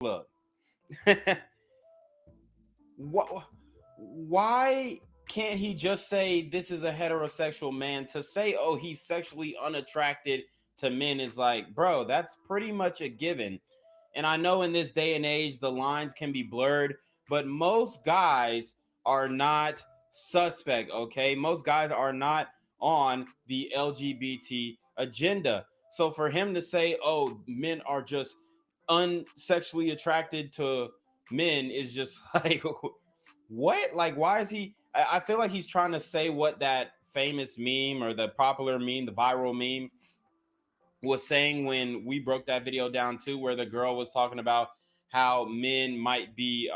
Look, why can't he just say this is a heterosexual man? To say, oh, he's sexually unattracted to men is like, bro, that's pretty much a given. And I know in this day and age, the lines can be blurred, but most guys are not suspect, okay? Most guys are not on the LGBT agenda. So for him to say, oh, men are just unsexually attracted to men is just like, what? Like, why is he? I feel like he's trying to say what that famous meme or the popular meme, the viral meme, was saying when we broke that video down too, where the girl was talking about how men might be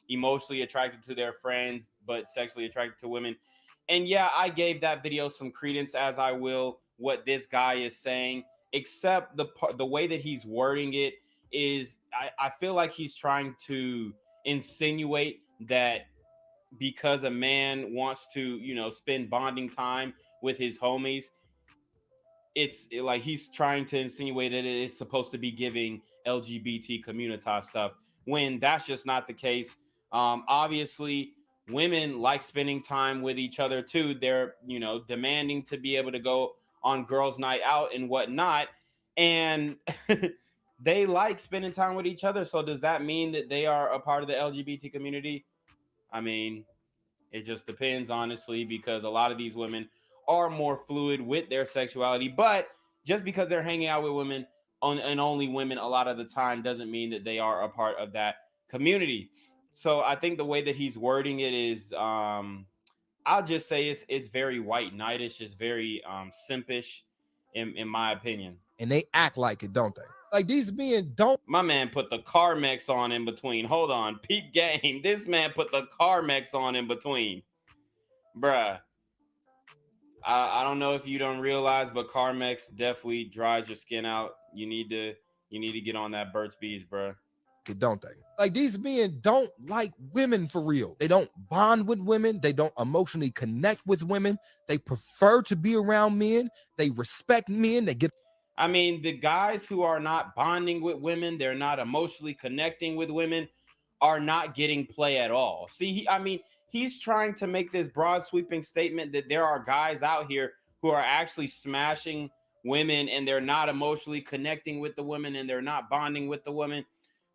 emotionally attracted to their friends but sexually attracted to women. And yeah, I gave that video some credence, as I will what this guy is saying, except the way that he's wording it is, I feel like he's trying to insinuate that because a man wants to, you know, spend bonding time with his homies, it's like he's trying to insinuate that it is supposed to be giving LGBT community stuff, when that's just not the case. Obviously, women like spending time with each other too. They're, you know, demanding to be able to go on girls' night out and whatnot, and they like spending time with each other. So does that mean that they are a part of the LGBT community? I mean, it just depends, honestly, because a lot of these women are more fluid with their sexuality. But just because they're hanging out with women and only women a lot of the time doesn't mean that they are a part of that community. So I think the way that he's wording it is, I'll just say it's very white knightish. It's very simpish, in my opinion. And they act like it, don't they? Like, these men don't. My man put the Carmex on in between. Hold on, peep game. This man put the Carmex on in between, bruh. I don't know if you don't realize, but Carmex definitely dries your skin out. You need to get on that Burt's Bees, bruh. Don't they? Like, these men don't like women for real. They don't bond with women. They don't emotionally connect with women. They prefer to be around men. They respect men. They get. I mean, the guys who are not bonding with women, they're not emotionally connecting with women, are not getting play at all. See, he's trying to make this broad sweeping statement that there are guys out here who are actually smashing women and they're not emotionally connecting with the women and they're not bonding with the women.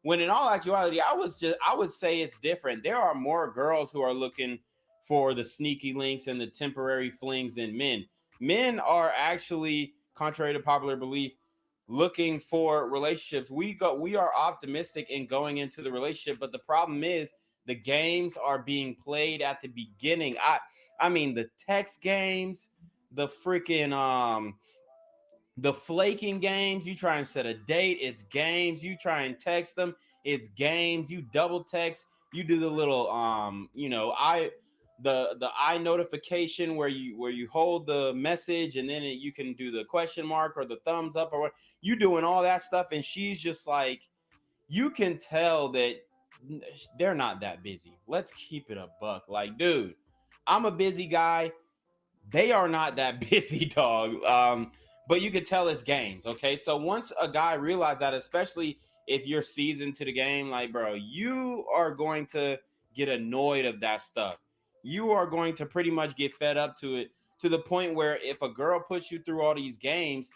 When in all actuality, I would say it's different. There are more girls who are looking for the sneaky links and the temporary flings than men. Men are actually, contrary to popular belief, looking for relationships. We are optimistic in going into the relationship, but the problem is the games are being played at the beginning. I mean the text games, the freaking the flaking games. You try and set a date, it's games. You try and text them, it's games. You double text, you do the little the eye notification where you hold the message and then you can do the question mark or the thumbs up or what. You doing all that stuff, and she's just like, you can tell that they're not that busy. Let's keep it a buck. Like, dude, I'm a busy guy. They are not that busy, dog. But you could tell it's games. Okay, so once a guy realizes that, especially if you're seasoned to the game, like, bro, you are going to get annoyed of that stuff. You are going to pretty much get fed up to it, to the point where if a girl puts you through all these games,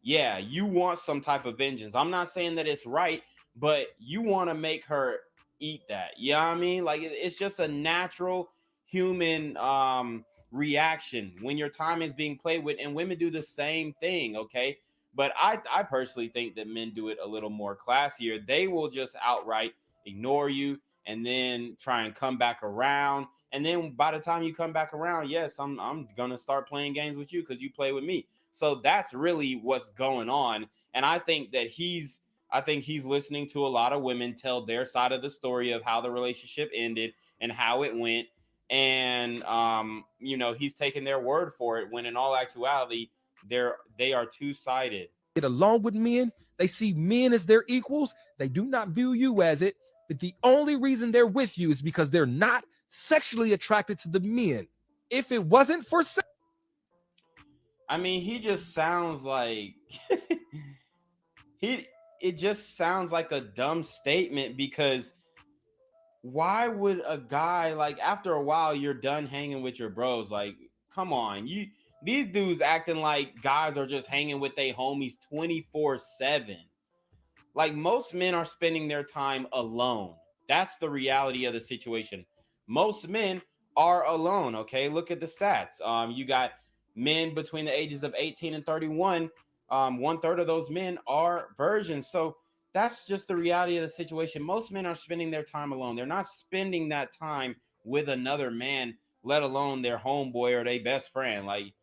yeah, you want some type of vengeance. I'm not saying that it's right, but you want to make her eat that. You know what I mean? Like, it's just a natural human reaction when your time is being played with, and women do the same thing. Okay, but I personally think that men do it a little more classier. They will just outright ignore you and then try and come back around, and then by the time you come back around, yes, I'm gonna start playing games with you because you play with me. So that's really what's going on. And I think he's listening to a lot of women tell their side of the story of how the relationship ended and how it went. And he's taking their word for it, when in all actuality they are two-sided. Get along with men. They see men as their equals. They do not view you as it. But the only reason they're with you is because they're not sexually attracted to the men. If it wasn't for sex, I mean, he just sounds like it just sounds like a dumb statement, because why would a guy, like, after a while you're done hanging with your bros? Like, come on, these dudes acting like guys are just hanging with their homies 24/7. Like, most men are spending their time alone. That's the reality of the situation. Most men are alone. Okay, look at the stats. You got men between the ages of 18 and 31. 1/3 of those men are virgins. So that's just the reality of the situation. Most men are spending their time alone. They're not spending that time with another man, let alone their homeboy or their best friend. Like,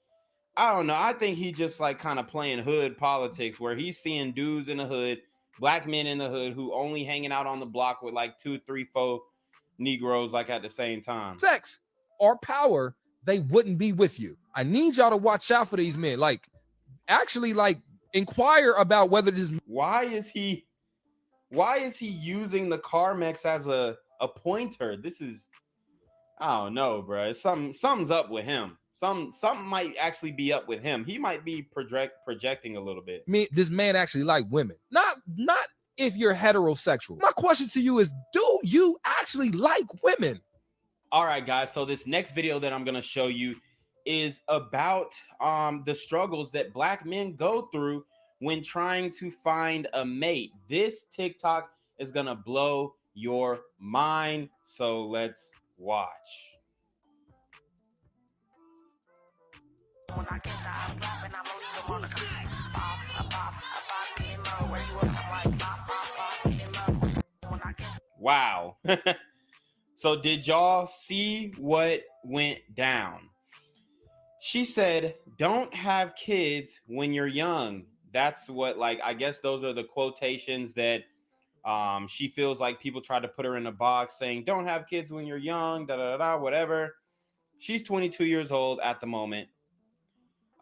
I don't know. I think he just like kind of playing hood politics, where he's seeing dudes in the hood, black men in the hood, who only hanging out on the block with like 2, 3, 4 Negroes, like, at the same time. Sex or power, they wouldn't be with you. I need y'all to watch out for these men. Like, actually, like, inquire about whether this. Why is he using the Carmex as a pointer? This is, I don't know, bro. Something's up with him. Something might actually be up with him. He might be projecting a little bit. This man actually like women. Not if you're heterosexual. My question to you is, do you actually like women? All right, guys. So this next video that I'm gonna show you is about the struggles that black men go through when trying to find a mate. This TikTok is gonna blow your mind. So let's watch. Wow. So did y'all see what went down? She said, don't have kids when you're young. That's what, like, I guess those are the quotations that she feels like people try to put her in a box, saying, don't have kids when you're young, whatever. She's 22 years old at the moment.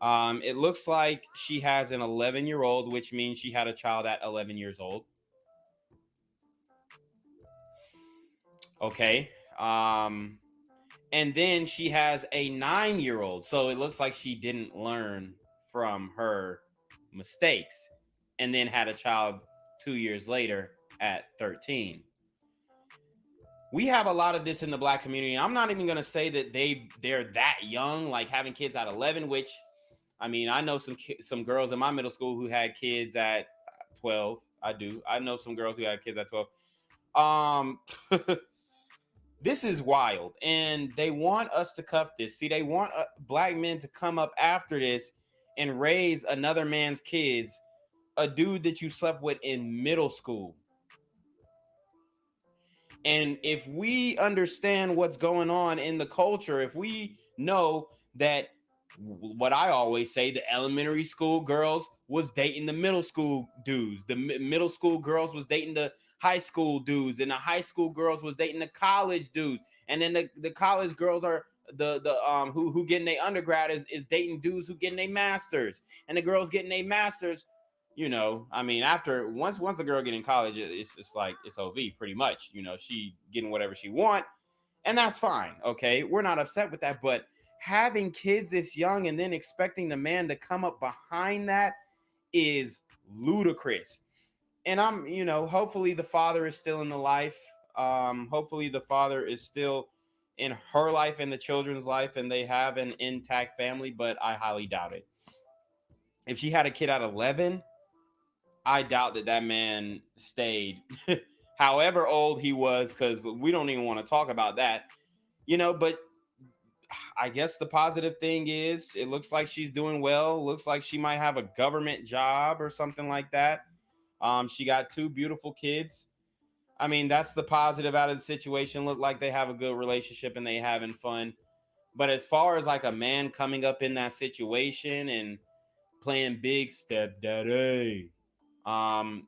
It looks like she has an 11-year-old, which means she had a child at 11 years old. Okay. And then she has a 9-year-old. So it looks like she didn't learn from her mistakes, and then had a child 2 years later at 13. We have a lot of this in the black community. I'm not even going to say that they're that young, like having kids at 11, which, I mean, I know some girls in my middle school who had kids at 12. I do. I know some girls who had kids at 12. This is wild, and they want us to cuff this. See, they want black men to come up after this and raise another man's kids, a dude that you slept with in middle school. And if we understand what's going on in the culture, if we know that, what I always say, the elementary school girls was dating the middle school dudes, the middle school girls was dating the high school dudes, and the high school girls was dating the college dudes, and then the college girls are who getting their undergrad is dating dudes who getting their masters, and the girls getting their masters. You know, I mean, after once the girl get in college, it's like it's OV pretty much. You know, she getting whatever she want, and that's fine. Okay, we're not upset with that, but having kids this young and then expecting the man to come up behind that is ludicrous. And I'm, you know, hopefully the father is still in the life. Hopefully the father is still in her life and the children's life, and they have an intact family, but I highly doubt it. If she had a kid at 11, I doubt that man stayed however old he was, because we don't even want to talk about that, you know. But I guess the positive thing is it looks like she's doing well. Looks like she might have a government job or something like that. She got 2 beautiful kids. I mean, that's the positive out of the situation. Look like they have a good relationship and they having fun. But as far as like a man coming up in that situation and playing big stepdaddy,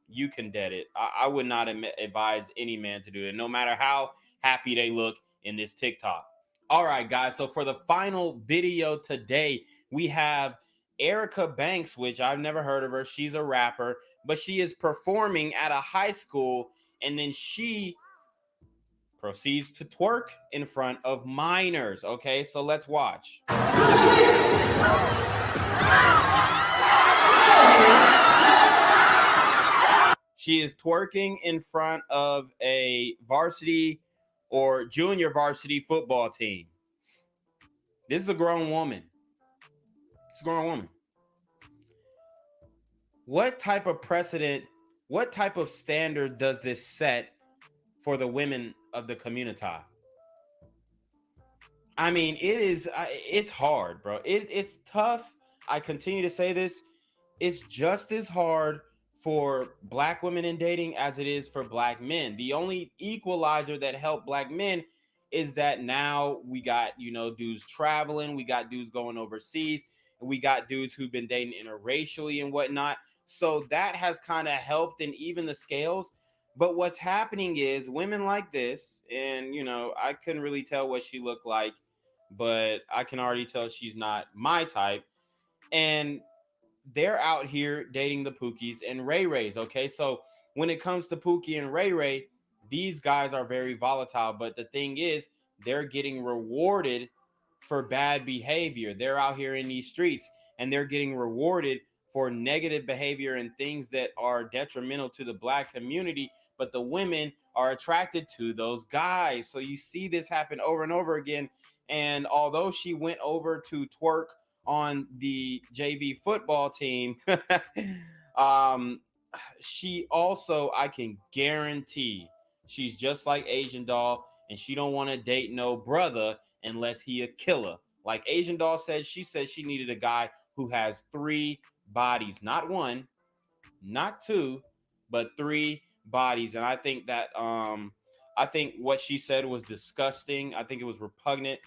you can dead it. I would not advise any man to do it, no matter how happy they look in this TikTok. All right, guys. So for the final video today, we have Erica Banks, which I've never heard of her. She's a rapper, but she is performing at a high school, and then she proceeds to twerk in front of minors. Okay, so let's watch. She is twerking in front of a varsity or junior varsity football team. This is a grown woman. It's a grown woman. What type of precedent, what type of standard does this set for the women of the community? I mean, it's hard, bro. It's tough. I continue to say this. It's just as hard for black women in dating as it is for black men. The only equalizer that helped black men is that now we got, dudes traveling, we got dudes going overseas, and we got dudes who've been dating interracially and whatnot. So that has kind of helped and even the scales. But what's happening is women like this, and I couldn't really tell what she looked like, but I can already tell she's not my type. And they're out here dating the Pookies and Ray Rays. Okay, so when it comes to Pookie and Ray Ray, these guys are very volatile. But the thing is, they're getting rewarded for bad behavior. They're out here in these streets and they're getting rewarded for negative behavior and things that are detrimental to the black community. But the women are attracted to those guys. So you see this happen over and over again. And although she went over to twerk on the JV football team, she also, I can guarantee, she's just like Asian Doll, and she don't want to date no brother unless he a killer. Like Asian Doll said, she said she needed a guy who has 3 bodies, not 1, not 2, but 3 bodies. And I think that I think what she said was disgusting. I think it was repugnant.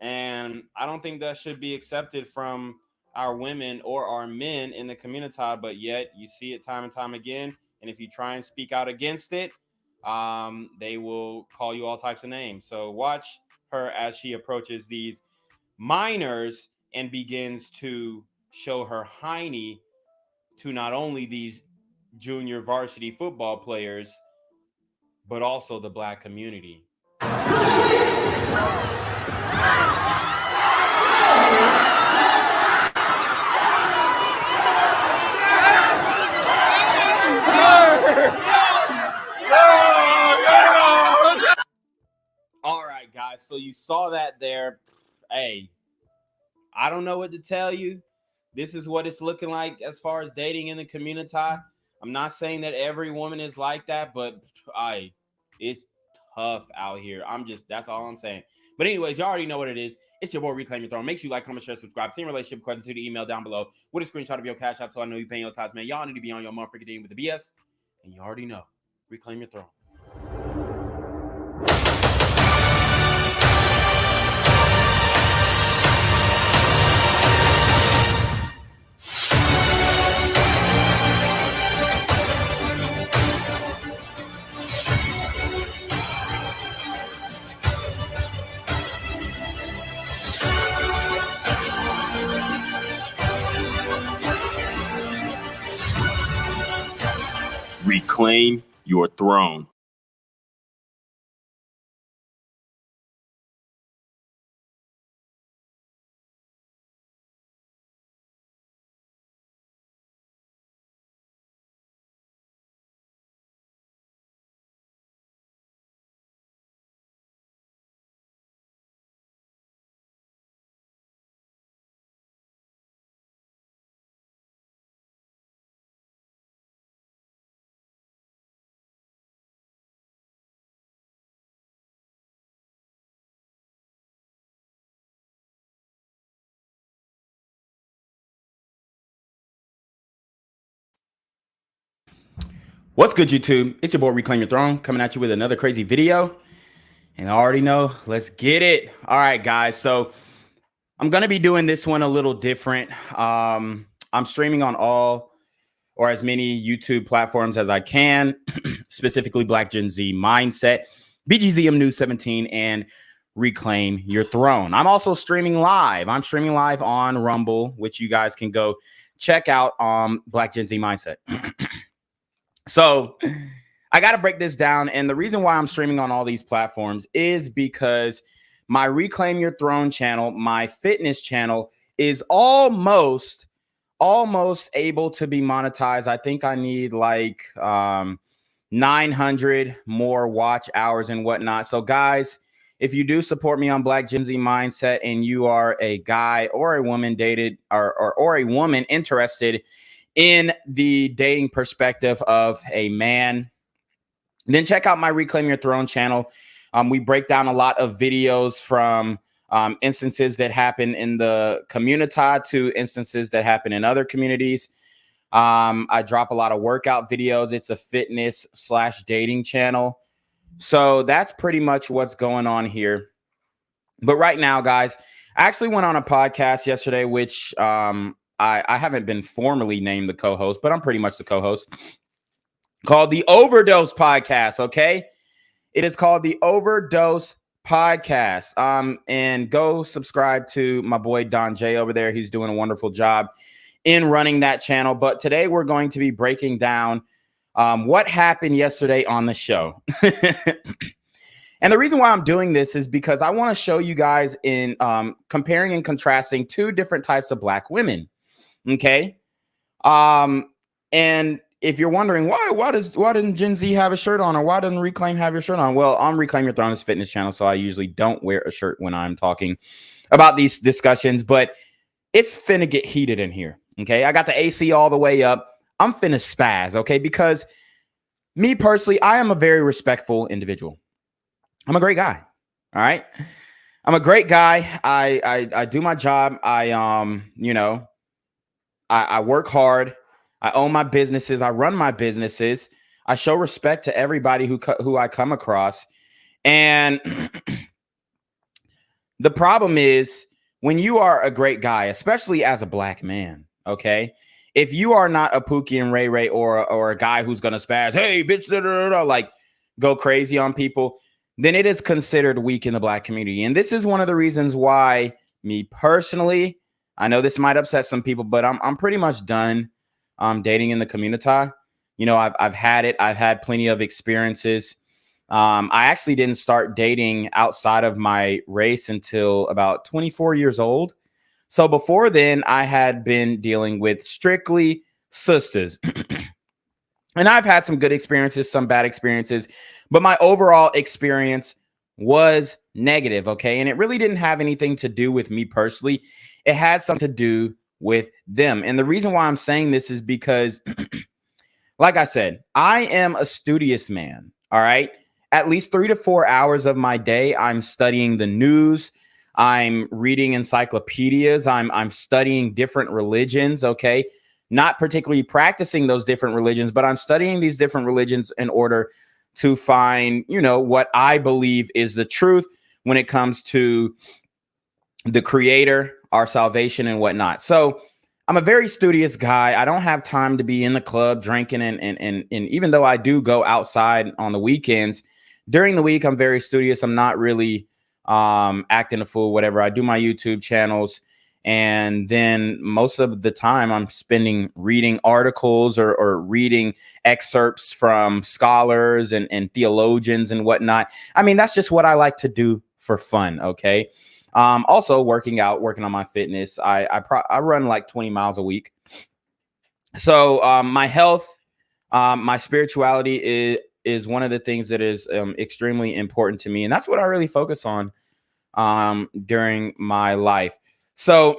And I don't think that should be accepted from our women or our men in the community. But yet you see it time and time again. And if you try and speak out against it, they will call you all types of names. So watch her as she approaches these minors and begins to show her hiney to not only these junior varsity football players, but also the black community. All right, guys. So you saw that there. Hey, I don't know what to tell you. This is what it's looking like as far as dating in the community. I'm not saying that every woman is like that, but it's tough out here. That's all I'm saying. But anyways, you already know what it is. It's your boy Reclaim Your Throne. Make sure you like, comment, share, subscribe. Send relationship question to the email down below with a screenshot of your cash app so I know you're paying your tithes, man. Y'all need to be on your motherfucking game with the BS. And you already know. Reclaim your throne. Reclaim your throne. What's good, YouTube? It's your boy Reclaim Your Throne coming at you with another crazy video. And I already know, let's get it. All right, guys. So I'm going to be doing this one a little different. I'm streaming on all or as many YouTube platforms as I can, specifically Black Gen Z Mindset, BGZM News 17, and Reclaim Your Throne. I'm also streaming live. I'm streaming live on Rumble, which you guys can go check out on Black Gen Z Mindset. So I got to break this down. And the reason why I'm streaming on all these platforms is because my Reclaim Your Throne channel, my fitness channel, is almost almost able to be monetized. I think I need like 900 more watch hours and whatnot. So guys, if you do support me on Black Gen Z Mindset and you are a guy or a woman dated or a woman interested in the dating perspective of a man, then check out my Reclaim Your Throne channel. We break down a lot of videos from instances that happen in the community to instances that happen in other communities. I drop a lot of workout videos. It's a fitness/dating channel. So that's pretty much what's going on here. But right now, guys, I actually went on a podcast yesterday, which I haven't been formally named the co-host, but I'm pretty much the co-host, called the Overdose Podcast. Okay. It is called the Overdose Podcast. And go subscribe to my boy Don J over there. He's doing a wonderful job in running that channel. But today we're going to be breaking down what happened yesterday on the show. And the reason why I'm doing this is because I want to show you guys in comparing and contrasting two different types of Black women. Okay. And if you're wondering why doesn't Gen Z have a shirt on, or why doesn't Reclaim have your shirt on? Well, on Reclaim Your Throne is fitness channel, so I usually don't wear a shirt when I'm talking about these discussions, but it's finna get heated in here. Okay. I got the AC all the way up. I'm finna spaz. Okay. Because me personally, I am a very respectful individual. I'm a great guy. All right. I'm a great guy. I do my job. I work hard. I own my businesses. I run my businesses. I show respect to everybody who I come across. And the problem is when you are a great guy, especially as a Black man, okay, if you are not a Pookie and Ray Ray or a guy who's going to spaz, hey, bitch, da, da, da, da, like go crazy on people, then it is considered weak in the Black community. And this is one of the reasons why me personally, I know this might upset some people, but I'm pretty much done dating in the community. You know, I've had it. I've had plenty of experiences. I actually didn't start dating outside of my race until about 24 years old. So before then, I had been dealing with strictly sisters. And I've had some good experiences, some bad experiences, but my overall experience was negative, okay? And it really didn't have anything to do with me personally. It had something to do with them. And the reason why I'm saying this is because, like I said, I am a studious man, all right? At least 3 to 4 hours of my day, I'm studying the news. I'm reading encyclopedias. I'm studying different religions, okay? Not particularly practicing those different religions, but I'm studying these different religions in order to find, you know, what I believe is the truth when it comes to the Creator, our salvation, and whatnot. So I'm a very studious guy. I don't have time to be in the club drinking, and even though I do go outside on the weekends, during the week I'm very studious. I'm not really acting a fool, whatever. I do my YouTube channels. And then most of the time I'm spending reading articles or reading excerpts from scholars and theologians and whatnot. I mean, that's just what I like to do for fun. Okay. Also working out, working on my fitness. I run like 20 miles a week. So my health, my spirituality is one of the things that is extremely important to me. And that's what I really focus on during my life. So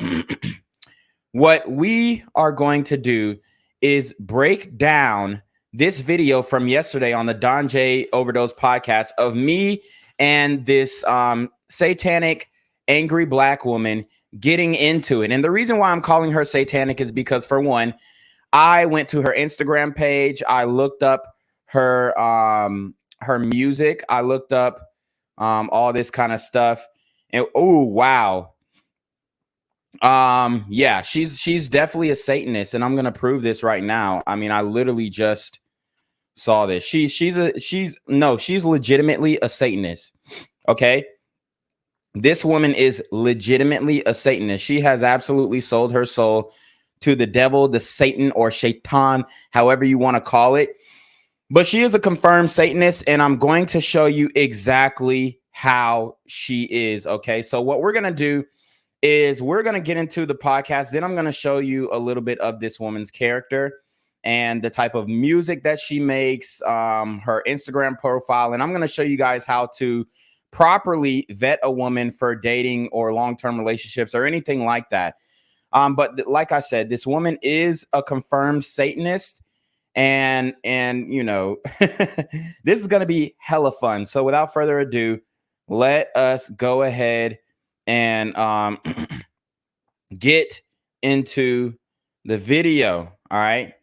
what we are going to do is break down this video from yesterday on the Don J Overdose podcast of me and this satanic, angry Black woman getting into it. And the reason why I'm calling her satanic is because, for one, I went to her Instagram page. I looked up her music. I looked up all this kind of stuff. And oh, wow. Yeah, she's definitely a Satanist, and I'm gonna prove this right now. I mean, I literally just saw this. She's legitimately a Satanist. Okay, this woman is legitimately a Satanist. She has absolutely sold her soul to the devil, the Satan, or Shaitan, however you want to call it. But she is a confirmed Satanist, and I'm going to show you exactly how she is. Okay, so what we're gonna do is we're going to get into the podcast. Then I'm going to show you a little bit of this woman's character and the type of music that she makes, her Instagram profile. And I'm going to show you guys how to properly vet a woman for dating or long-term relationships or anything like that. But like I said, this woman is a confirmed Satanist. And you know, this is going to be hella fun. So without further ado, let us go ahead and get into the video. All right.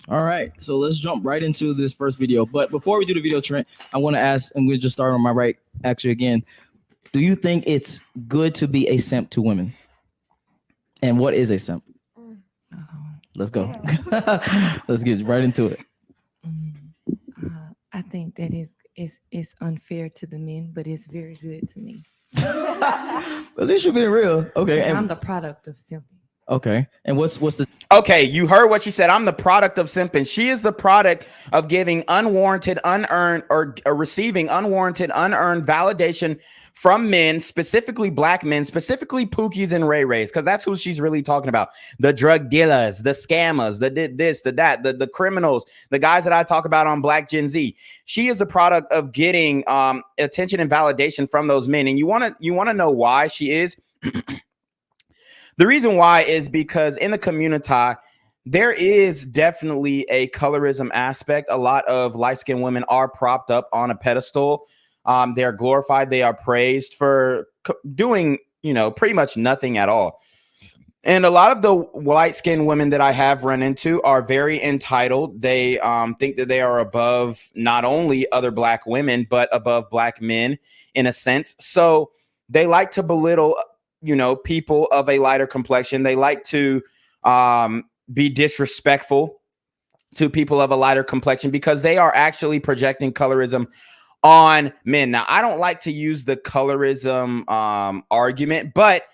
All right. So let's jump right into this first video. But before we do the video, Trent, I want to ask, and we'll just start on my right, actually, again. Do you think it's good to be a simp to women? And what is a simp? Let's go. Let's get right into it. I think that is unfair to the men, but it's very good to me. At least you're being real. Okay. And I'm the product of simping. Okay. And what's the Okay, you heard what she said. I'm the product of simping. She is the product of giving unwarranted, unearned, or receiving unwarranted, unearned validation from men, specifically black men, specifically Pookies and Ray Rays, because that's who she's really talking about. The drug dealers, the scammers, the this, the that, the criminals, the guys that I talk about on Black Gen Z. She is a product of getting attention and validation from those men. And you want to know why she is? The reason why is because in the community, there is definitely a colorism aspect. A lot of light-skinned women are propped up on a pedestal. They are glorified. They are praised for doing, you know, pretty much nothing at all. And a lot of the light-skinned women that I have run into are very entitled. They think that they are above not only other black women, but above black men in a sense. So they like to belittle, you know, people of a lighter complexion. They like to be disrespectful to people of a lighter complexion because they are actually projecting colorism on men. Now, I don't like to use the colorism argument, but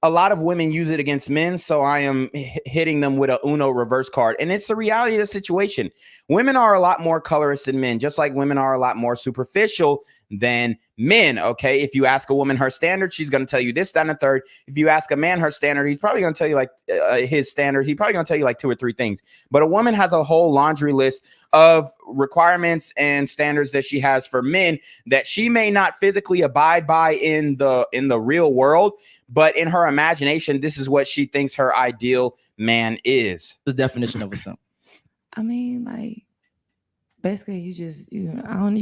a lot of women use it against men, so I am hitting them with a Uno reverse card. And it's the reality of the situation. Women are a lot more colorist than men, just like women are a lot more superficial than men, okay? If you ask a woman her standard, she's going to tell you this, that, and the third. If you ask a man her standard, he's probably going to tell you like his standard. He's probably going to tell you like 2 or 3 things. But a woman has a whole laundry list of requirements and standards that she has for men that she may not physically abide by in the real world, but in her imagination, this is what she thinks her ideal man is. The definition of a simp? I mean, like, basically, you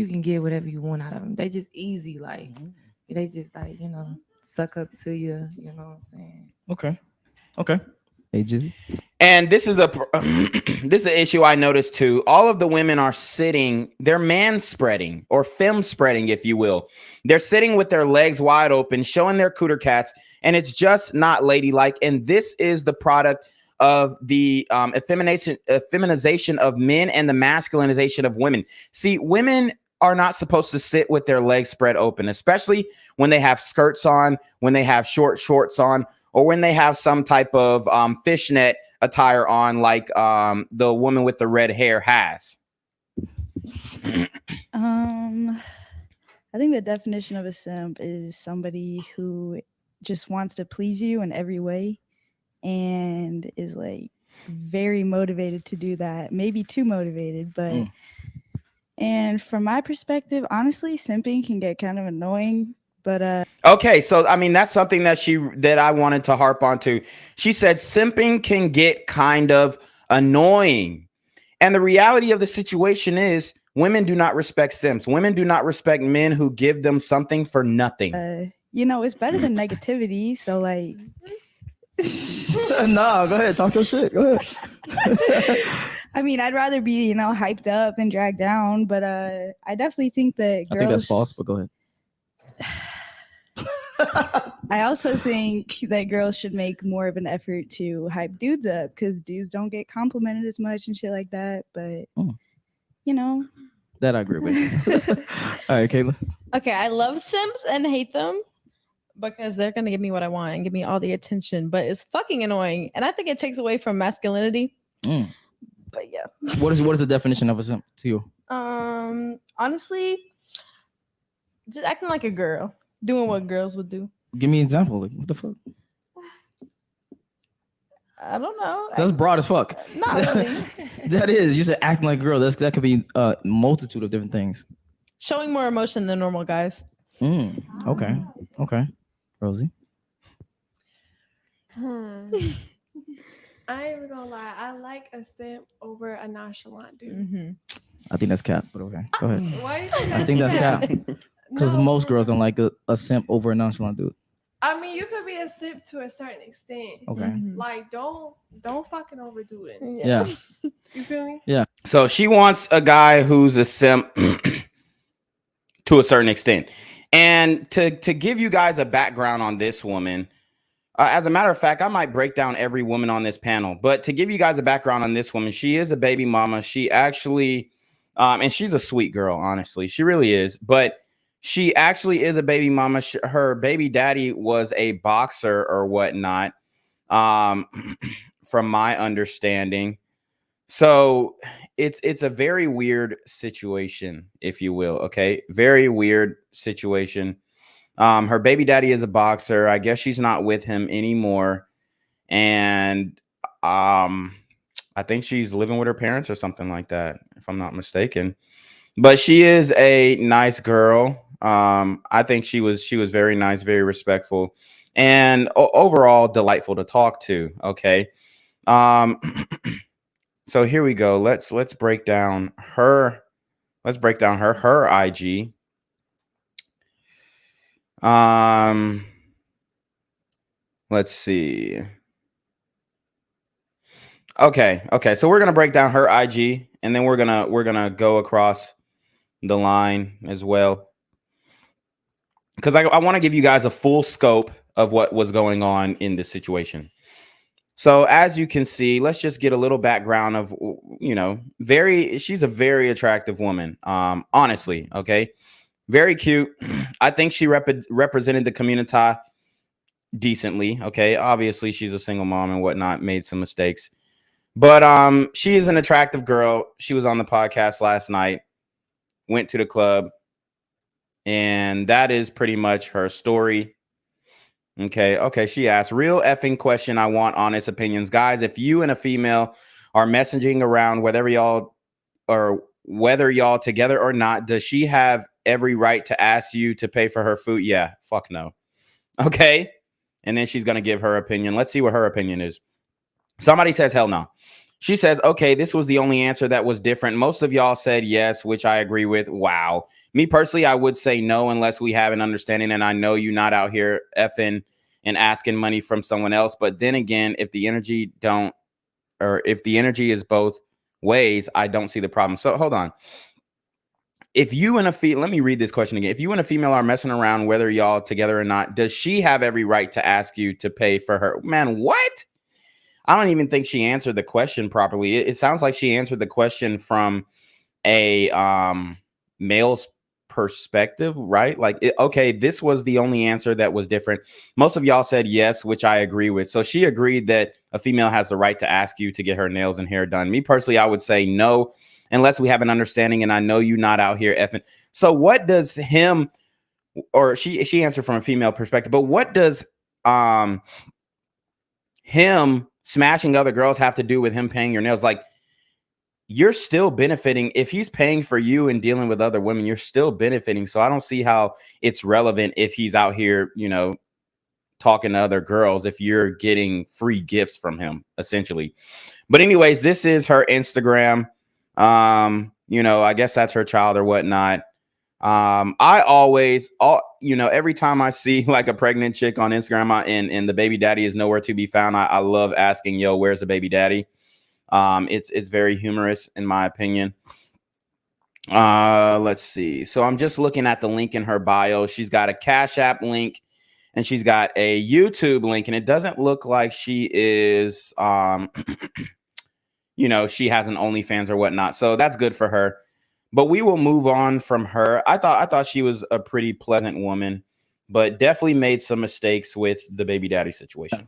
can get whatever you want out of them. They just easy, like, they just like, you know, suck up to you. You know what I'm saying? Okay. Hey, Jizzy. And this is this is an issue I noticed too. All of the women are sitting, they're man spreading or femme spreading, if you will. They're sitting with their legs wide open, showing their cooter cats, and it's just not ladylike. And this is the product of the effeminization of men and the masculinization of women. See, women are not supposed to sit with their legs spread open, especially when they have skirts on, when they have short shorts on, or when they have some type of fishnet attire on, like the woman with the red hair has. I think the definition of a simp is somebody who just wants to please you in every way and is like very motivated to do that. Maybe too motivated, but and from my perspective, honestly, simping can get kind of annoying. But okay, so I mean that's something that I wanted to harp on to. She said simping can get kind of annoying. And the reality of the situation is women do not respect simps. Women do not respect men who give them something for nothing. You know, it's better than negativity. So like Nah, go ahead, talk your shit. Go ahead. I mean, I'd rather be, you know, hyped up than dragged down, but I definitely think that girls, I think that's false, but go ahead. I also think that girls should make more of an effort to hype dudes up because dudes don't get complimented as much and shit like that. But you know, that I agree with. All right, Kayla. Okay, I love simps and hate them because they're gonna give me what I want and give me all the attention, but it's fucking annoying, and I think it takes away from masculinity. But yeah, what is the definition of a simp to you? Honestly, just acting like a girl, doing what girls would do. Give me an example. Like, what the fuck? I don't know. That's broad as fuck. Not really. That is. You said acting like a girl. That could be a multitude of different things. Showing more emotion than normal guys. Okay. Okay. Rosie. I ain't even gonna lie. I like a simp over a nonchalant dude. Mm-hmm. I think that's cap, but okay. Go ahead. Why you think I think that's cap. Because No, most girls don't like a simp over a nonchalant dude. I mean, you could be a simp to a certain extent. Okay. Mm-hmm. Like, don't fucking overdo it. Yeah. You feel me? Yeah. So she wants a guy who's a simp to a certain extent. And to give you guys a background on this woman, as a matter of fact, I might break down every woman on this panel. But to give you guys a background on this woman, she is a baby mama. She actually, and she's a sweet girl, honestly. She really is. But she actually is a baby mama. Her baby daddy was a boxer or whatnot, from my understanding. So it's a very weird situation, if you will. Okay, very weird situation. Her baby daddy is a boxer. I guess she's not with him anymore, and I think she's living with her parents or something like that, if I'm not mistaken. But she is a nice girl. I think she was very nice, very respectful, and overall delightful to talk to. Okay. So here we go. Let's break down her. Let's break down her IG. Let's see. Okay. So we're gonna break down her IG, and then we're gonna go across the line as well, because I want to give you guys a full scope of what was going on in this situation. So as you can see, let's just get a little background of, she's a very attractive woman. Honestly, okay. Very cute. I think she represented the community decently. Okay. Obviously she's a single mom and whatnot, made some mistakes, but she is an attractive girl. She was on the podcast last night, went to the club, and that is pretty much her story. Okay. She asked, real effing question. I want honest opinions. Guys, if you and a female are messaging around, whether y'all together or not, does she have every right to ask you to pay for her food? Yeah. Fuck no. Okay. And then she's going to give her opinion. Let's see what her opinion is. Somebody says, hell no. She says, okay, this was the only answer that was different. Most of y'all said yes, which I agree with. Wow. Me personally, I would say no unless we have an understanding. And I know you're not out here effing and asking money from someone else. But then again, if the energy is both ways, I don't see the problem. So hold on. If you and let me read this question again. If you and a female are messing around, whether y'all together or not, does she have every right to ask you to pay for her? Man, what? I don't even think she answered the question properly. It sounds like she answered the question from a male's perspective, right? Like, okay, this was the only answer that was different. Most of y'all said yes, which I agree with. So she agreed that a female has the right to ask you to get her nails and hair done. Me personally, I would say no, unless we have an understanding, and I know you're not out here effing. So what does him, or she answered from a female perspective, but what does him smashing other girls have to do with him paying your nails? Like, you're still benefiting. If he's paying for you and dealing with other women, you're still benefiting. So I don't see how it's relevant if he's out here, talking to other girls, if you're getting free gifts from him, essentially. But anyways, this is her Instagram. I guess that's her child or whatnot. I always, every time I see like a pregnant chick on Instagram and the baby daddy is nowhere to be found, I love asking, yo, where's the baby daddy? It's very humorous in my opinion. Let's see. So I'm just looking at the link in her bio. She's got a CashApp link and she's got a YouTube link, and it doesn't look like she is, she has an OnlyFans or whatnot. So that's good for her. But we will move on from her. I thought she was a pretty pleasant woman, but definitely made some mistakes with the baby daddy situation.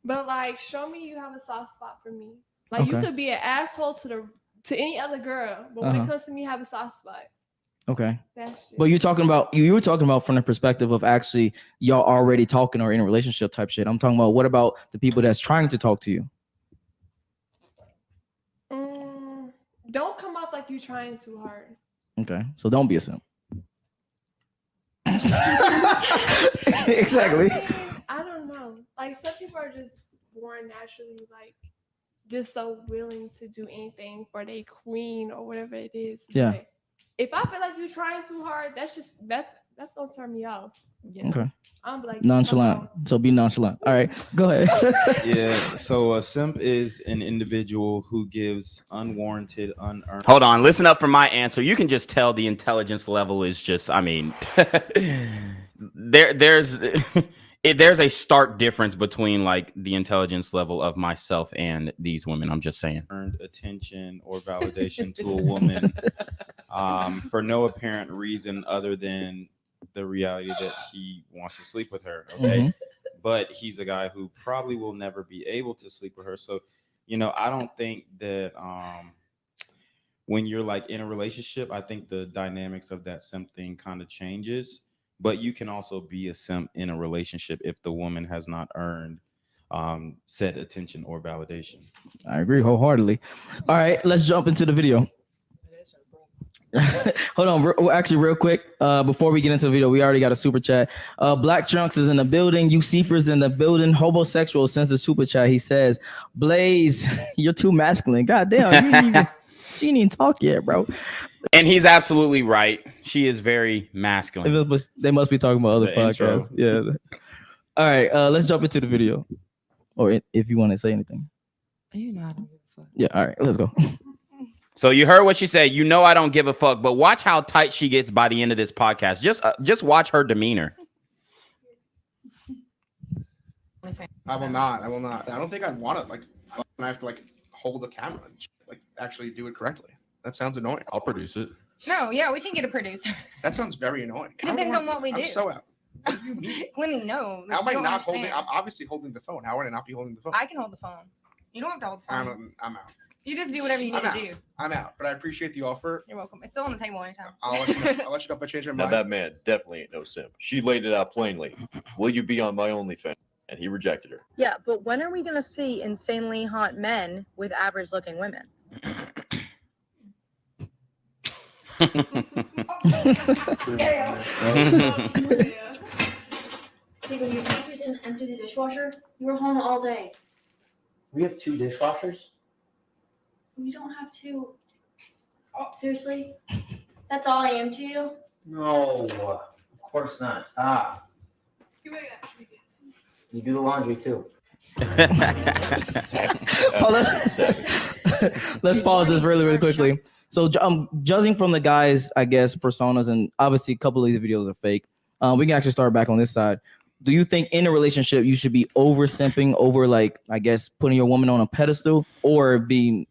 But like, show me you have a soft spot for me. Like, you could be an asshole to any other girl, but when it comes to me, you have a soft spot. Okay. That's But you were talking about from the perspective of actually y'all already talking or in a relationship type shit. I'm talking about what about the people that's trying to talk to you? Don't come off like you trying too hard. Okay. So don't be a simp. Exactly. I don't know. Like some people are just born naturally like just so willing to do anything for their queen or whatever it is. Yeah. But if I feel like you trying too hard, that's gonna turn me off. Yeah. Okay. I'm like Nonchalant. So be nonchalant. All right. Go ahead. Yeah. So a simp is an individual who gives unwarranted, unearned. Hold on, listen up for my answer. You can just tell the intelligence level is just, I mean, there's a stark difference between like the intelligence level of myself and these women. I'm just saying. Earned attention or validation to a woman for no apparent reason other than the reality that he wants to sleep with her. Okay. Mhm. But he's a guy who probably will never be able to sleep with her. So, I don't think that when you're like in a relationship, I think the dynamics of that simp thing kind of changes. But you can also be a simp in a relationship if the woman has not earned said attention or validation. I agree wholeheartedly. All right, let's jump into the video. Hold on, actually, real quick. Before we get into the video, we already got a super chat. Black Trunks is in the building. Ucifers in the building. Homosexual sends a super chat. He says, "Blaze, you're too masculine. God damn, she didn't even talk yet, bro." And he's absolutely right. She is very masculine. They must be talking about other podcasts. Yeah. All right, let's jump into the video. Or if you want to say anything. You know I don't give a fuck. Yeah. All right, let's go. So you heard what she said. You know I don't give a fuck, but watch how tight she gets by the end of this podcast. Just watch her demeanor. I will not. I don't think I'd want it. Like, I have to like hold the camera and like actually do it correctly. That sounds annoying. I'll produce it. No, yeah, we can get a producer. That sounds very annoying. It depends on what we do. I'm so out. What do you mean? Let me know. How am I You don't not holding? understand. I'm obviously holding the phone. How would I not be holding the phone? I can hold the phone. You don't have to hold the phone. I'm out. You just do whatever you need to do. I'm out. But I appreciate the offer. You're welcome. It's still on the table anytime. I'll let you know. I'll let you know if I change my Now mind. that man definitely ain't no simp. She laid it out plainly. Will you be on my OnlyFans? And he rejected her. Yeah, but when are we going to see insanely hot men with average looking women? See, when you didn't empty the dishwasher, you were home all day. We have 2 dishwashers? You don't have to. Oh, seriously? That's all I am to you? No, of course not. Stop. You do the laundry too. Let's pause this really quickly. So, judging from the guys, I guess, personas, and obviously a couple of these videos are fake. We can actually start back on this side. Do you think in a relationship you should be over simping, over like, I guess, putting your woman on a pedestal, or being,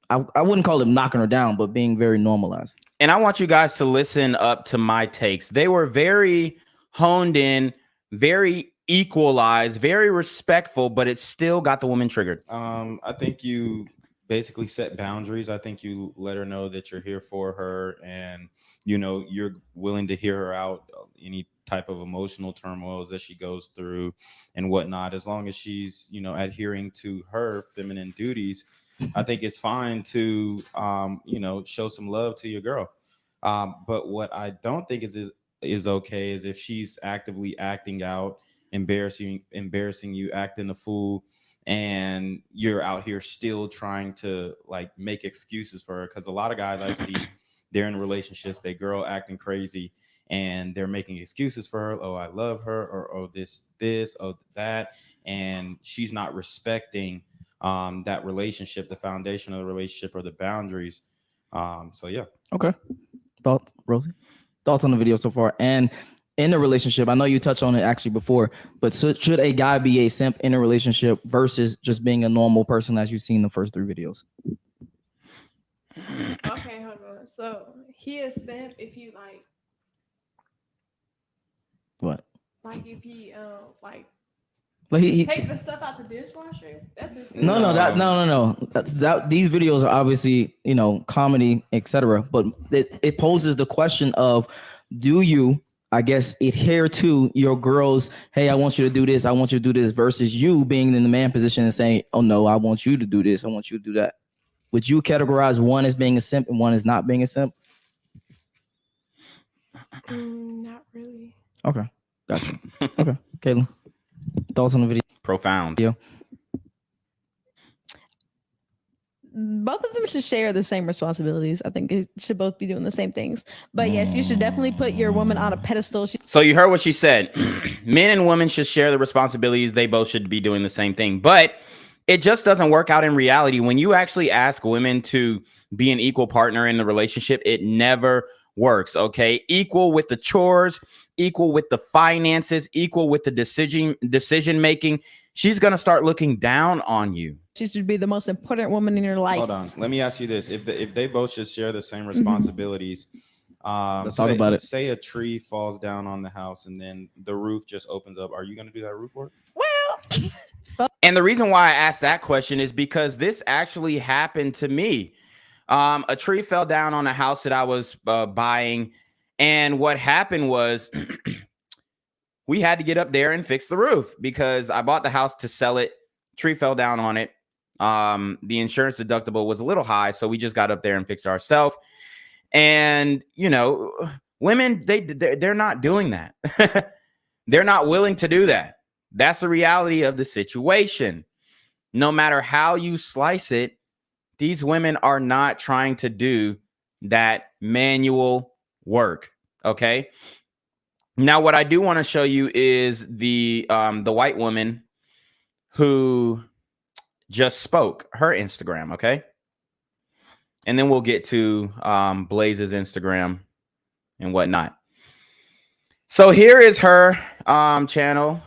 I wouldn't call it knocking her down, but being very normalized? And I want you guys to listen up to my takes. They were very honed in, very equalized, very respectful, but it still got the woman triggered. I think you basically set boundaries. I think you let her know that you're here for her, and you're willing to hear her out, any type of emotional turmoils that she goes through and whatnot. As long as she's adhering to her feminine duties, I think it's fine to show some love to your girl. But what I don't think is okay is if she's actively acting out, embarrassing you, acting a fool, and you're out here still trying to like make excuses for her. Because a lot of guys I see, they're in relationships, they girl acting crazy, and they're making excuses for her. Oh, I love her, or oh, this, oh, that, and she's not respecting that relationship, the foundation of the relationship, or the boundaries. So yeah. Okay. Thoughts, Rosie? Thoughts on the video so far? And in a relationship, I know you touched on it actually before, but should a guy be a simp in a relationship versus just being a normal person, as you've seen in the first 3 videos? Okay, hold on. So he is simp if he like. What? Like if he like Like Take the stuff out the dishwasher. That's insane. No. These videos are obviously, you know, comedy, etc. But it poses the question of, do you, I guess, adhere to your girls? Hey, I want you to do this. I want you to do this. Versus you being in the man position and saying, oh no, I want you to do this. I want you to do that. Would you categorize one as being a simp and one as not being a simp? Not really. Okay, gotcha. Okay, Caitlin, thoughts on the video? Profound. Both of them should share the same responsibilities. I think it should both be doing the same things. But yes, you should definitely put your woman on a pedestal. So you heard what she said. Men and women should share the responsibilities. They both should be doing the same thing. But it just doesn't work out in reality. When you actually ask women to be an equal partner in the relationship, it never works. Okay. Equal with the chores, equal with the finances, equal with the decision making. She's going to start looking down on you. She should be the most important woman in your life. Hold on. Let me ask you this. If they both should share the same responsibilities, let's talk about it. Say a tree falls down on the house and then the roof just opens up. Are you going to do that roof work? Well, and the reason why I asked that question is because this actually happened to me. A tree fell down on a house that I was buying. And what happened was we had to get up there and fix the roof because I bought the house to sell it. Tree fell down on it. The insurance deductible was a little high, so we just got up there and fixed it ourselves. And, you know, women, they're not doing that. They're not willing to do that. That's the reality of the situation. No matter how you slice it, these women are not trying to do that manual work. Okay. Now, what I do want to show you is the white woman who just spoke, her Instagram. Okay. And then we'll get to Blaze's Instagram and whatnot. So here is her channel.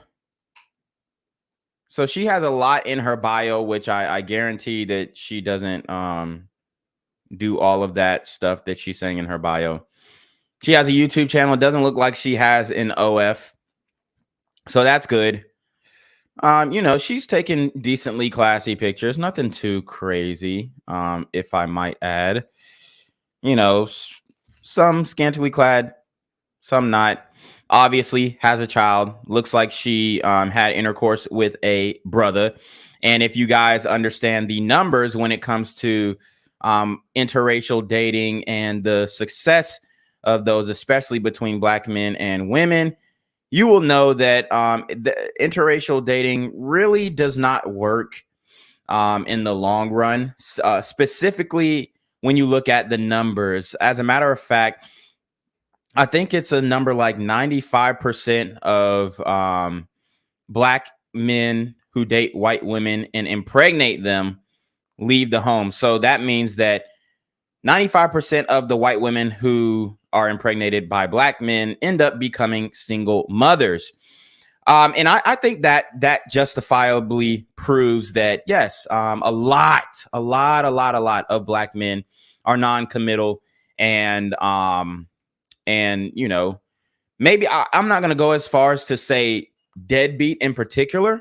So she has a lot in her bio, which I guarantee that she doesn't do all of that stuff that she's saying in her bio. She has a YouTube channel. It doesn't look like she has an OF. So that's good. You know, she's taking decently classy pictures. Nothing too crazy, if I might add. You know, some scantily clad, some not. Obviously has a child. Looks like she had intercourse with a brother. And if you guys understand the numbers when it comes to interracial dating and the success of those, especially between Black men and women, you will know that the interracial dating really does not work in the long run, specifically when you look at the numbers. As a matter of fact, I think it's a number like 95% of Black men who date white women and impregnate them leave the home. So that means that 95% of the white women who are impregnated by Black men end up becoming single mothers. And I think that justifiably proves that, yes, a lot of Black men are non-committal and, you know, maybe I'm not going to go as far as to say deadbeat in particular.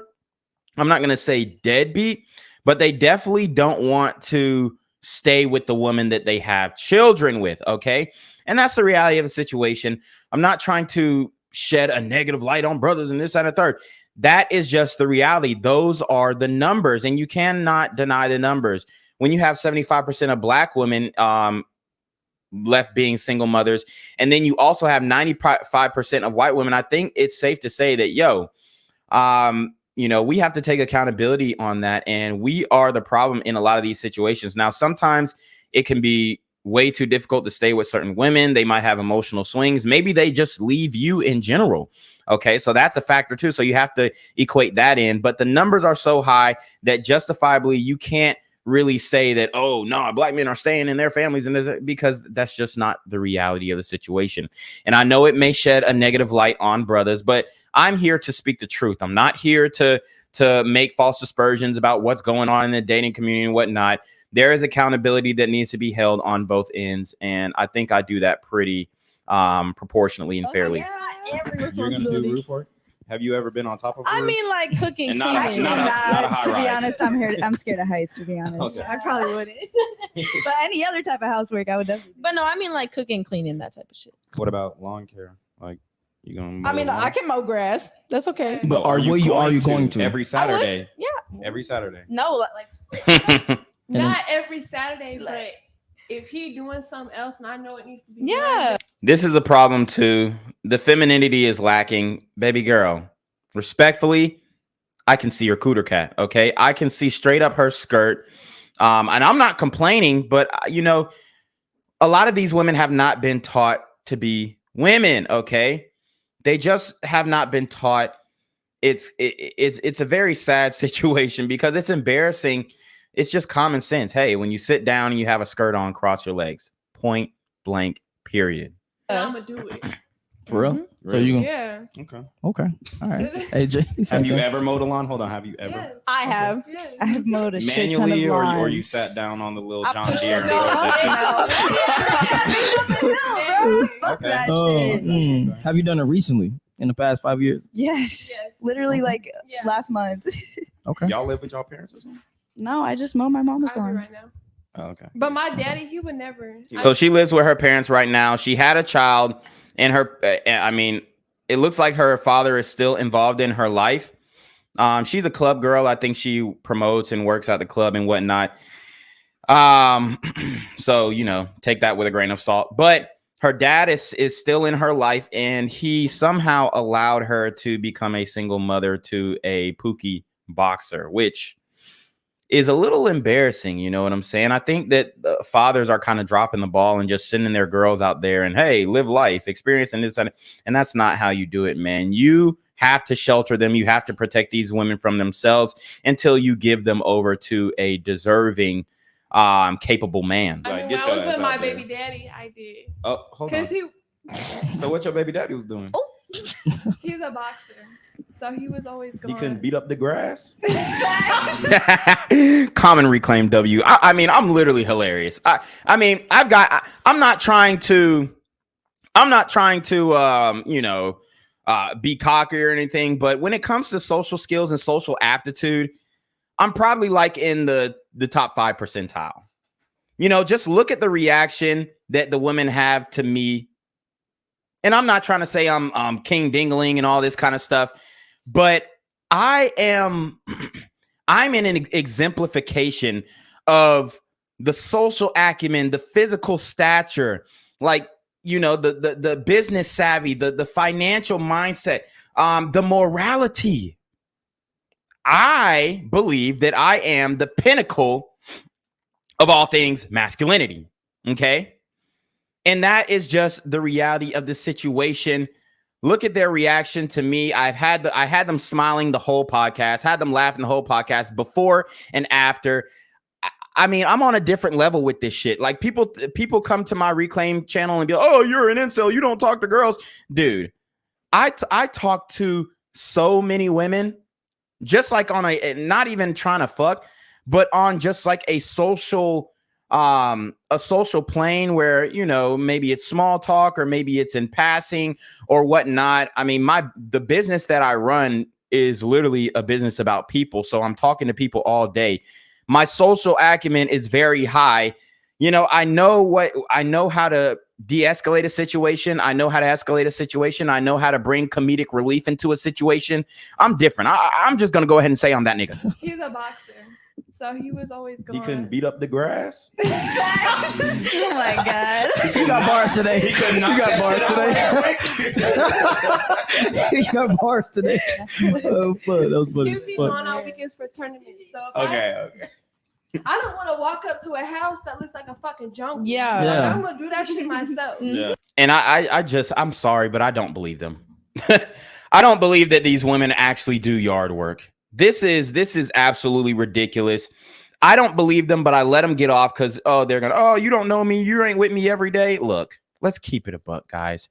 I'm not going to say deadbeat, but they definitely don't want to stay with the woman that they have children with. Okay. And that's the reality of the situation. I'm not trying to shed a negative light on brothers and this and a third. That is just the reality. Those are the numbers, and you cannot deny the numbers. When you have 75% of Black women, left being single mothers, and then you also have 95% of white women, I think it's safe to say that, you know, we have to take accountability on that. And we are the problem in a lot of these situations. Now, sometimes it can be way too difficult to stay with certain women. They might have emotional swings. Maybe they just leave you in general. Okay. So that's a factor too. So you have to equate that in, but the numbers are so high that justifiably you can't really say that, oh no, Black men are staying in their families, and because that's just not the reality of the situation. And I know it may shed a negative light on brothers, but I'm here to speak the truth. I'm not here to make false aspersions about what's going on in the dating community and whatnot. There is accountability that needs to be held on both ends, and I think I do that pretty proportionately and fairly. Every You're gonna do roof work? Have you ever been on top of? I mean, like cooking. And not a- cleaning. not a high to be rise. honest, I'm scared of heights. To be honest, Okay. I probably wouldn't. But any other type of housework, I would definitely. But no, I mean like cooking, cleaning, that type of shit. What about lawn care? Like you gonna? I mean, I can mow grass. That's okay. But are you going to every Saturday? Yeah. Every Saturday. No, like Not every Saturday, but if he doing something else and I know it needs to be yeah. This is a problem too. The femininity is lacking, baby girl. Respectfully, I can see your cooter cat. Okay, I can see straight up her skirt. And I'm not complaining, but you know, a lot of these women have not been taught to be women. Okay, they just have not been taught. It's a very sad situation because it's embarrassing. It's just common sense. Hey, when you sit down and you have a skirt on, cross your legs. Point blank. Period. I'm gonna do it. For real? Mm-hmm. So you gonna? Yeah. Okay. Okay. All right. AJ, Have you ever mowed a lawn? Hold on. Have you ever? Yes. I have. Yes. I have mowed a shit ton of Manually, or lawns. you sat down on the little I John pushed Deere? them Fuck Okay. that Oh, shit. have you done it recently in the past 5 years? Yes. Yes. Literally like Yeah. last month. Okay. Y'all live with y'all parents or something? No, I just mow my mama's I do lawn. right now. Oh, okay. But my daddy, he would never. So she lives with her parents right now. She had a child, and her, I mean, it looks like her father is still involved in her life. She's a club girl. I think she promotes and works at the club and whatnot. So, you know, take that with a grain of salt. But her dad is still in her life, and he somehow allowed her to become a single mother to a Pookie boxer, which is a little embarrassing. You know what I'm saying? I think that fathers are kind of dropping the ball and just sending their girls out there and, hey, live life, experience, and this, and that's not how you do it, man. You have to shelter them. You have to protect these women from themselves until you give them over to a deserving, capable man. I mean, when I was with my baby daddy, I did. Oh, hold on. Cause he, So what your baby daddy was doing? he's a boxer, so he was always going. He couldn't beat up the grass. Common Reclaim W. I mean, I'm literally hilarious. I mean, I'm not trying to, you know, be cocky or anything, but when it comes to social skills and social aptitude, I'm probably like in the top 5 percentile. You know, just look at the reaction that the women have to me. And I'm not trying to say I'm king dingling and all this kind of stuff, but I'm an exemplification of the social acumen, the physical stature, like, you know, the business savvy, the financial mindset, the morality. I believe that I am the pinnacle of all things masculinity. Okay. And that is just the reality of the situation. Look at their reaction to me. I had them smiling the whole podcast, had them laughing the whole podcast before and after. I mean, I'm on a different level with this shit. Like people come to my Reclaim channel and be like, "Oh, you're an incel. You don't talk to girls." Dude, I talk to so many women, just like on a, not even trying to fuck, but on just like a social plane where, you know, maybe it's small talk or maybe it's in passing or whatnot. I mean, the business that I run is literally a business about people. So I'm talking to people all day. My social acumen is very high. You know, I know how to de-escalate a situation. I know how to escalate a situation. I know how to bring comedic relief into a situation. I'm different. I'm just going to go ahead and say I'm that nigga. He's a boxer, so he was always going. He couldn't beat up the grass. Oh my god. You got bars today. He could knock You got bars today. You got bars today. Oh, fuck. That was funny. He'd be going on weekends for tournaments. So if Okay. I don't want to walk up to a house that looks like a fucking jungle. Yeah. Like, Yeah. I'm gonna do that shit myself. Yeah. And I'm sorry, but I don't believe them. I don't believe that these women actually do yard work. This is absolutely ridiculous. I don't believe them, but I let them get off because, you don't know me. You ain't with me every day. Look, let's keep it a buck, guys.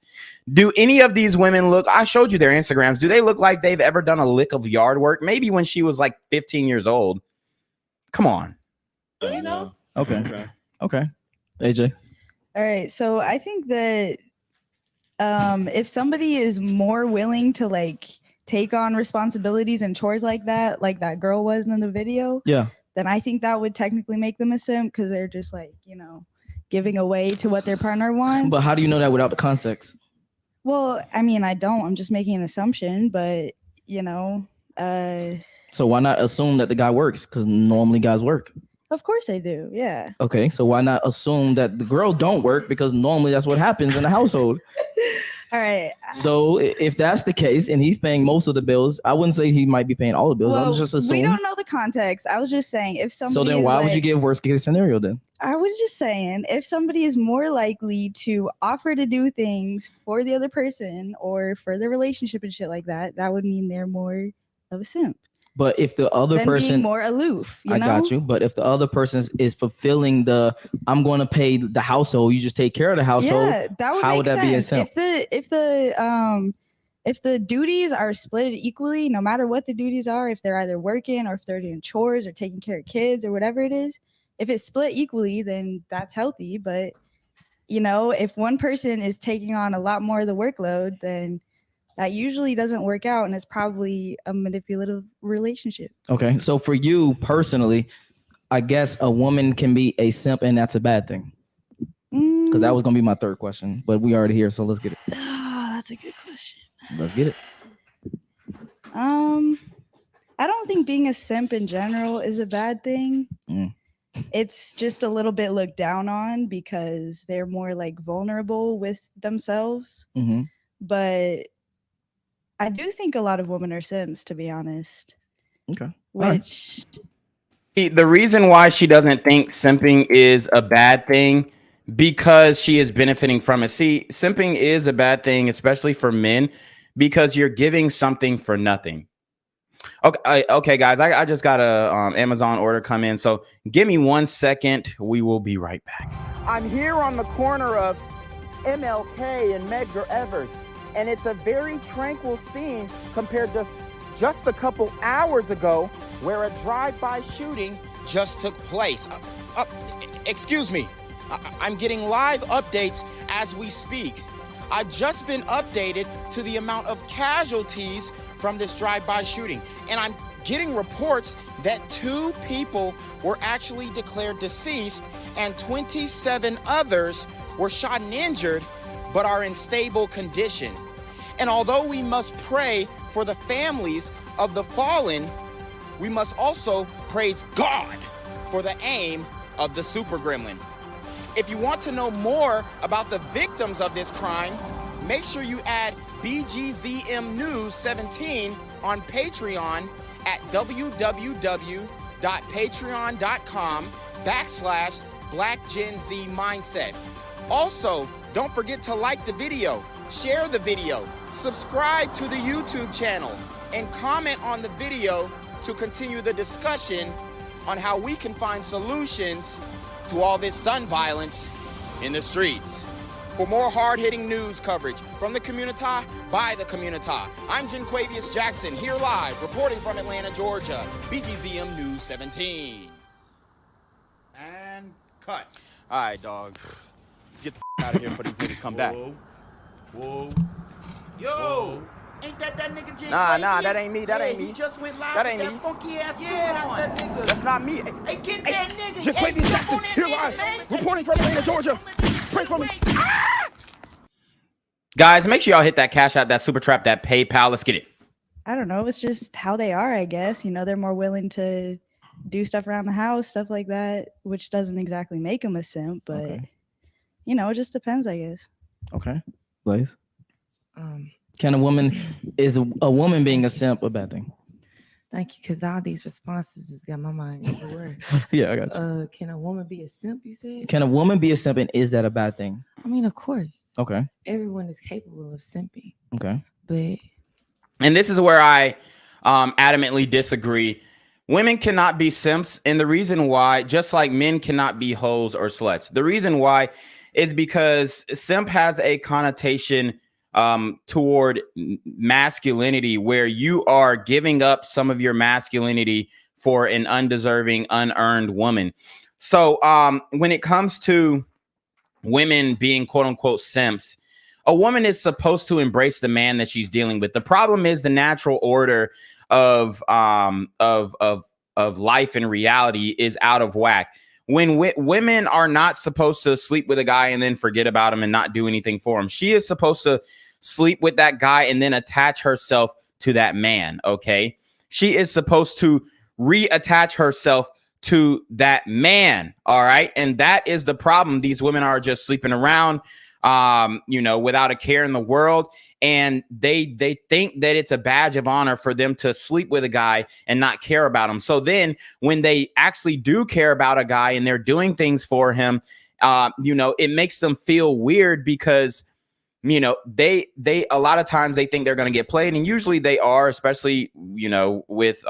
Do any of these women look, I showed you their Instagrams. Do they look like they've ever done a lick of yard work? Maybe when she was like 15 years old. Come on. You know? Okay. AJ. All right. So I think that if somebody is more willing to like take on responsibilities and chores like that girl was in the video, Yeah. then I think that would technically make them a simp because they're just like, giving away to what their partner wants. But how do you know that without the context? Well, I mean, I don't. I'm just making an assumption, but So why not assume that the guy works? Because normally guys work. of course I do. Yeah. Okay, so why not assume that the girl don't work? Because normally that's what happens in the household. All right. So if that's the case and he's paying most of the bills, I wouldn't say he might be paying all the bills. Well, I'm just we assuming. don't know the context. I was just saying if somebody. So then why would you give worst case scenario then? I was just saying if somebody is more likely to offer to do things for the other person or for the relationship and shit like that, that would mean they're more of a simp. But if the other Than person being more aloof, I got you. But if the other person is fulfilling the I'm going to pay the household, you just take care of the household. Yeah, that would how make would that sense. be a simp? If the duties are split equally, no matter what the duties are, if they're either working or if they're doing chores or taking care of kids or whatever it is, if it's split equally, then that's healthy. But if one person is taking on a lot more of the workload, then that usually doesn't work out, and it's probably a manipulative relationship. Okay, so for you personally, I guess a woman can be a simp, and that's a bad thing. Because that was gonna be my third question, but we already here, so let's get it. Oh, that's a good question. Let's get it. I don't think being a simp in general is a bad thing. It's just a little bit looked down on because they're more like vulnerable with themselves. But I do think a lot of women are simps, to be honest. Okay. Which the reason why she doesn't think simping is a bad thing because she is benefiting from it. See, simping is a bad thing, especially for men, because you're giving something for nothing. Okay, guys, I just got a Amazon order come in, so give me 1 second. We will be right back. I'm here on the corner of MLK and Medgar Evers, and it's a very tranquil scene compared to just a couple hours ago where a drive-by shooting just took place. Excuse me. I'm getting live updates as we speak. I've just been updated to the amount of casualties from this drive-by shooting, and I'm getting reports that 2 people were actually declared deceased and 27 others were shot and injured but are in stable condition. And although we must pray for the families of the fallen, we must also praise God for the aim of the super gremlin. If you want to know more about the victims of this crime, make sure you add BGZM News 17 on Patreon at www.patreon.com/BlackGenZMindset. Also, don't forget to like the video, share the video, subscribe to the YouTube channel, and comment on the video to continue the discussion on how we can find solutions to all this gun violence in the streets. For more hard-hitting news coverage from the community, by the community, I'm Jenquavius Jackson, here live, reporting from Atlanta, Georgia, BGZM News 17. And cut. All right, dog. Let's get the out of here before these niggas come back. Whoa. Yo. Ain't that nigga J? Nah, that ain't me. That ain't me. He just went live. That ain't with me. Funky ass Yeah, song. that's that nigga. That's not me. Hey, get that nigga. Jaquavius Jackson, here live, reporting from Atlanta, Georgia. Pray for me. Guys, make sure y'all hit that Cash App, that Super Trap, that PayPal. Let's get it. I don't know. It's just how they are, I guess. They're more willing to do stuff around the house, stuff like that, which doesn't exactly make them a simp, but it just depends, I guess. Okay. Blaze. Can a woman woman being a simp a bad thing? Thank you, because all these responses just got my mind everywhere. Yeah, I got you. Can a woman be a simp, you said? Can a woman be a simp, and is that a bad thing? I mean, of course. Okay. Everyone is capable of simping. Okay. But and this is where I adamantly disagree. Women cannot be simps, and the reason why, just like men cannot be hoes or sluts, the reason why is because simp has a connotation toward masculinity where you are giving up some of your masculinity for an undeserving, unearned woman. So when it comes to women being quote unquote simps, A woman is supposed to embrace the man that she's dealing with. The problem is the natural order of life and reality is out of whack. When women are not supposed to sleep with a guy and then forget about him and not do anything for him. She is supposed to sleep with that guy and then attach herself to that man. Okay. She is supposed to reattach herself to that man. All right. And that is the problem. These women are just sleeping around, without a care in the world. And they think that it's a badge of honor for them to sleep with a guy and not care about him. So then when they actually do care about a guy and they're doing things for him, it makes them feel weird because, they a lot of times they think they're going to get played, and usually they are, especially, with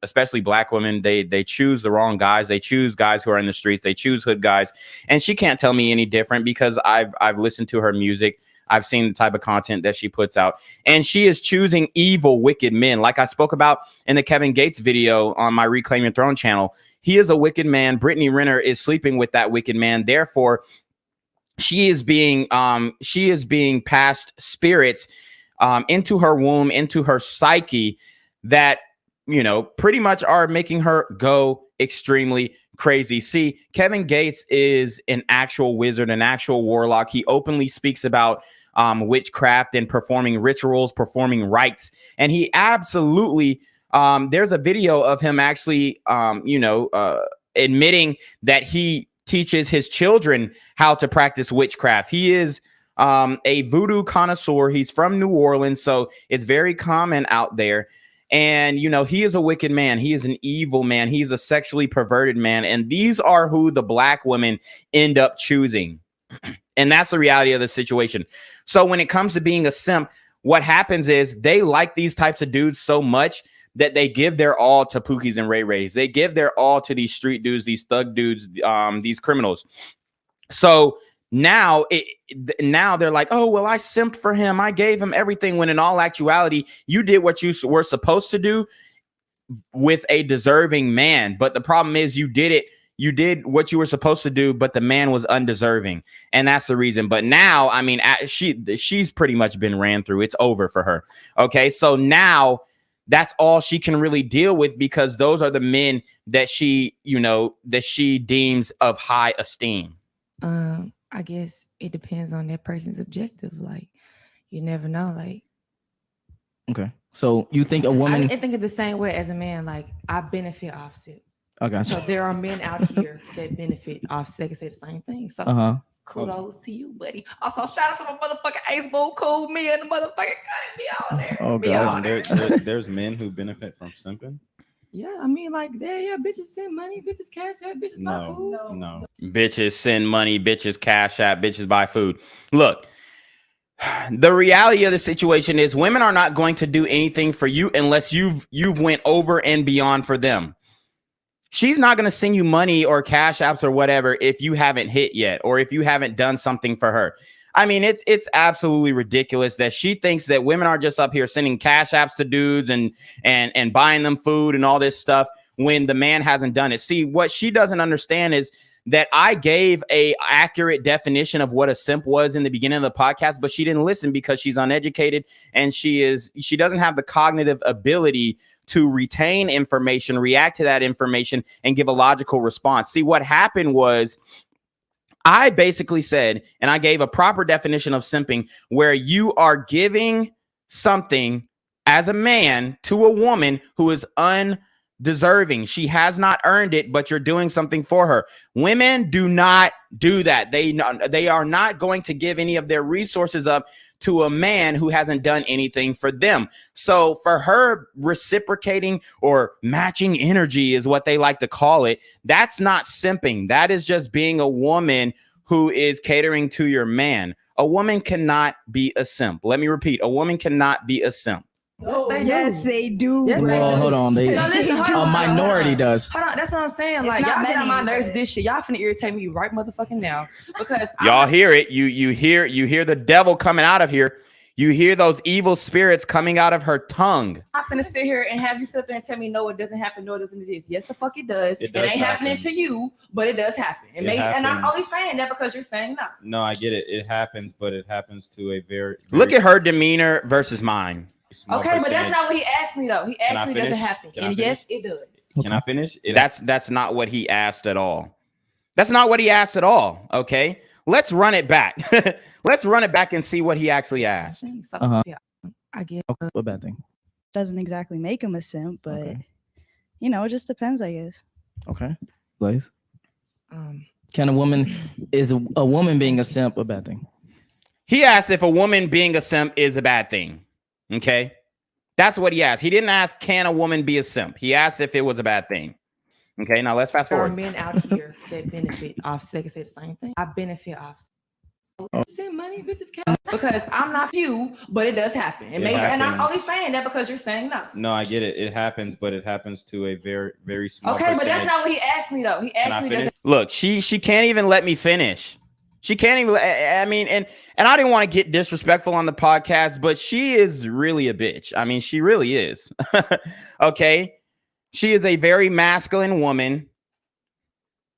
especially black women. They choose the wrong guys. They choose guys who are in the streets. They choose hood guys. And she can't tell me any different because I've listened to her music. I've seen the type of content that she puts out, and she is choosing evil, wicked men. Like I spoke about in the Kevin Gates video on my Reclaim Your Throne channel. He is a wicked man. Brittany Renner is sleeping with that wicked man. Therefore, she is being passed spirits into her womb, into her psyche that, pretty much are making her go extremely crazy. See, Kevin Gates is an actual wizard, an actual warlock. He openly speaks about witchcraft and performing rituals, performing rites. And he absolutely, there's a video of him actually, admitting that he teaches his children how to practice witchcraft. He is a voodoo connoisseur. He's from New Orleans, so it's very common out there. And, he is a wicked man. He is an evil man. He's a sexually perverted man. And these are who the black women end up choosing. And that's the reality of the situation. So when it comes to being a simp, what happens is they like these types of dudes so much that they give their all to Pookies and Ray Rays. They give their all to these street dudes, these thug dudes, these criminals. So now they're like, oh, well, I simped for him. I gave him everything, when in all actuality, you did what you were supposed to do with a deserving man. But the problem is you did what you were supposed to do, but the man was undeserving. And that's the reason. But now, I mean, she's pretty much been ran through. It's over for her. Okay, so now that's all she can really deal with, because those are the men that she deems of high esteem. I guess it depends on that person's objective. Like, you never know. Like, okay, so you think a woman? I think it the same way as a man. Like, I benefit off sex. Okay. So there are men out here that benefit off sex and say the same thing. So kudos to you, buddy. Also, shout out to my motherfucking Ace Bowl, cool me and the motherfucking be out there. Oh god, there's men who benefit from simping. Yeah, I mean, like, bitches send money, bitches cash out, bitches buy food. No. Bitches send money, bitches cash out, bitches buy food. Look, the reality of the situation is women are not going to do anything for you unless you've went over and beyond for them. She's not going to send you money or cash apps or whatever if you haven't hit yet, or if you haven't done something for her. I mean, it's absolutely ridiculous that she thinks that women are just up here sending cash apps to dudes and buying them food and all this stuff when the man hasn't done it. See, what she doesn't understand is that I gave a accurate definition of what a simp was in the beginning of the podcast, but she didn't listen because she's uneducated and she doesn't have the cognitive ability to retain information, react to that information, and give a logical response. See, what happened was I basically said, and I gave a proper definition of simping, where you are giving something as a man to a woman who is undeserving. She has not earned it, but you're doing something for her. Women do not do that. They are not going to give any of their resources up to a man who hasn't done anything for them. So for her, reciprocating or matching energy is what they like to call it. That's not simping. That is just being a woman who is catering to your man. A woman cannot be a simp. Let me repeat. A woman cannot be a simp. Yes, they do. Yes, they Well, do. hold on. So listen, hold A on, minority does. Hold on, that's what I'm saying. It's Like, not y'all get on my many, nerves but- this shit. Y'all finna irritate me right motherfucking now because Y'all hear it. You hear the devil coming out of here. You hear those evil spirits coming out of her tongue. I'm finna sit here and have you sit there and tell me no, it doesn't happen, no, it doesn't exist. Yes, the fuck it does. It does ain't happening happen. to you, but it does happen. And I'm only saying that because you're saying no. No, I get it. It happens, but it happens to a very Look at her demeanor versus mine. Okay, but that's not what he asked me though. He asked me, does it happen? And yes, it does. Can I finish? That's not what he asked at all. That's not what he asked at all. Okay, let's run it back. Let's run it back and see what he actually asked. Yeah, I get what bad thing. Doesn't exactly make him a simp, but you know, it just depends, I guess. Okay, Blaze. Can a woman is a woman being a simp a bad thing? He asked if a woman being a simp is a bad thing. Okay, that's what he asked. He didn't ask, can a woman be a simp? He asked if it was a bad thing. Okay, now let's fast There are forward. men out here that benefit off. They can say the same thing. I benefit off. Send money, bitches can't. Because I'm not you, but it does happen. And and I'm only saying that because you're saying no. No, I get it. It happens, but it happens to a very, very small Okay, but that's not what he asked me though. He asked me, does it Look, she can't even let me finish. She can't even. I mean, and I didn't want to get disrespectful on the podcast, but she is really a bitch. I mean, she really is. Okay, she is a very masculine woman.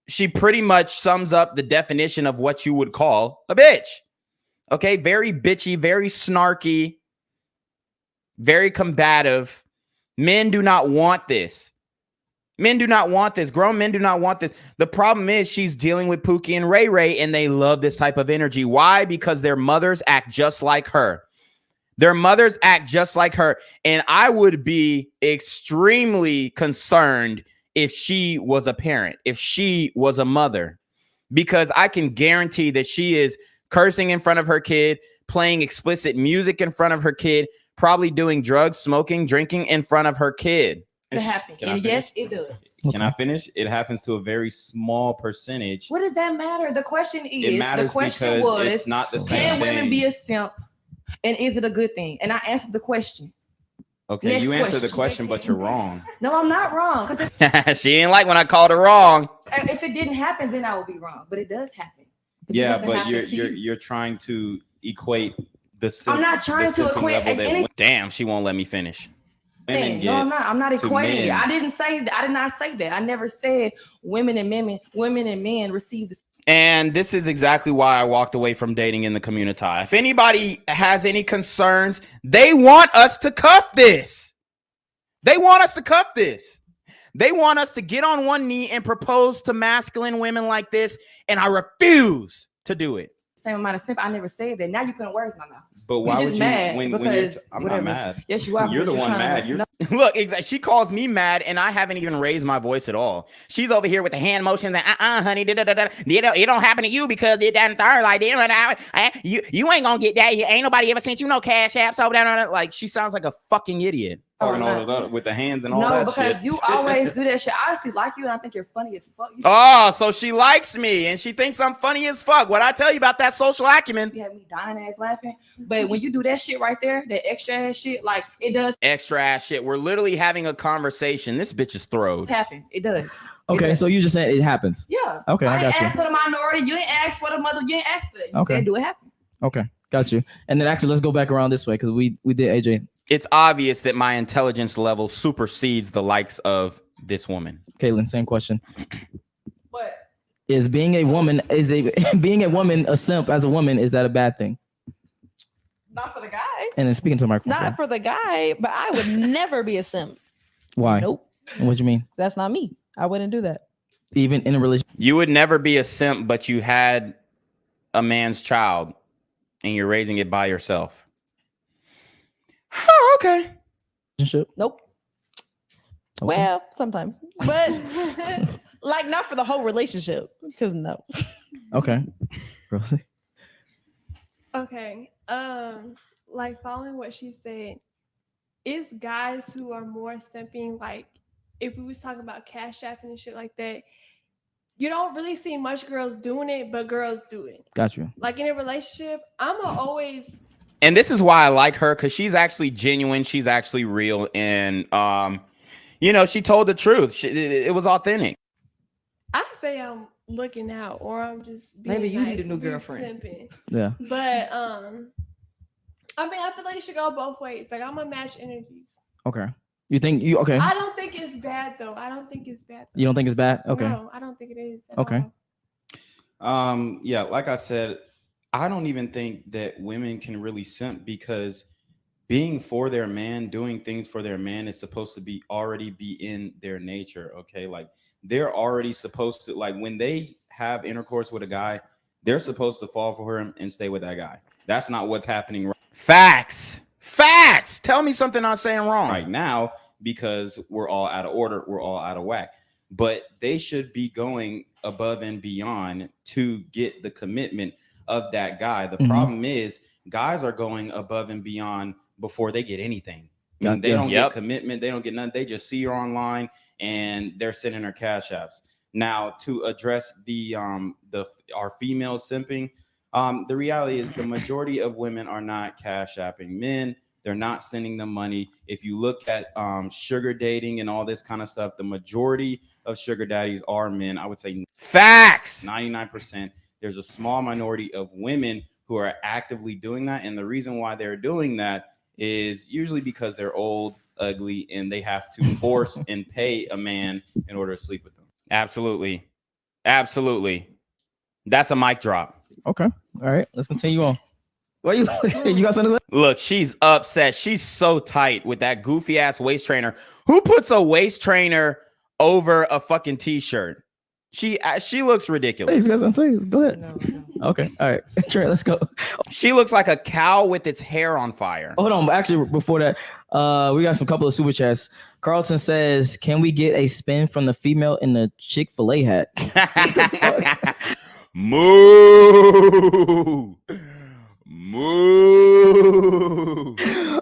She pretty much sums up the definition of what you would call a bitch. Okay, very bitchy, very snarky, very combative. Men do not want this. Men do not want this. Grown men do not want this. The problem is she's dealing with Pookie and Ray Ray, and they love this type of energy. Why? Because their mothers act just like her. Their mothers act just like her. And I would be extremely concerned if she was a parent, if she was a mother, because I can guarantee that she is cursing in front of her kid, playing explicit music in front of her kid, probably doing drugs, smoking, drinking in front of her kid. to happen? Can I And yes, finish? it does. Can I finish? It happens to a very small percentage. What does that matter? The question is, It matters the question because was, it's not the same can women thing. be a simp? And is it a good thing? And I answered the question. Okay, Next you answered the question. question, but you're wrong. No, I'm not wrong. Because She ain't like when I called her wrong. if it didn't happen, then I would be wrong. But it does happen. It just Yeah, doesn't but happen to you. you're trying to equate the I'm not trying to equate any- Damn, she won't let me finish. women No, I'm not. I'm not to equating it. men. I didn't say that. I did not say that. I never said women and men receive the. And this is exactly why I walked away from dating in the community. If anybody has any concerns, they want us to cuff this. They want us to cuff this. They want us to get on one knee and propose to masculine women like this, and I refuse to do it. Same amount of simp. I never said that. Now you putting words in my mouth. But why You're would just you? mad When you're, because I'm whatever. not mad. Yes, you are. You're the because one trying to- mad. You're Look, she calls me mad, and I haven't even raised my voice at all. She's over here with the hand motions and honey, it don't happen to you because it doesn't start like you ain't gonna get that. Ain't nobody ever sent you no cash app. So like she sounds like a fucking idiot. Talking all of that with the hands and all No, that because shit. you always do that shit. I honestly like you, and I think you're funny as fuck. You Oh, so she likes me, and she thinks I'm funny as fuck. What I tell you about that social acumen? You have me dying ass laughing. But when you do that shit right there, that extra ass shit, like it does Extra ass shit. We're literally having a conversation. This bitch is throwed. happen. It does. Okay, so you just said it happens. Yeah. Okay, I didn't got you. ask for the minority. You didn't ask for the mother. You didn't ask for it. You Okay. said do it happen. Okay, got you. And then actually, let's go back around this way because we did AJ. It's obvious that my intelligence level supersedes the likes of this woman. Caitlin, same question. What? Is being a woman being a woman a simp as a woman, is that a bad thing? Not for the guy. And then speaking to the microphone. Not for the guy, but I would never be a simp. Why? Nope. What do you mean? That's not me. I wouldn't do that. Even in a relationship? You would never be a simp, but you had a man's child and you're raising it by yourself. Oh, okay. Nope. Okay. Well, sometimes, but like not for the whole relationship. Because no. Okay. Rosie? Okay. Like following what she said, it's guys who are more simping. Like if we was talking about cash app and shit like that, you don't really see much girls doing it, but girls do it. Got you. Like in a relationship, I'ma always And this is why I like her, because she's actually genuine. She's actually real. And, you know, she told the truth. It was authentic. I say I'm looking out or I'm just being Maybe you need a nice new and be girlfriend. simping. Yeah. But I mean, I feel like it should go both ways. Like I'm gonna match energies. Okay. You think you okay? I don't think it's bad though. I don't think it's bad. You don't think it's bad? Okay. No, I don't think it is. Okay. All. Yeah, like I said, I don't even think that women can really simp because being for their man, doing things for their man is supposed to be already be in their nature. Okay. Like they're already supposed to, like when they have intercourse with a guy, they're supposed to fall for him and stay with that guy. That's not what's happening. Facts. Tell me something I'm saying wrong right now because we're all out of order. We're all out of whack. But they should be going above and beyond to get the commitment of that guy. The problem is guys are going above and beyond before they get anything. I mean, they don't get commitment. They don't get nothing. They just see her online and they're sending her cash apps. Now, to address our female simping, the reality is the majority of women are not cash apping men. They're not sending them money. If you look at sugar dating and all this kind of stuff, the majority of sugar daddies are men. I would say facts, 99%. There's a small minority of women who are actively doing that. And the reason why they're doing that is usually because they're old, ugly, and they have to force and pay a man in order to sleep with them. Absolutely. That's a mic drop. Okay. All right. Let's continue on. What you got something to say? Look, she's upset. She's so tight with that goofy ass waist trainer. Who puts a waist trainer over a fucking t-shirt? She looks ridiculous. Hey, if you guys want to say, go ahead. No. Okay. All right. Trent, let's go. She looks like a cow with its hair on fire. Hold on. Actually, before that, we got some couple of super chats. Carlton says, can we get a spin from the female in the Chick-fil-A hat? Moo.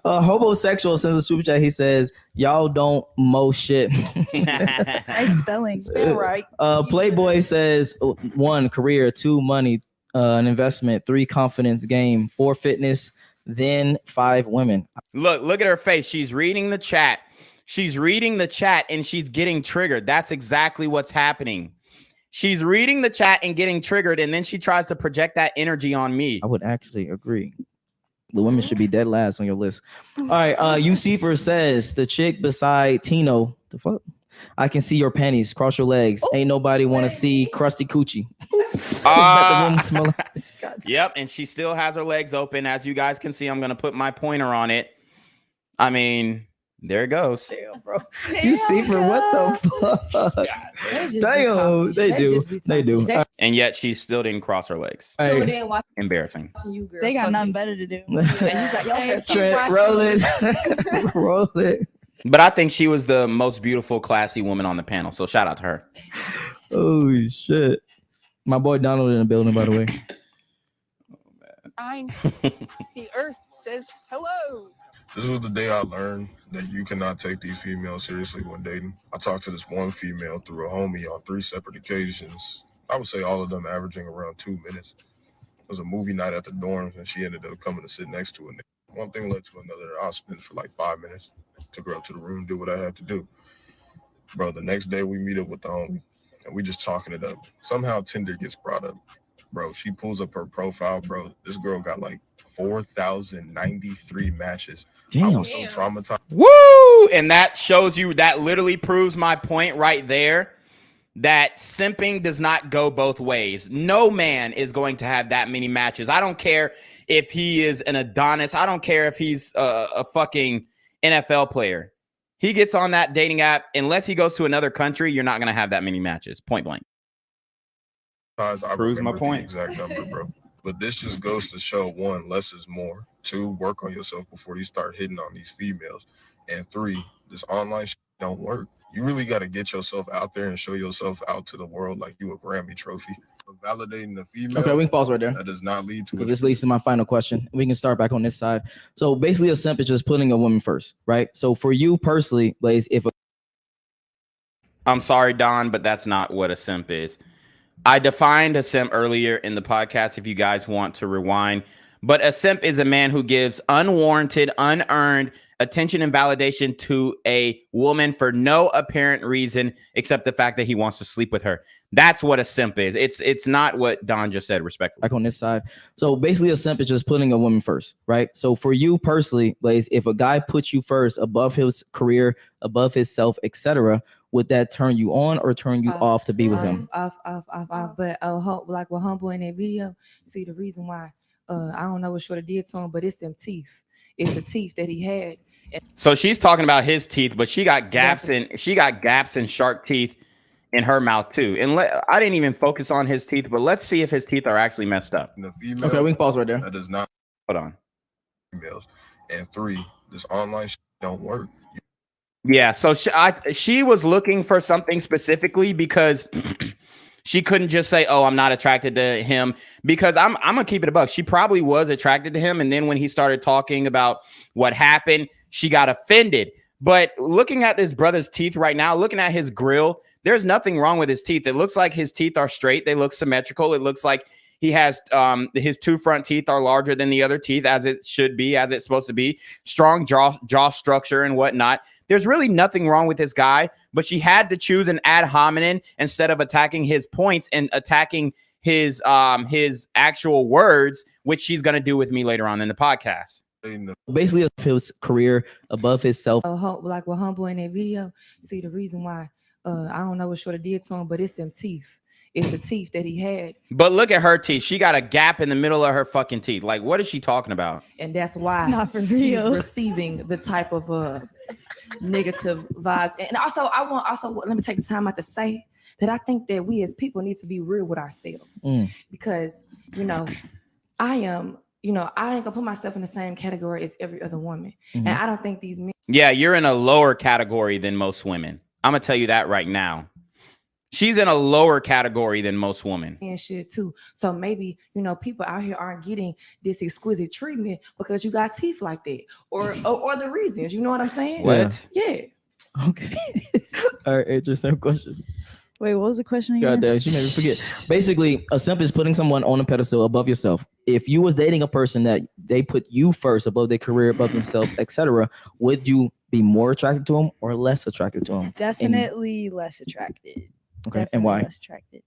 Homosexual sends a super chat. He says, y'all don't mow shit. Nice spelling. Spell right. Playboy says 1, career, 2, money, an investment, 3, confidence, game, 4, fitness, then 5, women. Look at her face. She's reading the chat. And she's getting triggered. That's exactly what's happening. She's reading the chat and getting triggered, and then she tries to project that energy on me. I would actually agree. The women should be dead last on your list. All right. Ucifer says, the chick beside Tino, the fuck? I can see your panties. Cross your legs. Ain't nobody want to see crusty coochie. Yep, and she still has her legs open. As you guys can see, I'm going to put my pointer on it. I mean... there it goes. Damn, bro. You see for what the fuck? Damn, they do. And yet she still didn't cross her legs. So Hey. Embarrassing. They got nothing better to do. Trent, roll it. Roll it. But I think she was the most beautiful, classy woman on the panel. So shout out to her. Oh shit. My boy Donald in the building, by the way. The earth says hello. This was the day I learned that you cannot take these females seriously when dating. I talked to this one female through a homie on 3 separate occasions. I would say all of them averaging around 2 minutes. It was a movie night at the dorms, and she ended up coming to sit next to a nigga. One thing led to another. I'll spend for like 5 minutes. Took her up to the room, do what I had to do. Bro, the next day we meet up with the homie, and we just talking it up. Somehow Tinder gets brought up. Bro, she pulls up her profile, bro. This girl got like 4,093 matches. Damn. I was so traumatized. Woo! And that shows you, that literally proves my point right there, that simping does not go both ways. No man is going to have that many matches. I don't care if he is an Adonis. I don't care if he's a fucking NFL player. He gets on that dating app, unless he goes to another country, you're not going to have that many matches. Point blank. Proves my point. Exact number, bro. But this just goes to show, 1, less is more. 2, work on yourself before you start hitting on these females. And 3, this online shit don't work. You really got to get yourself out there and show yourself out to the world like you a Grammy trophy. But validating the female. Okay, we can pause right there. That does not lead to because this leads to my final question. We can start back on this side. So basically, a simp is just putting a woman first, right? So for you personally, Blaze, I'm sorry, Don, but that's not what a simp is. I defined a simp earlier in the podcast if you guys want to rewind. But a simp is a man who gives unwarranted, unearned attention and validation to a woman for no apparent reason except the fact that he wants to sleep with her. That's what a simp is. It's not what Don just said, respectfully. Like on this side. So basically a simp is just putting a woman first, right? So for you personally, Blaze, if a guy puts you first above his career, above his self, etc., would that turn you on or turn you off to be with him? Off. But like what Humble in that video, see the reason why I don't know what Shorty did to him, but it's them teeth. It's the teeth that he had. So she's talking about his teeth, but she got gaps and shark teeth in her mouth too. And I didn't even focus on his teeth, but let's see if his teeth are actually messed up. Okay, we can pause right there. That does not. Hold on. Females. And 3, this online shit don't work. Yeah, so she was looking for something specifically because she couldn't just say, "Oh, I'm not attracted to him," because I'm gonna keep it a buck. She probably was attracted to him, and then when he started talking about what happened, she got offended. But looking at this brother's teeth right now, looking at his grill, there's nothing wrong with his teeth. It looks like his teeth are straight. They look symmetrical. It looks like he has his 2 front teeth are larger than the other teeth, as it should be, as it's supposed to be. Strong jaw structure and whatnot. There's really nothing wrong with this guy, but she had to choose an ad hominem instead of attacking his points and attacking his actual words, which she's gonna do with me later on in the podcast. Basically, his career above his self. Like what Humble in that video, see the reason why I don't know what Shorty did to him, but it's them teeth. It's the teeth that he had. But look at her teeth. She got a gap in the middle of her fucking teeth. Like, what is she talking about? And that's why Not for he's real. receiving the type of negative vibes. And also, let me take the time out to say that I think that we as people need to be real with ourselves. Because, I ain't gonna put myself in the same category as every other woman. And I don't think these men. Yeah, you're in a lower category than most women. I'm gonna tell you that right now. She's in a lower category than most women. And shit too. So maybe, people out here aren't getting this exquisite treatment because you got teeth like that. Or the reasons, you know what I'm saying? What? Yeah. Okay. All right, Adrian, same question. Wait, what was the question again? God damn, you made me forget. Basically, a simp is putting someone on a pedestal above yourself. If you was dating a person that they put you first above their career, above themselves, etc., would you be more attracted to them or less attracted to them? Definitely less attracted. Okay, Definitely and why? Less attracted.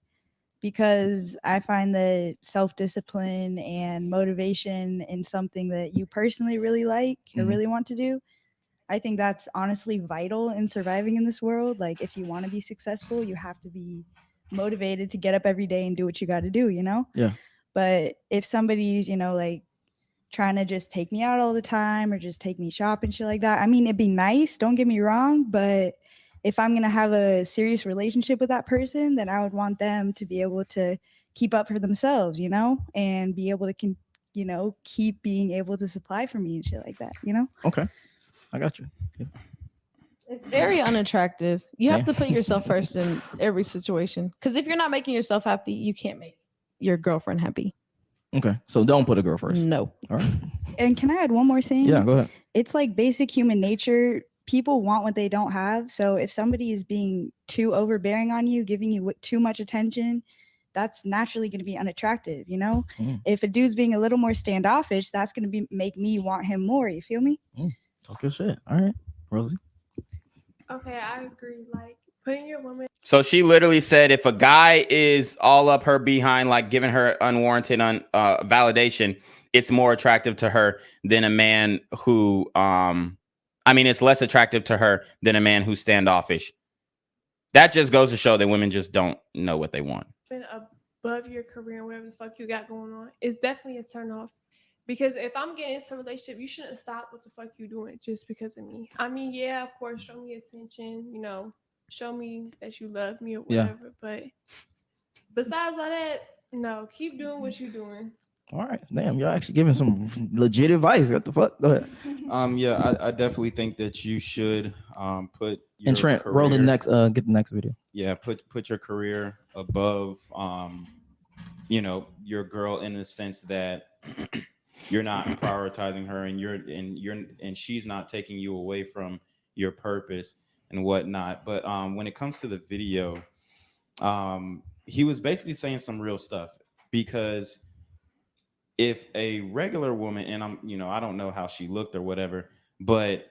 Because I find that self-discipline and motivation in something that you personally really like or really want to do, I think that's honestly vital in surviving in this world. Like, if you want to be successful, you have to be motivated to get up every day and do what you got to do, Yeah. But if somebody's, like trying to just take me out all the time or just take me shopping, shit like that, I mean, it'd be nice, don't get me wrong, but if I'm going to have a serious relationship with that person, then I would want them to be able to keep up for themselves, and be able to, keep being able to supply for me and shit like that, Okay, I got you. Yeah. It's very unattractive. You have to put yourself first in every situation. Because if you're not making yourself happy, you can't make your girlfriend happy. Okay, so don't put a girl first. No. All right. And can I add one more thing? Yeah, go ahead. It's like basic human nature. People want what they don't have. So if somebody is being too overbearing on you, giving you too much attention, that's naturally going to be unattractive, If a dude's being a little more standoffish, that's going to make me want him more. You feel me? Talk good shit. All right, Rosie. Okay, I agree. Like, putting your woman. So she literally said if a guy is all up her behind, like giving her unwarranted validation, it's more attractive to her than a man who it's less attractive to her than a man who's standoffish. That just goes to show that women just don't know what they want. Above your career and whatever the fuck you got going on, it's definitely a turn off. Because if I'm getting into a relationship, you shouldn't stop what the fuck you doing just because of me. I mean, yeah, of course, show me attention, show me that you love me or whatever. But besides all that, no, keep doing what you're doing. All right, damn, you're actually giving some legit advice. What the fuck? Go ahead. Yeah, I definitely think that you should put your And Trent, career, roll the next. Get the next video. Yeah, put your career above, your girl in the sense that you're not prioritizing her, and she's not taking you away from your purpose and whatnot. But when it comes to the video, he was basically saying some real stuff because if a regular woman, and I don't know how she looked or whatever, but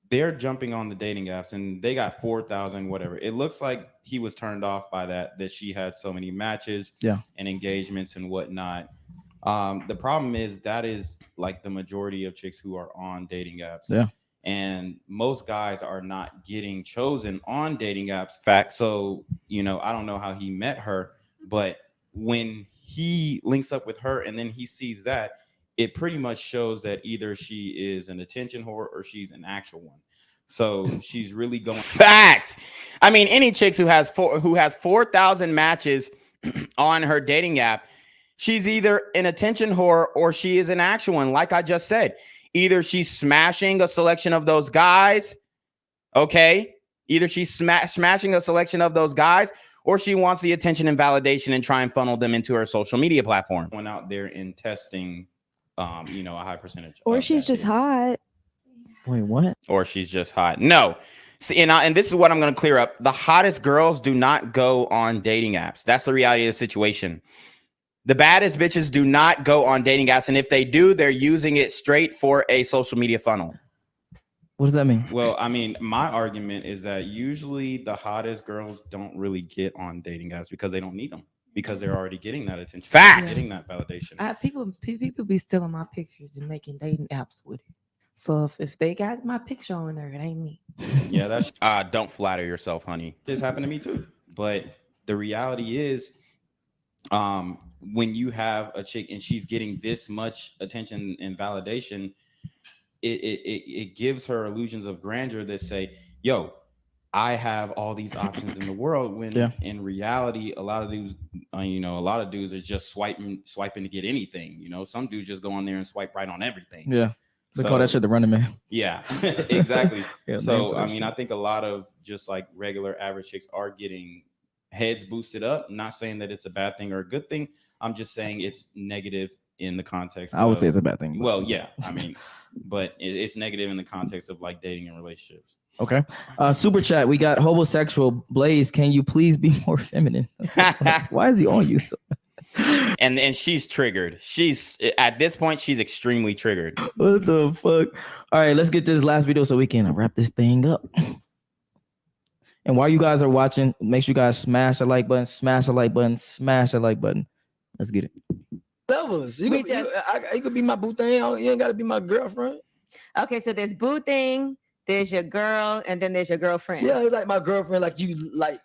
they're jumping on the dating apps and they got 4,000 whatever. It looks like he was turned off by that she had so many matches and engagements and whatnot. The problem is that is like the majority of chicks who are on dating apps. Yeah. And most guys are not getting chosen on dating apps. Fact. So, I don't know how he met her, but when he links up with her and then he sees that, it pretty much shows that either she is an attention whore or she's an actual one. So she's really going. Facts. I mean, any chicks who has 4,000 matches on her dating app, she's either an attention whore or she is an actual one. Like I just said, either she's smashing a selection of those guys. Okay. Either she's smashing a selection of those guys, or she wants the attention and validation and try and funnel them into her social media platform. Went out there and testing, a high percentage. Or she's just hot. Wait, what? Or she's just hot. No. See, and this is what I'm going to clear up. The hottest girls do not go on dating apps. That's the reality of the situation. The baddest bitches do not go on dating apps. And if they do, they're using it straight for a social media funnel. What does that mean? Well, I mean, my argument is that usually the hottest girls don't really get on dating apps because they don't need them, because they're already getting that attention. Facts. Getting that validation. People be stealing my pictures and making dating apps with it. So if they got my picture on there, it ain't me. Yeah, that's don't flatter yourself, honey. This happened to me too. But the reality is, when you have a chick and she's getting this much attention and validation, it gives her illusions of grandeur that say, yo, I have all these options in the world, when in reality, a lot of dudes are just swiping to get anything. Some dudes just go on there and swipe right on everything. Yeah. They call that shit the Running Man. Yeah, exactly. Yeah, so, I mean, I think a lot of just like regular average chicks are getting heads boosted up. I'm not saying that it's a bad thing or a good thing. I'm just saying it's negative in the context. I would say it's a bad thing. Well, yeah, I mean, but it's negative in the context of like dating and relationships. Okay. Super chat. We got homosexual Blaze. Can you please be more feminine? Why is he on you? And she's triggered. She's at this point, she's extremely triggered. What the fuck? All right, let's get this last video so we can wrap this thing up. And while you guys are watching, make sure you guys smash the like button, smash the like button, smash the like button. Let's get it. Levels. You could be my boo thing. You ain't got to be my girlfriend. Okay, so there's boo thing, there's your girl, and then there's your girlfriend. Yeah, it's like my girlfriend. Like you, like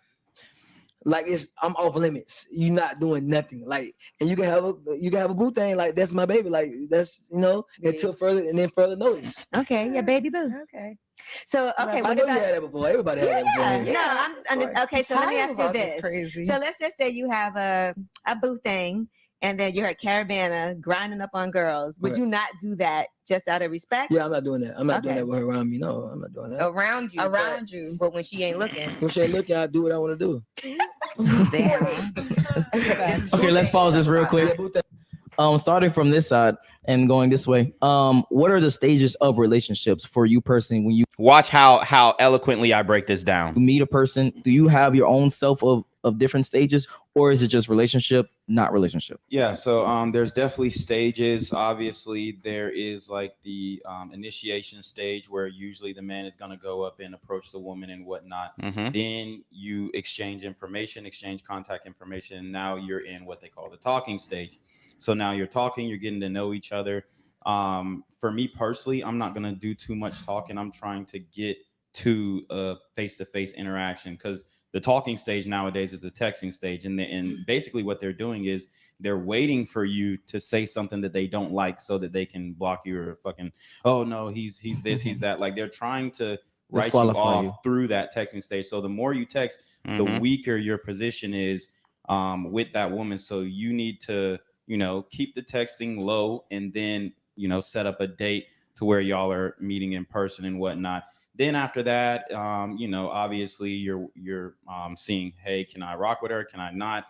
it's I'm off limits. You're not doing nothing. Like, and you can have a boo thing. Like that's my baby. Like that's until further notice. Okay, yeah, baby boo. Okay. So okay, I know you had that before. Everybody had that before. No, I'm just okay. So let me ask you this. So let's just say you have a boo thing, and then you're at Caravana grinding up on girls. Would you not do that just out of respect? Yeah, I'm not doing that. I'm not doing that with her around me. No, I'm not doing that. Around you. But when she ain't looking. When she ain't looking, I do what I want to do. Damn. Okay, let's pause this real quick. Starting from this side and going this way. What are the stages of relationships for you personally when you watch how eloquently I break this down? You meet a person, do you have your own self of different stages, or is it just relationship, not relationship? Yeah, so there's definitely stages. Obviously, there is like the initiation stage where usually the man is going to go up and approach the woman and whatnot. Then you exchange information, exchange contact information. And now you're in what they call the talking stage. So now you're talking, you're getting to know each other. For me personally, I'm not going to do too much talking. I'm trying to get to a face-to-face interaction, because the talking stage nowadays is the texting stage. And basically what they're doing is they're waiting for you to say something that they don't like so that they can block you, or fucking, oh no, he's this, he's that. Like they're trying to write you off through that texting stage. So the more you text, the weaker your position is with that woman. So you need to, keep the texting low, and then, set up a date to where y'all are meeting in person and whatnot. Then after that, obviously you're seeing, hey, can I rock with her? Can I not?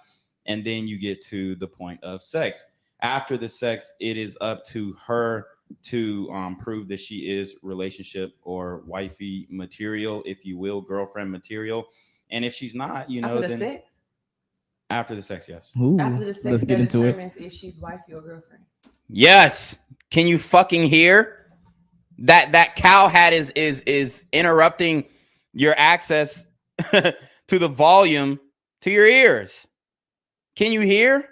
And then you get to the point of sex. After the sex, it is up to her to prove that she is relationship or wifey material, if you will, girlfriend material. And if she's not, then After the sex, yes. Ooh, After the sex, let's get that into it. determines if she's wifey or girlfriend. Yes. Can you fucking hear that cow hat is interrupting your access to the volume to your ears? Can you hear?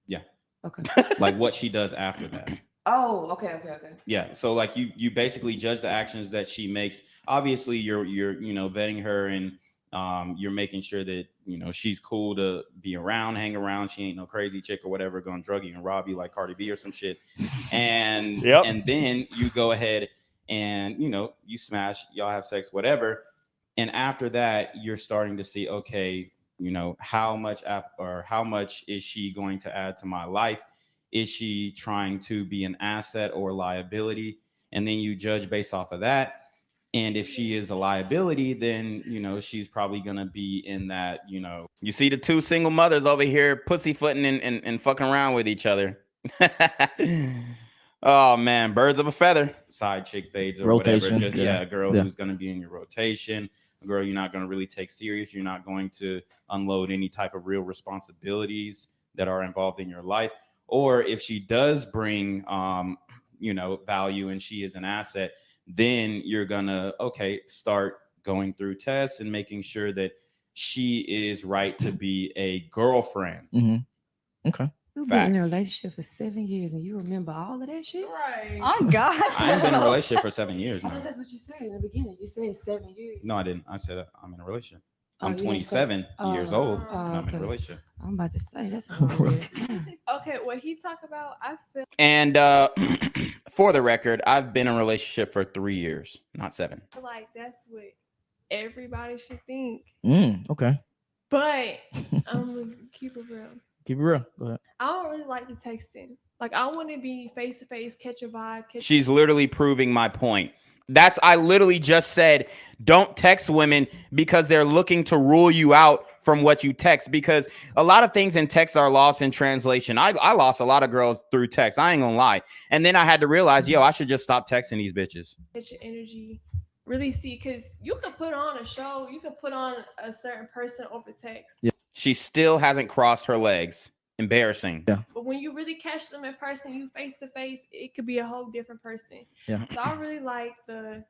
Yeah. Okay. Like what she does after that. Oh, okay. Yeah. So like you basically judge the actions that she makes. Obviously, you're vetting her, and you're making sure that she's cool to be around, hang around. She ain't no crazy chick or whatever gonna drug you and rob you like Cardi B or some shit. And and then you go ahead and you smash, y'all have sex, whatever. And after that, you're starting to see, okay, how much is she going to add to my life? Is she trying to be an asset or liability? And then you judge based off of that. And if she is a liability, then, she's probably going to be in that, You see the two single mothers over here pussyfooting and fucking around with each other. Oh, man. Birds of a feather. Side chick fades or Rotation, whatever. Just, yeah. a girl Yeah. who's going to be in your rotation. A girl you're not going to really take serious. You're not going to unload any type of real responsibilities that are involved in your life. Or if she does bring, value and she is an asset, then you're gonna, start going through tests and making sure that she is right to be a girlfriend. Mm-hmm. Okay. You've been in a relationship for 7 years and you remember all of that shit? Right. Oh God. I ain't been in a relationship for 7 years I now. thought that's what you said in the beginning. You said 7 years. No, I didn't. I said I'm in a relationship. Oh, I'm you didn't 27 say- years oh, old, oh, and I'm in a okay. relationship. I'm about to say that's a long ass time. Okay, what he talk about, I feel And for the record, I've been in a relationship for 3 years, not 7. like that's what everybody should think. Okay. But I'm gonna keep it real. Keep it real. Go ahead. I don't really like the texting. Like I want to be face to face, catch a vibe. She's literally proving my point. I literally just said, don't text women because they're looking to rule you out from what you text, because a lot of things in text are lost in translation. I lost a lot of girls through text. I ain't gonna lie. And then I had to realize, I should just stop texting these bitches. Get your energy. Really see, because you could put on a show, you could put on a certain person over text. Yeah. She still hasn't crossed her legs. Embarrassing. Yeah. But when you really catch them in person, you face to face, it could be a whole different person. Yeah. So I really like the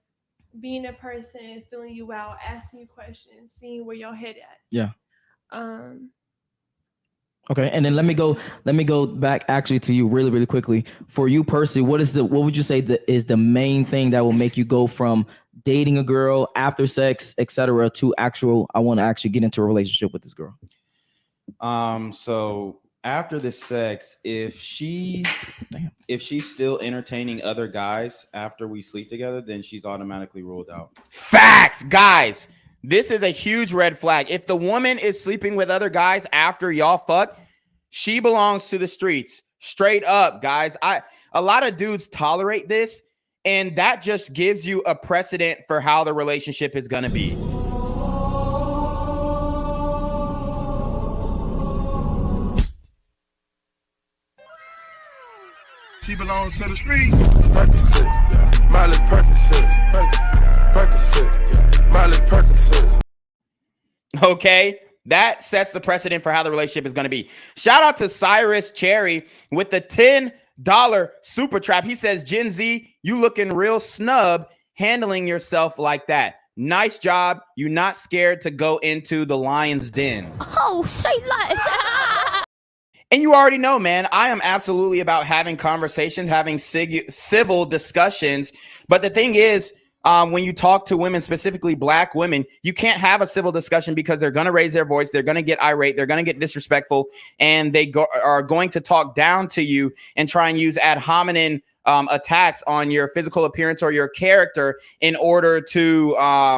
being a person, feeling you out, asking you questions, seeing where your head at. Yeah. Okay, and then let me go back actually to you really, really quickly. For you personally, what would you say is the main thing that will make you go from dating a girl after sex, etc., to I want to actually get into a relationship with this girl? So after the sex, if she's still entertaining other guys after we sleep together, then she's automatically ruled out. Facts, guys. This is a huge red flag. If the woman is sleeping with other guys after y'all fuck, she belongs to the streets. Straight up, guys. A lot of dudes tolerate this, and that just gives you a precedent for how the relationship is gonna be. She belongs to the street. Percocet, Miley Percocet, Percocet, Miley Percocet. Okay, that sets the precedent for how the relationship is going to be. Shout out to Cyrus Cherry with the $10 super trap. He says, Gen Z, you looking real snub handling yourself like that. Nice job. You're not scared to go into the lion's den. Oh, say less. And you already know, man, I am absolutely about having conversations, having civil discussions. But the thing is, when you talk to women, specifically black women, you can't have a civil discussion because they're going to raise their voice. They're going to get irate. They're going to get disrespectful. And they are going to talk down to you and try and use ad hominem attacks on your physical appearance or your character in order to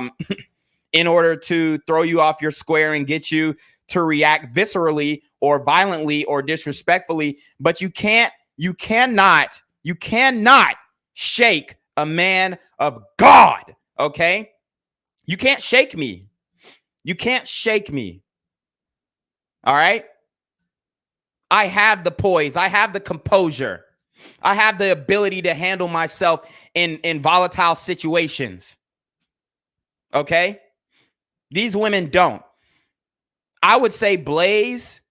throw you off your square and get you to react viscerally or violently or disrespectfully. But you cannot shake a man of God. Okay. You can't shake me. You can't shake me. All right. I have the poise. I have the composure. I have the ability to handle myself in volatile situations. Okay. These women don't. I would say Blaze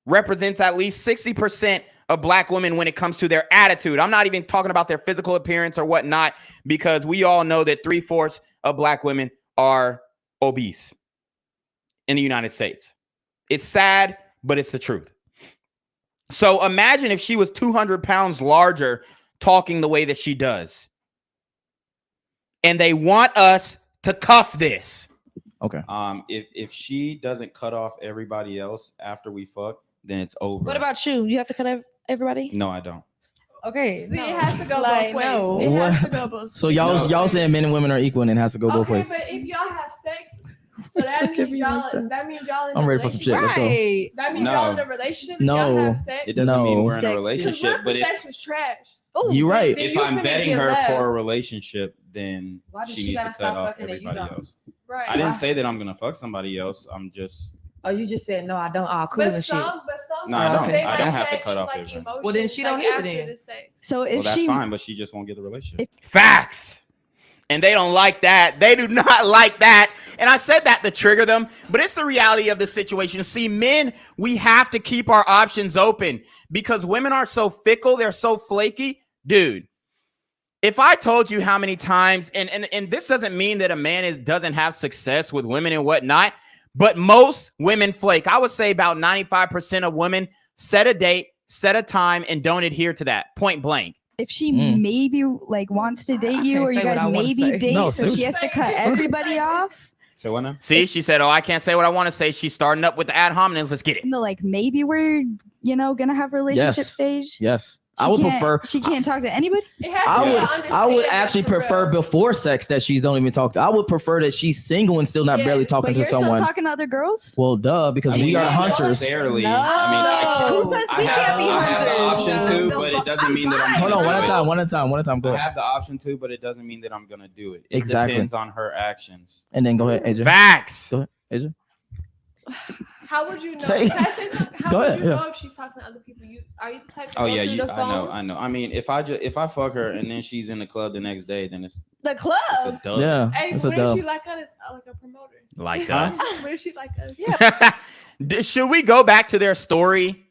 represents at least 60% of black women when it comes to their attitude. I'm not even talking about their physical appearance or whatnot, because we all know that 3/4 of black women are obese in the United States. It's sad, but it's the truth. So imagine if she was 200 pounds larger talking the way that she does. And they want us to cuff this. Okay. If she doesn't cut off everybody else after we fuck, then it's over. What about you? You have to cut everybody? No, I don't. Okay. See, it has to go Like, both ways. no. It has to What? go both So ways. y'all saying men and women are equal and it has to go both ways. But if y'all have sex, so that means y'all in I'm a ready for some shit. Let's go. relationship. That means y'all in No. a relationship. No. Y'all have sex. It doesn't mean we're in a Because relationship, what but if if, sex was trash? You're right. Then if you I'm finna betting get her left. for a relationship, then Why does she she needs to gotta cut stop off fucking and you everybody don't? else. Right. I didn't say that I'm gonna fuck somebody else. I'm just Oh, you just said no, I don't. I'll cool But and shit. some No, I don't. they I might don't have to catch, cut off like, everybody. emotions, Well, then she don't like, need it after then. the sex. So if well, that's she fine, but she just won't get the relationship. Facts. And they don't like that. They do not like that. And I said that to trigger them, but it's the reality of the situation. See, men, we have to keep our options open because women are so fickle. They're so flaky. Dude, if I told you how many times, and this doesn't mean that a man doesn't have success with women and whatnot, but most women flake. I would say about 95% of women set a date, set a time, and don't adhere to that, point blank. if she maybe like wants to date you, can't or you say what guys I wanna maybe say. date, No, so she has to cut everybody off. So what now? See, she said, oh, I can't say what I want to say. She's starting up with the ad hominems. Let's get it. No, like maybe we're gonna have relationship Yes. stage. Yes. She I would can't- prefer. She can't talk to anybody. It has to I be would. understanding I would actually for real. prefer before sex that she don't even talk to. I would prefer that she's single and still not barely talking But to you're someone. still talking to other girls. Well, duh, because I mean, we are not hunters. necessarily. No. I mean, Who says we can't be I have the hunters? option to, No. but it doesn't mean that I'm Hold gonna on, one do at a it. time. One at a time. Go I ahead. have the option to, but it doesn't mean that I'm gonna do it. It Exactly. depends on her actions. And then go ahead, AJ. Facts. Go ahead, AJ. How would you know? Say- Can I say something? How Go would ahead, you yeah. know if she's talking to other people? Are you the type to Oh go yeah, through the phone? I know. I mean, if I fuck her and then she's in the club the next day, then it's The club. a dub. Yeah, Hey, it's a what if dub. she like us like a promoter? Like Huh? us. What if she like us? Yeah. Should we go back to their story?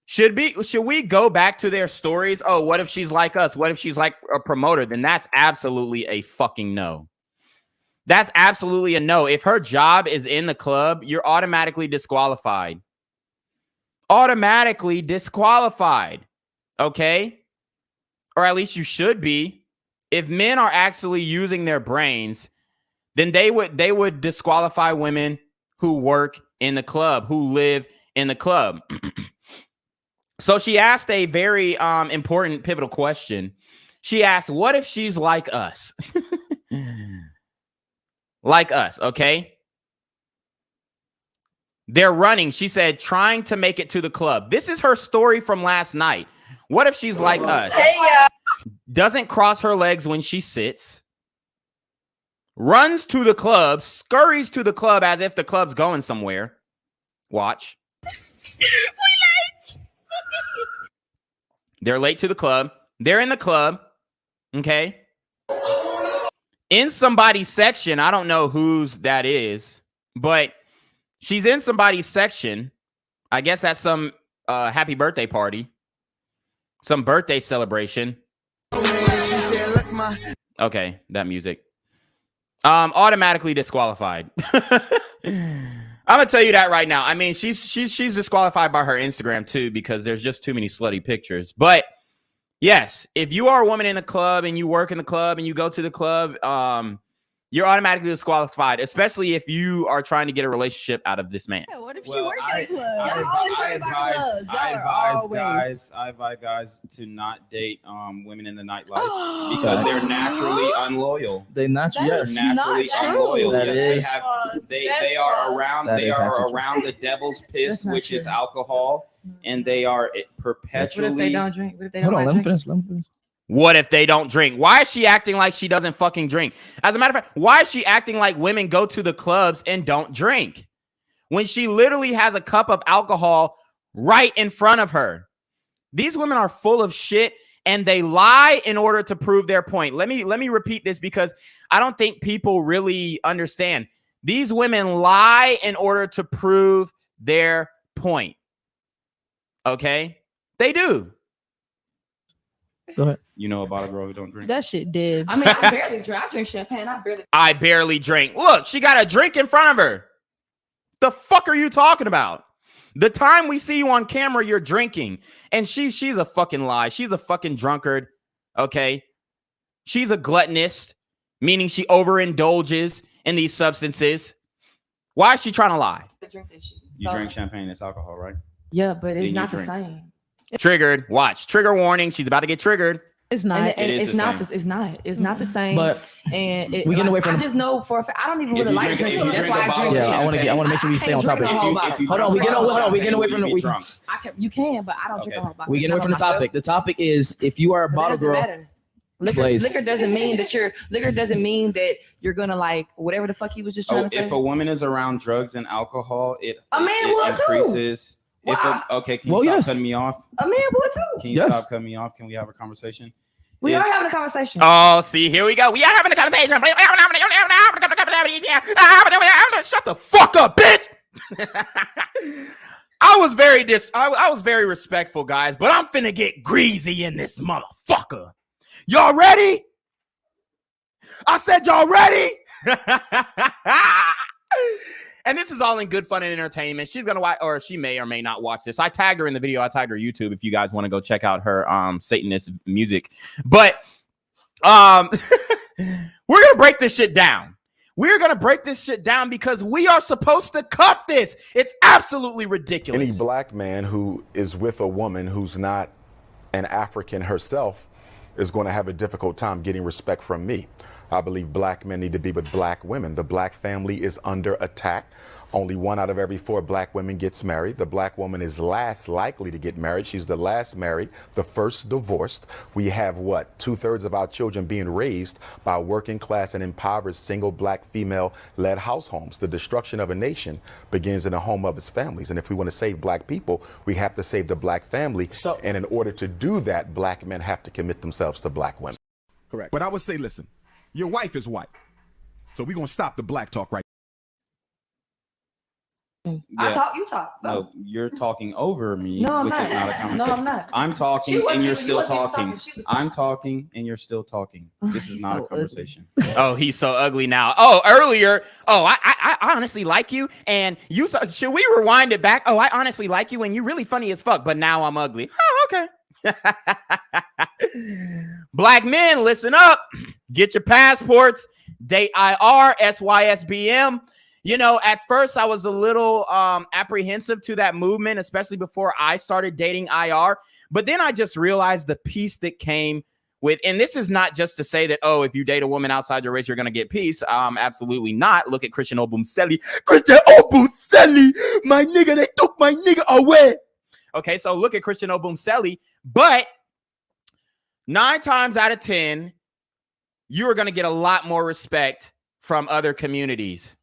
Should we go back to their stories? Oh, what if she's like us? What if she's like a promoter? Then that's absolutely a fucking no. That's absolutely a no. If her job is in the club, you're automatically disqualified. Automatically disqualified. Okay? Or at least you should be. If men are actually using their brains, then they would disqualify women who work in the club, who live in the club. So she asked a very important, pivotal question. She asked, what if she's like us? Like us, okay? They're running, she said, trying to make it to the club. This is her story from last night. What if she's like us? Doesn't cross her legs when she sits. Runs to the club, scurries to the club as if the club's going somewhere. Watch. They're late to the club. They're in the club. Okay. In somebody's section. I don't know whose that is, but she's in somebody's section. I guess that's some happy birthday party. Some birthday celebration. Okay, that music. Automatically disqualified. I'm gonna tell you that right now. I mean, she's disqualified by her Instagram too because there's just too many slutty pictures. But yes, if you are a woman in the club and you work in the club and you go to the club, you're automatically disqualified, especially if you are trying to get a relationship out of this man. What if she Well, worked at a club? I advise guys to not date women in the nightlife because they're naturally unloyal. They naturally, They're yes. naturally unloyal. That Yes, is- they are around That they is are actually true. around the devil's piss, That's not which is true. alcohol, and they are What if they perpetually. don't drink? What if they Hold don't on, like let me drink? finish. Let me finish. What if they don't drink? Why is she acting like she doesn't fucking drink? As a matter of fact, why is she acting like women go to the clubs and don't drink when she literally has a cup of alcohol right in front of her? These women are full of shit and they lie in order to prove their point. Let me repeat this because I don't think people really understand. These women lie in order to prove their point. Okay? They do. Go ahead. You know about a girl who don't drink? That shit did. I mean, I barely drink. I drink champagne. I barely drink. Look, she got a drink in front of her. The fuck are you talking about? The time we see you on camera, you're drinking. And she's a fucking lie. She's a fucking drunkard. Okay? She's a gluttonist, meaning she overindulges in these substances. Why is she trying to lie? You drink champagne, it's alcohol, right? Yeah, but it's Then not you the drink. same. Triggered. Watch. Trigger warning. She's about to get triggered. It's not. And it's not. It's not. It's not the same. But and we getting away from. I just know for a fact. I don't even If really you like drink- drinking. if you That's drink why a I bottle drink. of champagne, I wanna make sure we stay on topic. Hold on, we get away from You we can, but I don't drink a whole bottle. we getting away from the topic. The topic is if you are a bottle girl. Liquor doesn't mean that you're gonna like whatever the fuck he was just trying to say. If a woman is around drugs and alcohol, it A man would too. increases. If Wow. okay, can you Well, stop yes. cutting me off? A man would too. Can you Yes. stop cutting me off? Can we have a conversation? We If- are having a conversation. Oh, see, here we go. We are having a conversation. Shut the fuck up, bitch. I was very respectful, guys, but I'm finna get greasy in this motherfucker. Y'all ready? I said y'all ready? And this is all in good fun and entertainment. She's gonna watch, or she may or may not watch this. I tagged her in the video. I tagged her YouTube if you guys want to go check out her Satanist music. But we're gonna break this shit down. We're gonna break this shit down because we are supposed to cuff this. It's absolutely ridiculous. Any black man who is with a woman who's not an African herself is going to have a difficult time getting respect from me. I believe black men need to be with black women. The black family is under attack. Only 1 out of every 4 black women gets married. The black woman is last likely to get married. She's the last married, the first divorced. We have what? 2/3 of our children being raised by working class and impoverished single black female-led house homes. The destruction of a nation begins in the home of its families. And if we want to save black people, we have to save the black family. And in order to do that, black men have to commit themselves to black women. Correct. But I would say, listen, your wife is white. So we're going to stop the black talk right I talk, you talk. No, you're talking over me, No, I'm which not. is not a No, conversation. I'm not. I'm She talking wasn't and you're even- still you wasn't even talking. talking. She was I'm talking and you're still talking. This is not a conversation. Oh, he's so ugly now. Oh, earlier. Oh, I honestly like you. And you should we rewind it back? Oh, I honestly like you and you really funny as fuck, but now I'm ugly. Oh, okay. Black men, listen up. Get your passports. Date IR, SYSBM. You know, at first I was a little apprehensive to that movement, especially before I started dating IR. But then I just realized the peace that came with, and this is not just to say that, oh, if you date a woman outside your race, you're going to get peace. Absolutely not. Look at Christian Obumseli. Christian Obumseli, my nigga, they took my nigga away. Okay, so look at Christian Obumseli. But 9 times out of 10, you are going to get a lot more respect from other communities.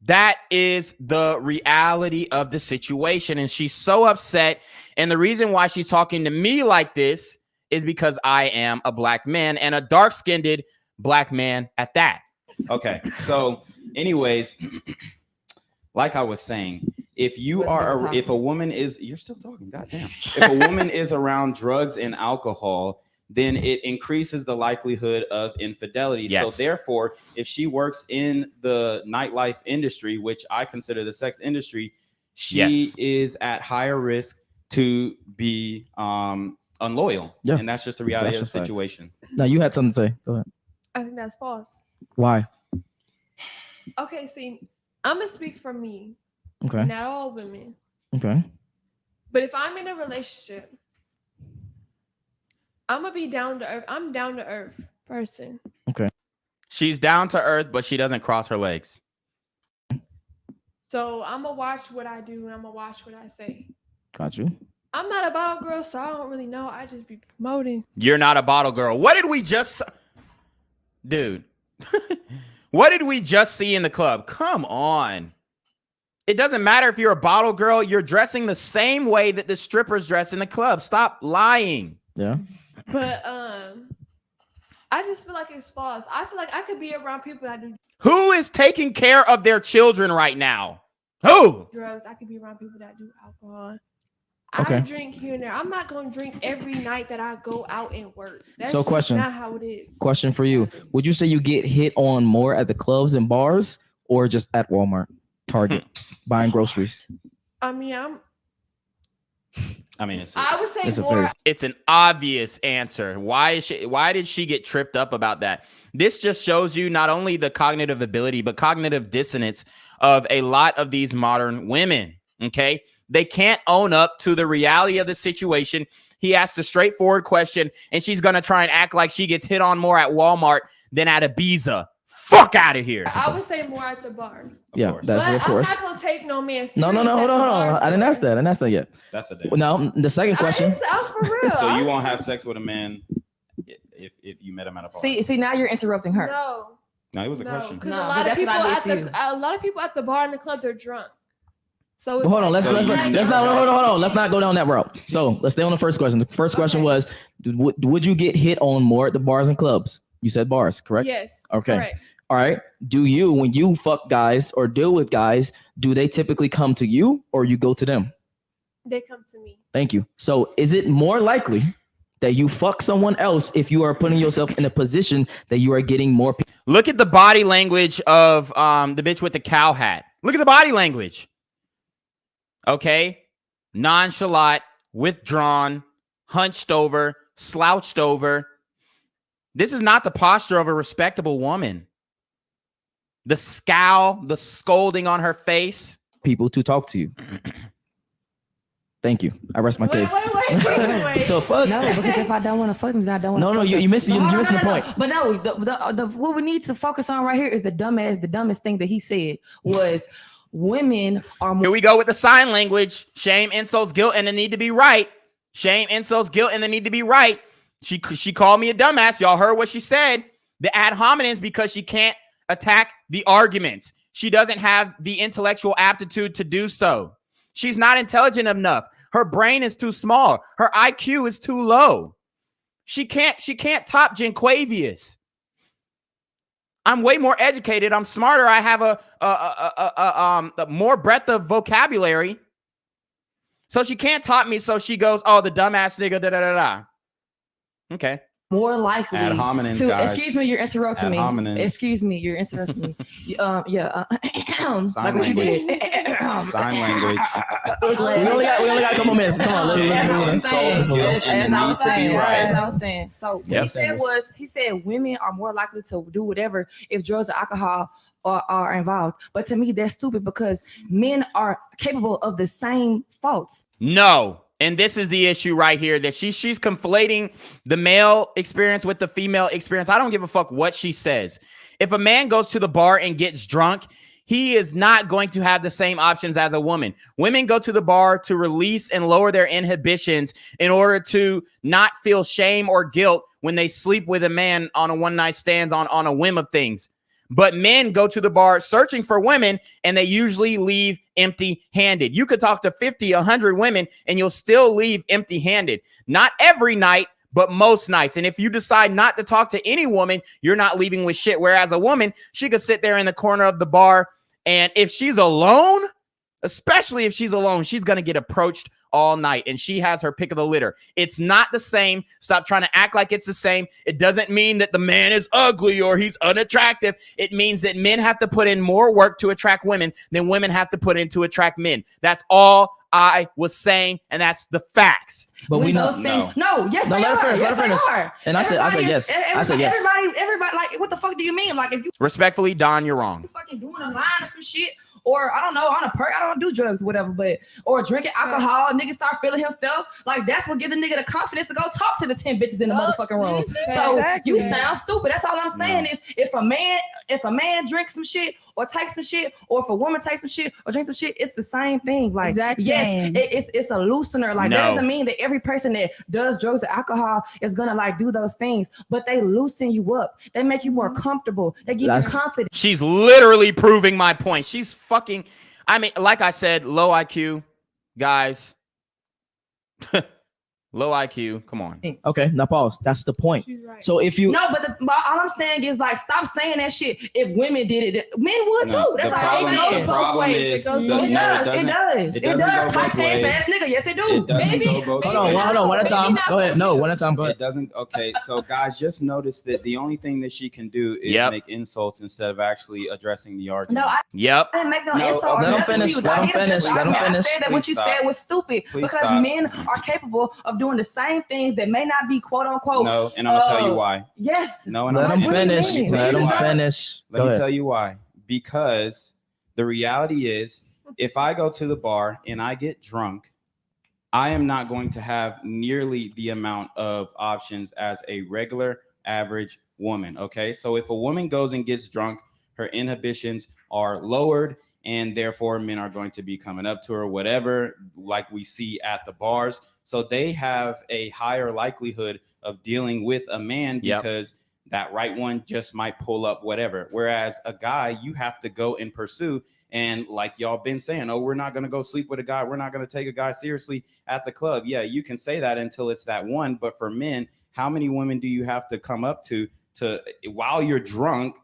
That is the reality of the situation. And she's so upset. And the reason why she's talking to me like this is because I am a black man and a dark-skinned black man at that. Okay. So anyways, like I was saying, if a woman is, you're still talking, goddamn. If a woman is around drugs and alcohol, then it increases the likelihood of infidelity. Yes. So therefore, if she works in the nightlife industry, which I consider the sex industry, she is at higher risk to be unloyal. Yeah. And that's just the reality That's of the a fact. situation. Now you had something to say. Go ahead. I think that's false. Why? Okay, see, I'm gonna speak for me. Okay. Not all women. Okay. But if I'm in a relationship, I'm gonna be down to earth. I'm down to earth person. Okay. She's down to earth, but she doesn't cross her legs. So I'm gonna watch what I do and I'm gonna watch what I say. Got you. I'm not a bottle girl, so I don't really know. I just be promoting. You're not a bottle girl. What did we just... Dude. What did we just see in the club? Come on. It doesn't matter if you're a bottle girl. You're dressing the same way that the strippers dress in the club. Stop lying. Yeah. But I just feel like it's false. I feel like I could be around people that do Who is taking care of their children right now? Who? drugs. I could be around people that do alcohol. Okay. I drink here and there. I'm not going to drink every night that I go out and work. That's So just question. not how it is. Question for you. Would you say you get hit on more at the clubs and bars or just at Walmart, Target, buying groceries? I mean, it's I would say It's a more. phase. It's an obvious answer. Why did she get tripped up about that? This just shows you not only the cognitive ability, but cognitive dissonance of a lot of these modern women. Okay. They can't own up to the reality of the situation. He asked a straightforward question, and she's going to try and act like she gets hit on more at Walmart than at Ibiza. Fuck out of here. I would say more at the bars. Yeah, that's But of course. I'm not going to take no man serious. No, hold on. I didn't ask that. I didn't ask that yet. That's a day. Now, the second question. For real. So you won't have sex with a man if you met him at a bar? See, now you're interrupting her. No, it was a question. Because a lot of people at the bar and the club, they're drunk. So it's Hold on, like- hold on. Let's not go down that route. So let's stay on the first question. The first question was, would you get hit on more at the bars and clubs? You said bars, correct? Yes. Okay. Correct. All right. Do you, when you fuck guys or deal with guys, do they typically come to you or you go to them? They come to me. Thank you. So is it more likely that you fuck someone else if you are putting yourself in a position that you are getting more people? Look at the body language of the bitch with the cow hat. Look at the body language. Okay. Nonchalant, withdrawn, hunched over, slouched over. This is not the posture of a respectable woman. The scowl, the scolding on her face. People to talk to you. Thank you. I rest my case. Wait. So fuck. No, because if I don't want to fuck them, then I don't want to. No, you're missing the point. But no, the what we need to focus on right here is the dumbest thing that he said was women are more. Here we go with the sign language. Shame, insults, guilt, and the need to be right. Shame, insults, guilt, and the need to be right. She called me a dumbass. Y'all heard what she said. The ad hominems because she can't attack the arguments. She doesn't have the intellectual aptitude to do so. She's not intelligent enough. Her brain is too small. Her IQ is too low. She can't top Jenquavius. I'm way more educated. I'm smarter. I have a more breadth of vocabulary. So she can't top me. So she goes, "Oh, the dumbass nigga, da da da da." Okay. More likely Ad hominems, to guys. excuse me, you're interrupting Ad me. hominems. Excuse me, you're interrupting me. Like what you language. did. Sign language. We only got a couple minutes. Come on, let's As I was right. saying. So what Yep. he said women are more likely to do whatever if drugs or alcohol are involved. But to me, that's stupid because men are capable of the same faults. No. And this is the issue right here, that she's conflating the male experience with the female experience. I don't give a fuck what she says. If a man goes to the bar and gets drunk, he is not going to have the same options as a woman. Women go to the bar to release and lower their inhibitions in order to not feel shame or guilt when they sleep with a man on a one-night stand on a whim of things. But men go to the bar searching for women, and they usually leave empty-handed. You could talk to 50, 100 women, and you'll still leave empty-handed. Not every night, but most nights. And if you decide not to talk to any woman, you're not leaving with shit. Whereas a woman, she could sit there in the corner of the bar, and if she's alone, especially if she's alone, she's going to get approached all night, and she has her pick of the litter. It's not the same. Stop trying to act like it's the same. It doesn't mean that the man is ugly or he's unattractive. It means that men have to put in more work to attract women than women have to put in to attract men. That's all I was saying, and that's the facts. But we know those things. No, yes, No, they let her are. finish, let Yes, her finish. they are. And I said yes. I said yes. Everybody, like, what the fuck do you mean? Like, if you Respectfully, Don, you're wrong. fucking doing a line or some shit, or I don't know, on a perk, I don't do drugs, whatever, but or drinking alcohol, nigga start feeling himself. Like, that's what give the nigga the confidence to go talk to the 10 bitches in the motherfucking room. So you sound stupid. That's all I'm saying is if a man drinks some shit or takes some shit, or if a woman takes some shit or drinks some shit, it's the same thing. Like, yes, it's a loosener. Like, that doesn't mean that every person that does drugs or alcohol is gonna like do those things, but they loosen you up. They make you more comfortable. They give you confidence. She's literally proving my point. She's fucking, I mean, like I said, low IQ, guys. Low IQ. Come on. Okay, now pause. That's the point. So if you but all I'm saying is like, stop saying that shit. If women did it, men would No, too. That's the all problem- I'm saying. the problem is It does. Type pants ass nigga. Yes, it do. It doesn't go both hold on, one at a time. Go ahead. No, one at a time. Go ahead. It doesn't. Okay, so guys, just notice that the only thing that she can do is make insults instead of actually addressing the argument. No, I didn't make no insult. Let him finish. Let him finish. Let him I finish. said that what you said was stupid because men are capable of doing the same things that may not be quote unquote. No, and I'm gonna tell you why. Yes. No, and Let I'm him finish. Let him finish. Let me tell you why. Because the reality is, if I go to the bar and I get drunk, I am not going to have nearly the amount of options as a regular average woman. Okay. So if a woman goes and gets drunk, her inhibitions are lowered, and therefore men are going to be coming up to her, whatever, like we see at the bars. So they have a higher likelihood of dealing with a man because that right one just might pull up whatever. Whereas a guy, you have to go and pursue. And like y'all been saying, oh, we're not going to go sleep with a guy. We're not going to take a guy seriously at the club. Yeah, you can say that until it's that one. But for men, how many women do you have to come up to while you're drunk?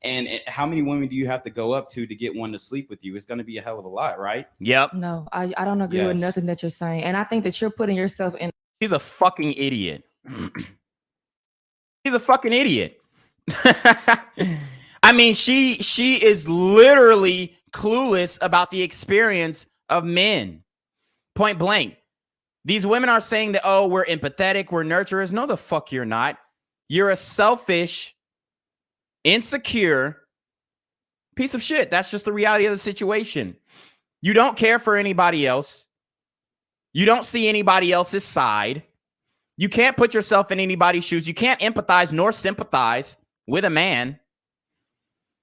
And how many women do you have to go up to get one to sleep with you? It's going to be a hell of a lot, right? Yep. No, I don't agree with nothing that you're saying. And I think that you're putting yourself in. He's a fucking idiot. He's a fucking idiot. I mean, she is literally clueless about the experience of men. Point blank. These women are saying that, oh, we're empathetic, we're nurturers. No, the fuck you're not. You're a selfish, insecure piece of shit. That's just the reality of the situation. You don't care for anybody else. You don't see anybody else's side. You can't put yourself in anybody's shoes. You can't empathize nor sympathize with a man.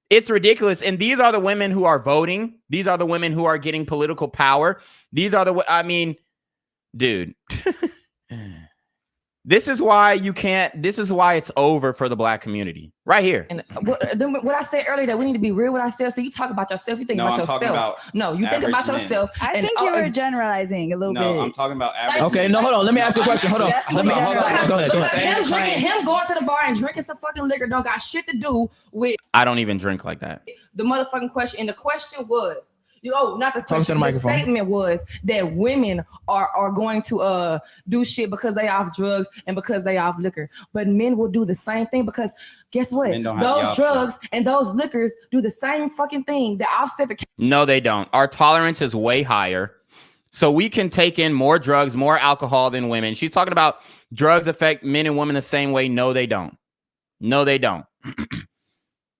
It's ridiculous. And these are the women who are voting. These are the women who are getting political power. These are the, I mean, dude. This is why you can't, this is why it's over for the black community. Right here. And what I said earlier, that we need to be real with ourselves. So you talk about yourself, you think about yourself. No, you think about yourself. I think you were generalizing a little bit. No, I'm talking about average. Okay, no, hold on. Let me ask you a question. Hold on. Let me, hold on. Go ahead. Him going to the bar and drinking some fucking liquor don't got shit to do with I don't even drink like that. The motherfucking question. And the question was, not the question. To the microphone. Statement was that women are going to do shit because they off drugs and because they off liquor. But men will do the same thing because guess what? Those drugs and those liquors do the same fucking thing. They offset the. No, they don't. Our tolerance is way higher. So we can take in more drugs, more alcohol than women. She's talking about drugs affect men and women the same way. No, they don't. No, they don't.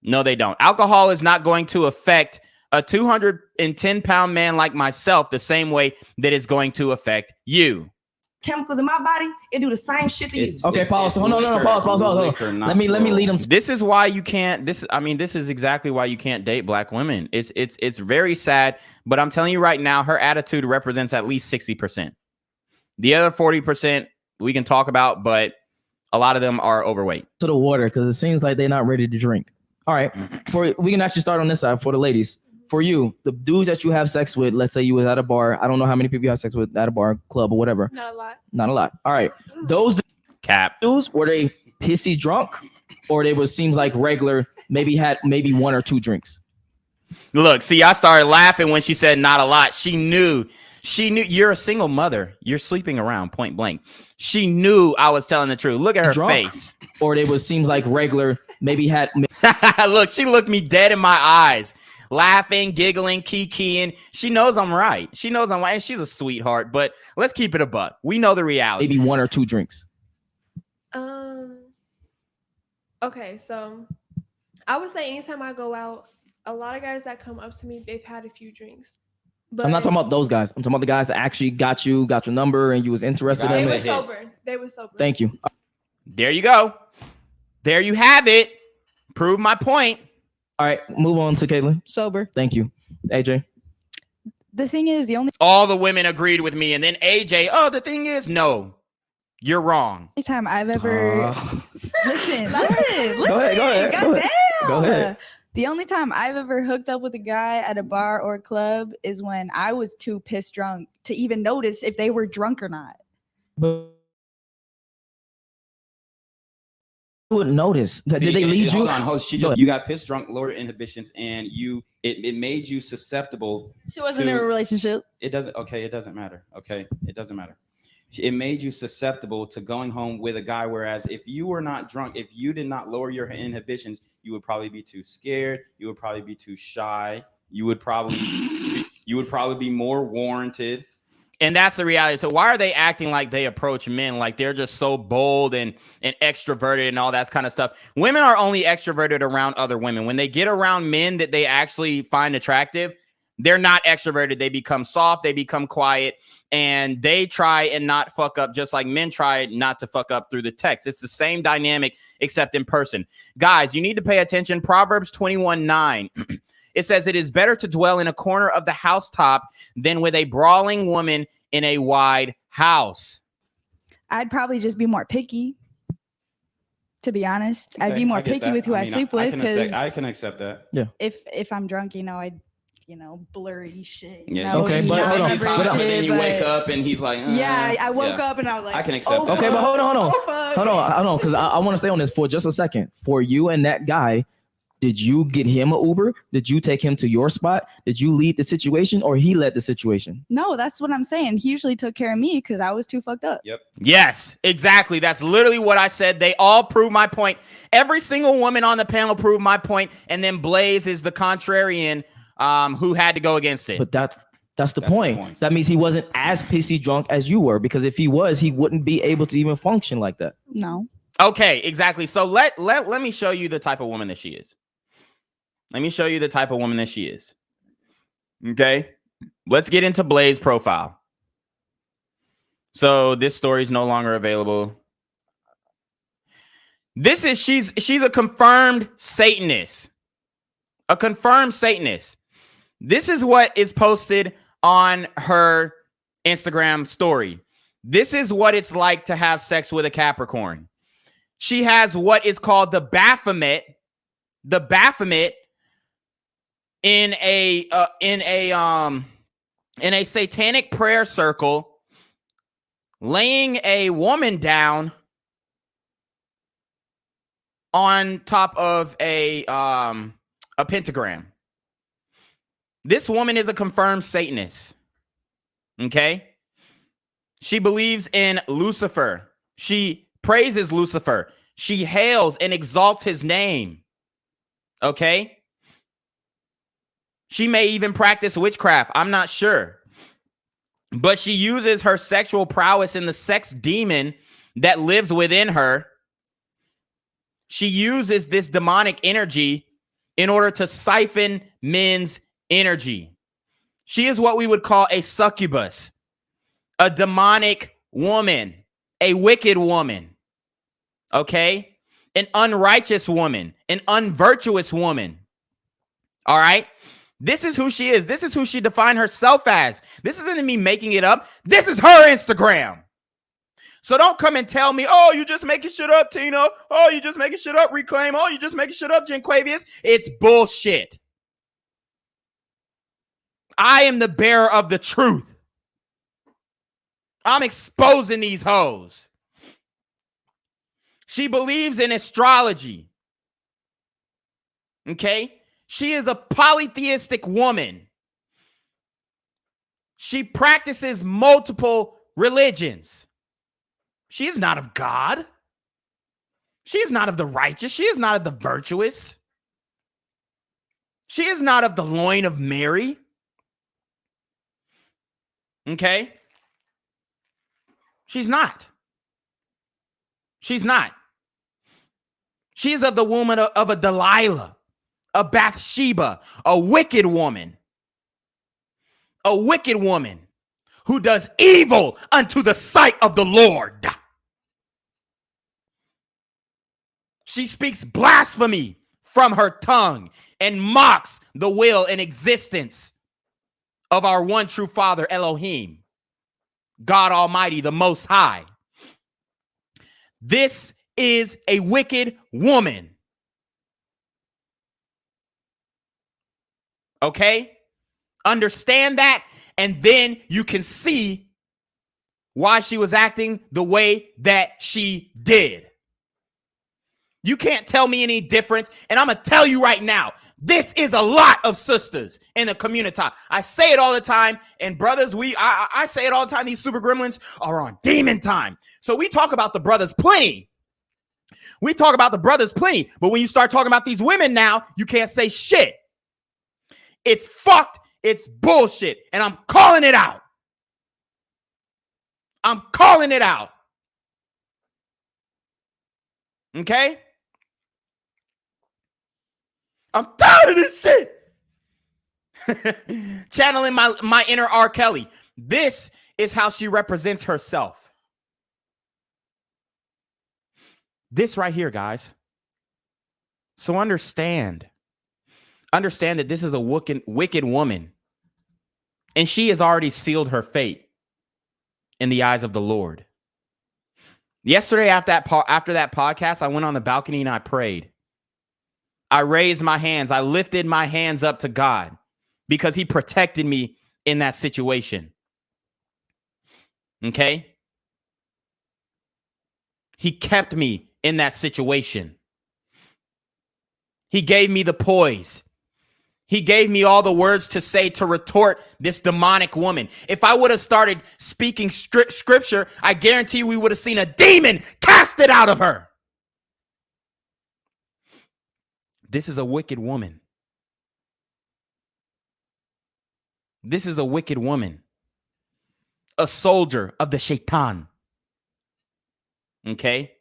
No, they don't. Alcohol is not going to affect a 210-pound man like myself the same way that is going to affect you. Chemicals in my body, it do the same shit to you. Okay, pause. No, pause. Let me lead them. This is why you can't. This is exactly why you can't date black women. It's very sad, but I'm telling you right now, her attitude represents at least 60%. The other 40% we can talk about, but a lot of them are overweight. To the water, because it seems like they're not ready to drink. All right, we can actually start on this side for the ladies. For you, the dudes that you have sex with, let's say you was at a bar. I don't know how many people you have sex with at a bar, club, or whatever. Not a lot. Not a lot. All right. Those dudes, were they pissy drunk, or they seems like regular, maybe had one or two drinks? Look, see, I started laughing when she said not a lot. She knew you're a single mother. You're sleeping around, point blank. She knew I was telling the truth. Look at her face. Or they seems like regular, maybe had. Look, she looked me dead in my eyes. Laughing, giggling, kikiing. She knows I'm right. She knows I'm right. And she's a sweetheart, but let's keep it a buck. We know the reality. Maybe one or two drinks. Okay, so I would say anytime I go out, a lot of guys that come up to me, they've had a few drinks. But I'm not talking about those guys. I'm talking about the guys that actually got your number and you was interested in it. They were sober. Thank you. There you go. There you have it. Prove my point. All right, move on to Caitlin. Sober. Thank you. AJ. The thing is, all the women agreed with me, and then AJ, oh, the thing is, no, you're wrong. Only time I've ever listen. Go ahead. Go ahead. The only time I've ever hooked up with a guy at a bar or club is when I was too pissed drunk to even notice if they were drunk or not. But you wouldn't notice. Did they lead you? Hold on, host. You got pissed drunk, lower inhibitions, and it made you susceptible. She wasn't in a relationship. It doesn't. Okay, it doesn't matter. Okay, it doesn't matter. It made you susceptible to going home with a guy. Whereas if you were not drunk, if you did not lower your inhibitions, you would probably be too scared. You would probably be too shy. You would probably be more warranted. And that's the reality. So why are they acting like they approach men like they're just so bold and extroverted and all that kind of stuff? Women are only extroverted around other women. When they get around men that they actually find attractive, they're not extroverted. They become soft. They become quiet. And they try and not fuck up just like men try not to fuck up through the text. It's the same dynamic except in person. Guys, you need to pay attention. Proverbs 21:9. It says, it is better to dwell in a corner of the housetop than with a brawling woman in a wide house. I'd probably just be more picky. To be honest, I'd be more picky that. with who I sleep with, because I can accept that. Yeah. If I'm drunk, I'd blurry shit. Yeah. Okay, but hold on. He's hot, but then you wake up and he's like, yeah, I woke up and I was like, I can accept that. Okay, but hold on, because I want to stay on this for just a second. For you and that guy, did you get him an Uber? Did you take him to your spot? Did you lead the situation, or he led the situation? No, that's what I'm saying. He usually took care of me because I was too fucked up. Yep. Yes, exactly. That's literally what I said. They all prove my point. Every single woman on the panel proved my point, and then Blaze is the contrarian who had to go against it. But that's the point. That means he wasn't as pissy drunk as you were, because if he was, he wouldn't be able to even function like that. No. Okay, exactly. So let me show you the type of woman that she is. Let me show you the type of woman that she is. Okay, let's get into Blaze's profile. So this story is no longer available. She's a confirmed Satanist. A confirmed Satanist. This is what is posted on her Instagram story. This is what it's like to have sex with a Capricorn. She has what is called the Baphomet. The Baphomet in a satanic prayer circle, laying a woman down on top of a pentagram. This woman is a confirmed Satanist. Okay? She believes in Lucifer. She praises Lucifer. She hails and exalts his name. Okay? She may even practice witchcraft. I'm not sure. But she uses her sexual prowess in the sex demon that lives within her. She uses this demonic energy in order to siphon men's energy. She is what we would call a succubus, a demonic woman, a wicked woman, okay? An unrighteous woman, an unvirtuous woman, all right? This is who she is. This is who she defined herself as. This isn't me making it up. This is her Instagram. So don't come and tell me, oh, you just making shit up, Tina. Oh, you just making shit up, Reclaim. Oh, you just making shit up, Jenquavius. It's bullshit. I am the bearer of the truth. I'm exposing these hoes. She believes in astrology. Okay? She is a polytheistic woman. She practices multiple religions. She is not of God. She is not of the righteous. She is not of the virtuous. She is not of the loin of Mary. Okay? She's not. She's not. She's of the woman of a Delilah, a Bathsheba, a wicked woman. A wicked woman who does evil unto the sight of the Lord. She speaks blasphemy from her tongue and mocks the will and existence of our one true Father, Elohim, God Almighty, the Most High. This is a wicked woman. Okay? Understand that, and then you can see why she was acting the way that she did. You can't tell me any difference. And I'm going to tell you right now, this is a lot of sisters in the community. I say it all the time. And brothers, I say it all the time. These super gremlins are on demon time. So we talk about the brothers plenty. We talk about the brothers plenty. But when you start talking about these women now, you can't say shit. It's fucked. It's bullshit. And I'm calling it out. I'm calling it out. Okay? I'm tired of this shit. Channeling my inner R. Kelly. This is how she represents herself. This right here, guys. So understand that this is a wicked woman. And she has already sealed her fate in the eyes of the Lord. Yesterday, after that podcast, I went on the balcony and I prayed. I raised my hands. I lifted my hands up to God because he protected me in that situation. Okay? He kept me in that situation. He gave me the poise. He gave me all the words to say to retort this demonic woman. If I would have started speaking scripture, I guarantee we would have seen a demon casted out of her. This is a wicked woman. This is a wicked woman. A soldier of the Shaitan. Okay?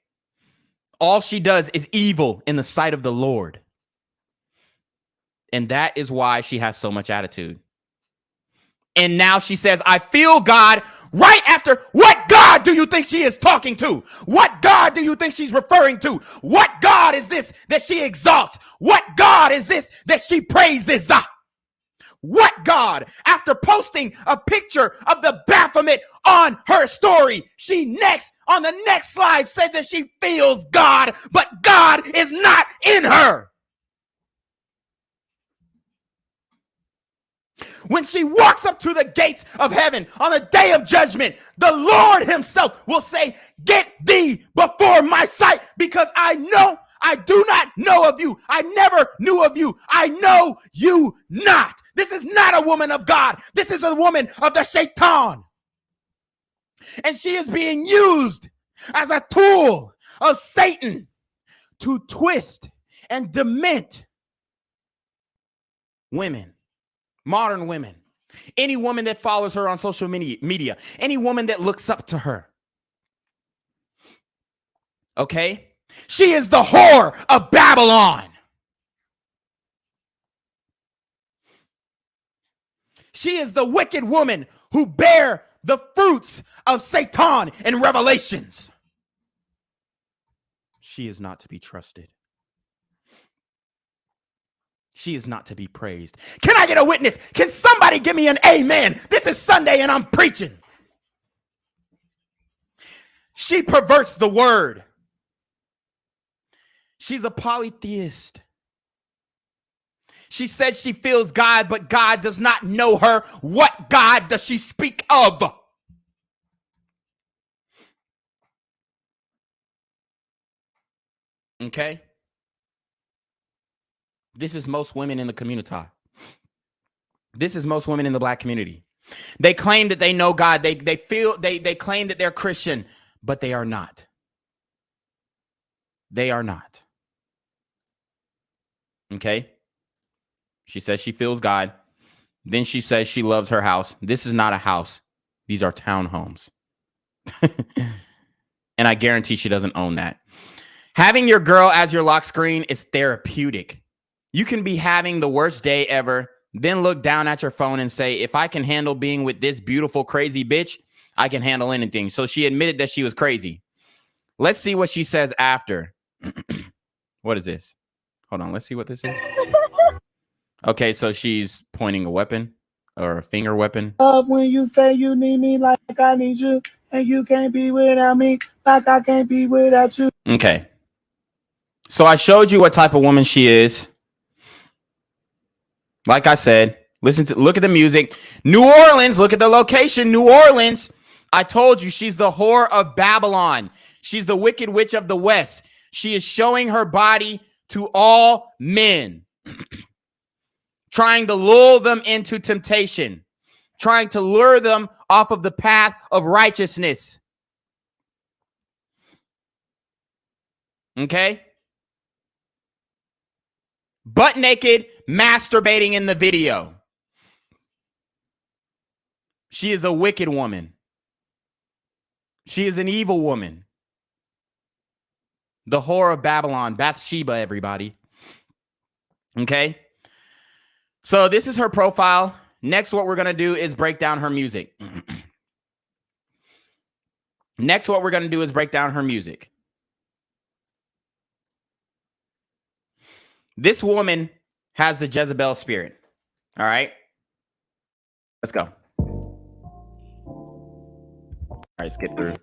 All she does is evil in the sight of the Lord. And that is why she has so much attitude. And now she says, I feel God right after. What God do you think she is talking to? What God do you think she's referring to? What God is this that she exalts? What God is this that she praises? What God? After posting a picture of the Baphomet on her story, she on the next slide said that she feels God, but God is not in her. When she walks up to the gates of heaven on the day of judgment, the Lord himself will say, get thee before my sight, because I do not know of you. I never knew of you. I know you not. This is not a woman of God. This is a woman of the Shaitan. And she is being used as a tool of Satan to twist and dement women. Modern women, any woman that follows her on social media, any woman that looks up to her. Okay? She is the whore of Babylon. She is the wicked woman who bear the fruits of Satan in Revelations. She is not to be trusted. She is not to be praised. Can I get a witness? Can somebody give me an amen? This is Sunday and I'm preaching. She perverts the word. She's a polytheist. She said she feels God, but God does not know her. What God does she speak of? Okay? This is most women in the community. This is most women in the black community. They claim that they know God. They claim that they're Christian, but they are not. They are not. Okay? She says she feels God. Then she says she loves her house. This is not a house. These are townhomes. And I guarantee she doesn't own that. Having your girl as your lock screen is therapeutic. You can be having the worst day ever, then look down at your phone and say, if I can handle being with this beautiful, crazy bitch, I can handle anything. So she admitted that she was crazy. Let's see what she says after. What is this? Hold on. Let's see what this is. Okay, so she's pointing a weapon or a finger weapon. When you say you need me like I need you, and you can't be without me like I can't be without you. Okay. So I showed you what type of woman she is. Like I said, look at the music. New Orleans, look at the location. New Orleans. I told you she's the whore of Babylon. She's the wicked witch of the West. She is showing her body to all men, trying to lull them into temptation, trying to lure them off of the path of righteousness. Okay? Butt naked, masturbating in the video. She is a wicked woman. She is an evil woman. The whore of Babylon, Bathsheba, everybody. Okay? So this is her profile. Next, what we're going to do is break down her music. Next, what we're going to do is break down her music. This woman has the Jezebel spirit. All right? Let's go. All right, skip through.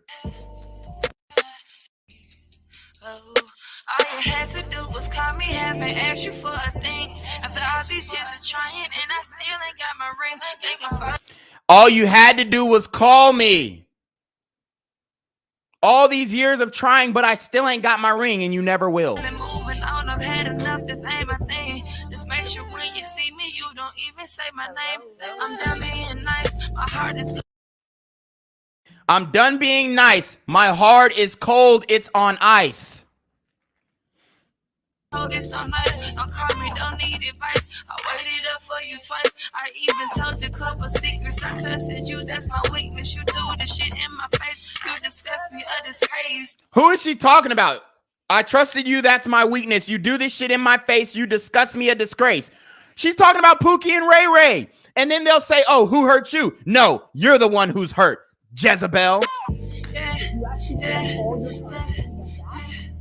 All you had to do was call me, haven't asked you for a thing. After all these years of trying, and I still ain't got my ring. All you had to do was call me. All these years of trying, but I still ain't got my ring, and you never will. Moving on, I've had enough, this ain't my thing. Just make sure when you see me, you don't even say my name. I'm done being nice, my heart is cold. I'm done being nice. My heart is cold, it's on ice. It's so nice. Don't call me, don't need advice. I waited up for you twice. I even told you a couple secrets. I trusted you, that's my weakness. You do the shit in my face. You disgust me, a disgrace. Who is she talking about? I trusted you, that's my weakness. You do this shit in my face. You disgust me, a disgrace. She's talking about Pookie and Ray Ray. And then they'll say, oh, who hurt you? No, you're the one who's hurt, Jezebel.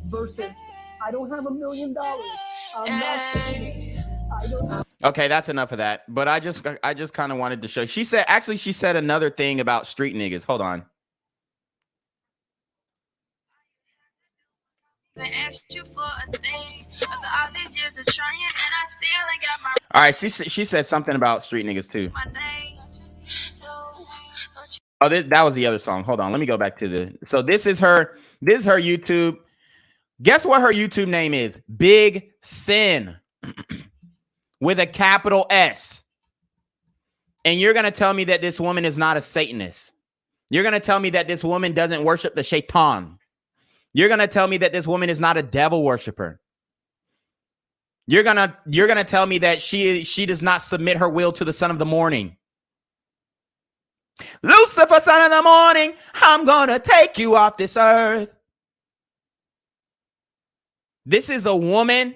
Versus, I don't have $1 million. I'm not. Okay, that's enough of that. But I just kind of wanted to show. She said another thing about street niggas. Hold on. All right, she said something about street niggas too. Oh, that was the other song. Hold on, let me go back to the. So this is her YouTube. Guess what her YouTube name is? Big Sin with a capital S. And you're going to tell me that this woman is not a Satanist. You're going to tell me that this woman doesn't worship the Shaitan. You're going to tell me that this woman is not a devil worshiper. You're going to tell me that she does not submit her will to the son of the morning. Lucifer, son of the morning, I'm going to take you off this earth. This is a woman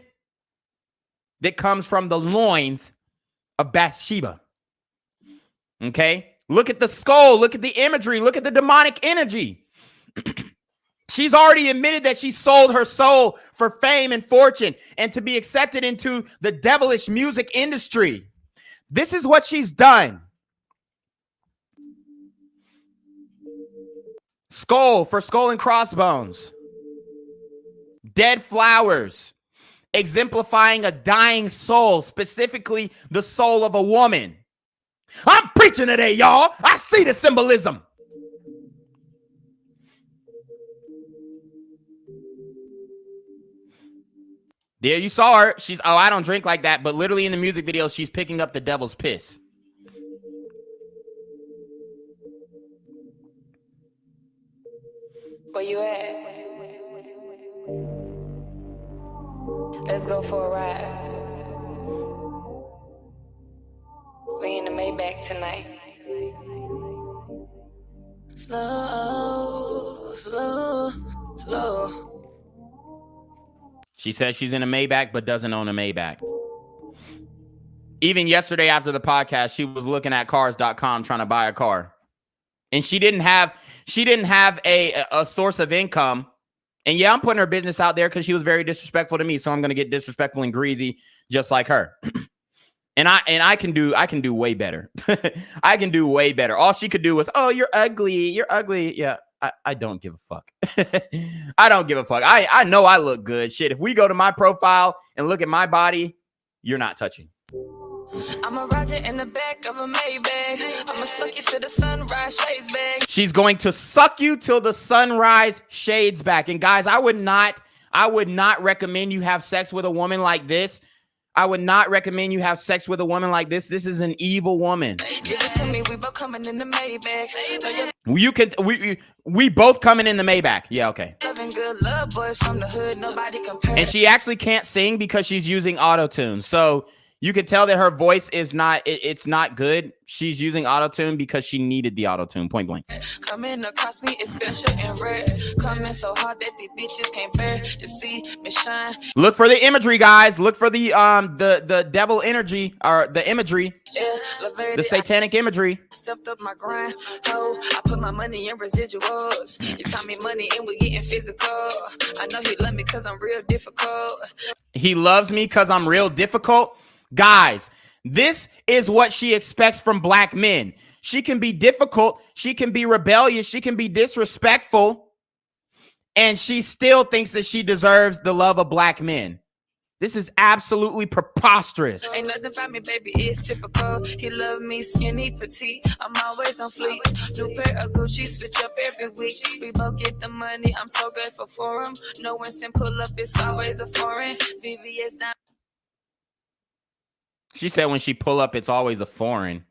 that comes from the loins of Bathsheba. Okay? Look at the skull. Look at the imagery. Look at the demonic energy. She's already admitted that she sold her soul for fame and fortune and to be accepted into the devilish music industry. This is what she's done. Skull for skull and crossbones. Dead flowers, exemplifying a dying soul, specifically the soul of a woman. I'm preaching today, y'all. I see the symbolism. There you saw her. She's, oh, I don't drink like that. But literally in the music video, she's picking up the devil's piss. Where you at? Let's go for a ride. We in the Maybach tonight. Slow, slow, slow. She says she's in a Maybach, but doesn't own a Maybach. Even yesterday after the podcast, she was looking at cars.com trying to buy a car. And she didn't have a source of income. And yeah, I'm putting her business out there because she was very disrespectful to me. So I'm going to get disrespectful and greasy just like her. And I can do way better. I can do way better. All she could do was, oh, you're ugly. You're ugly. Yeah, I don't give a fuck. I don't give a fuck. I know I look good. Shit, if we go to my profile and look at my body, you're not touching. I'm a Roger in the back of a Maybach. I'ma suck you to the sunrise, shades back. She's going to suck you till the sunrise, shades back. And guys, I would not recommend you have sex with a woman like this. I would not recommend you have sex with a woman like this. This is an evil woman. Give it to me, we both coming in the Maybach. You could we both coming in the Maybach. Yeah, okay. Loving good love boys from the hood, nobody compares. And she actually can't sing because she's using auto-tune. So you could tell that her voice is not, it's not good. She's using auto-tune because she needed the auto-tune, point blank. Coming across me is special and rare. Coming so hard that these bitches can't bear to see me shine. Look for the imagery, guys. Look for the devil energy, or the imagery. Yeah, the satanic imagery. I stepped up my grind. Oh, I put my money in residuals. You taught me money and we getting physical. I know he love me because I'm real difficult. He loves me because I'm real difficult. Guys, this is what she expects from black men. She can be difficult. She can be rebellious. She can be disrespectful. And she still thinks that she deserves the love of black men. This is absolutely preposterous. Ain't nothing about me, baby, it's typical. He love me skinny, petite. I'm always on fleek. New pair of Gucci, switch up every week. We both get the money, I'm so grateful for him. No one send pull up, it's always a foreign. VVS down. She said when she pull up, it's always a foreign,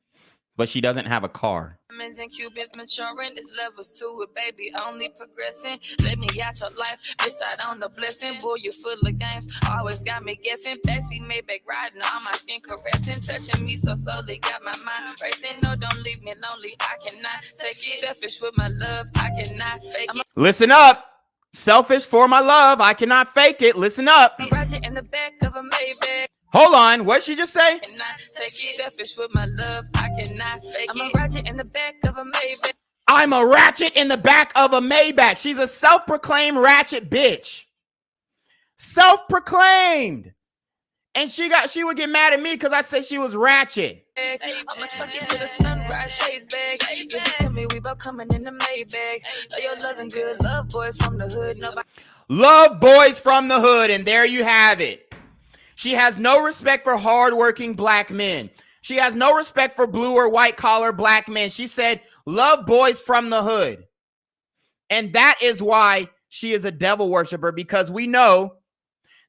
but she doesn't have a car. Diamonds and Cubans maturing, it's levels to it, baby, only progressing. Let me out your life, miss out on the blessing. Boy, you full of games, always got me guessing. Bessie Maybach riding on my skin caressing, touching me so slowly, got my mind racing. No, don't leave me lonely, I cannot take it. Selfish with my love, I cannot fake it. Listen up. Selfish for my love, I cannot fake it. Listen up. I'm Roger in the back of a Maybach. Hold on, what'd she just say? Selfish with my love, I cannot fake it. I'm a ratchet in the back of a Maybach. I'm a ratchet in the back of a Maybach. She's a self-proclaimed ratchet bitch. Self-proclaimed. And she would get mad at me because I said she was ratchet. I'ma suck you to the sunrise, shades back. Give it to me, we both coming in the Maybach. Know you're loving good, love boys from the hood. Nobody. Love boys from the hood, and there you have it. She has no respect for hardworking black men. She has no respect for blue or white collar black men. She said, love boys from the hood. And that is why she is a devil worshiper, because we know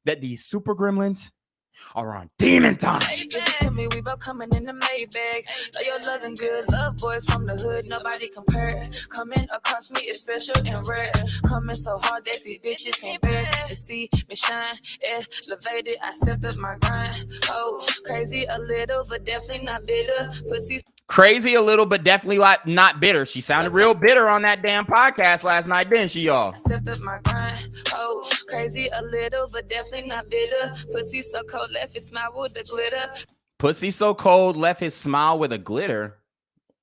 that these super gremlins are on demon time. Give it to me, we both coming in the Maybach. Know you're loving good, love boys from the hood. Nobody compare. Coming across me is special and rare. Coming so hard that these bitches can't bear to see me shine. Elevated, I stepped up my grind. Oh, crazy a little, but definitely not bitter. Pussy. Crazy a little, but definitely like not bitter. She sounded real bitter on that damn podcast last night, didn't she, y'all? I stepped up my grind. Oh, crazy a little, but definitely not bitter. Pussy so cold, left his smile with the glitter. Pussy so cold, left his smile with a glitter.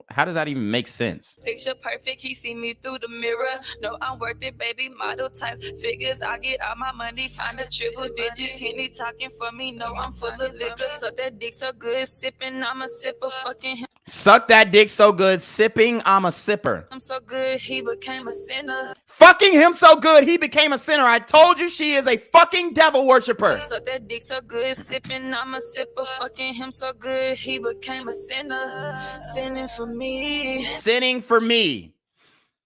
How does that even make sense? Picture perfect, he see me through the mirror. No, I'm worth it, baby, model type figures. I get all my money, find the triple digits. Henny talking for me, no, I'm full of liquor. So that dick so good, sipping, I'm a sipper, fucking him. Suck that dick so good, sipping, I'm a sipper. I'm so good, he became a sinner. Fucking him so good, he became a sinner. I told you she is a fucking devil worshiper. So that dick so good, sipping, I'm a sipper, fucking him so good, he became a sinner. Sinning for me. Sinning for me.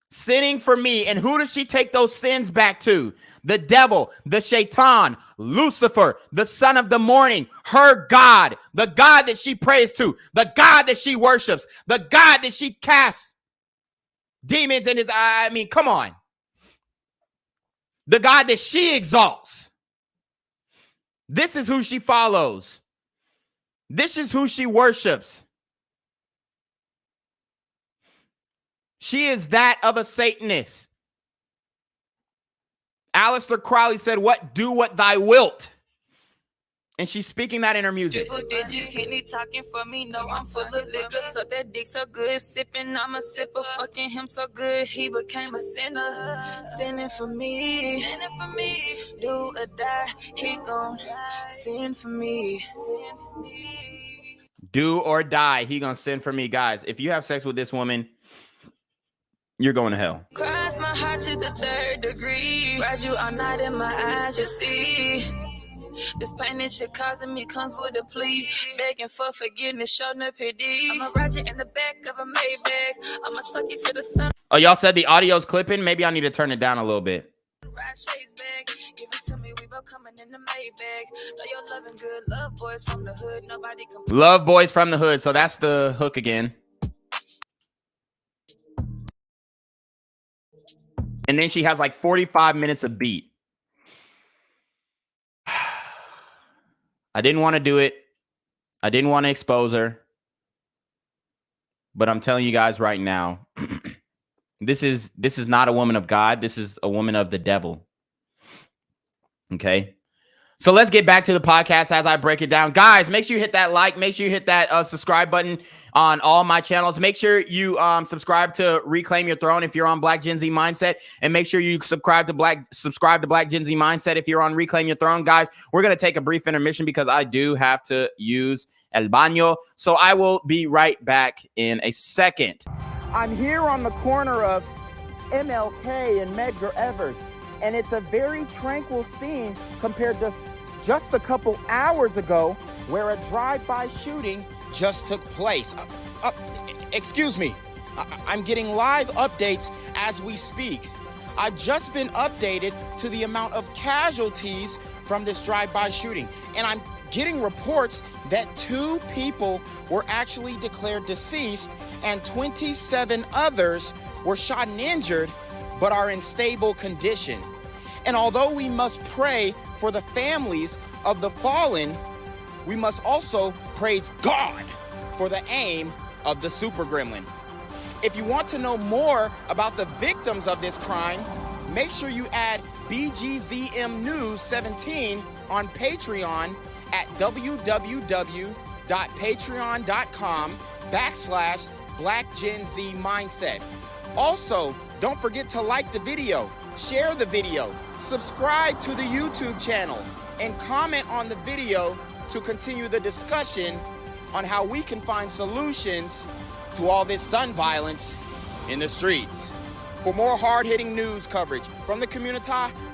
Sinning for me. And who does she take those sins back to? The devil, the shaitan, Lucifer, the son of the morning, her God, the God that she prays to, the God that she worships, the God that she casts demons in his eye. I mean, come on. The God that she exalts. This is who she follows. This is who she worships. She is that of a Satanist. Aleister Crowley said, do what thy wilt. And she's speaking that in her music. Triple digits, Henny talking for me, no, I'm full of liquor. So that dick so good, sipping, I'm a sipper, fucking him so good, he became a sinner. Sinning for me, do or die, he gon' sin for me. Do or die, he gonna sin for me. Guys, if you have sex with this woman, you're going to hell. Cross my heart to the 3rd degree. Ride you all night in my eyes, you see. This pain that you're causing me comes with a plea. Begging for forgiveness, show no pity. I'm a Roger in the back of a Maybach. I'ma suck you to the sun. Oh, y'all said the audio's clipping? Maybe I need to turn it down a little bit. Ride shades back. Give it to me, we both coming in the Maybach. Know you're loving good. Love boys from the hood. Nobody can. Love boys from the hood. So that's the hook again. And then she has like 45 minutes of beat. I didn't want to do it. I didn't want to expose her. But I'm telling you guys right now, this is not a woman of God. This is a woman of the devil. Okay. So let's get back to the podcast as I break it down. Guys, make sure you hit that like. Make sure you hit that subscribe button on all my channels. Make sure you subscribe to Reclaim Your Throne if you're on Black Gen Z Mindset. And make sure you subscribe to Black Gen Z Mindset if you're on Reclaim Your Throne. Guys, we're going to take a brief intermission because I do have to use El Baño. So I will be right back in a second. I'm here on the corner of MLK and Medgar Evers, and it's a very tranquil scene compared to just a couple hours ago where a drive-by shooting just took place. Excuse me. I'm getting live updates as we speak. I've just been updated to the amount of casualties from this drive-by shooting, and I'm getting reports that 2 people were actually declared deceased and 27 others were shot and injured but are in stable condition. And although we must pray for the families of the fallen, we must also praise God for the aim of the super gremlin. If you want to know more about the victims of this crime, make sure you add BGZM News 17 on Patreon at www.patreon.com/BlackGenZMindset. Also, don't forget to like the video, share the video, subscribe to the YouTube channel, and comment on the video to continue the discussion on how we can find solutions to all this gun violence in the streets. For more hard-hitting news coverage from the community,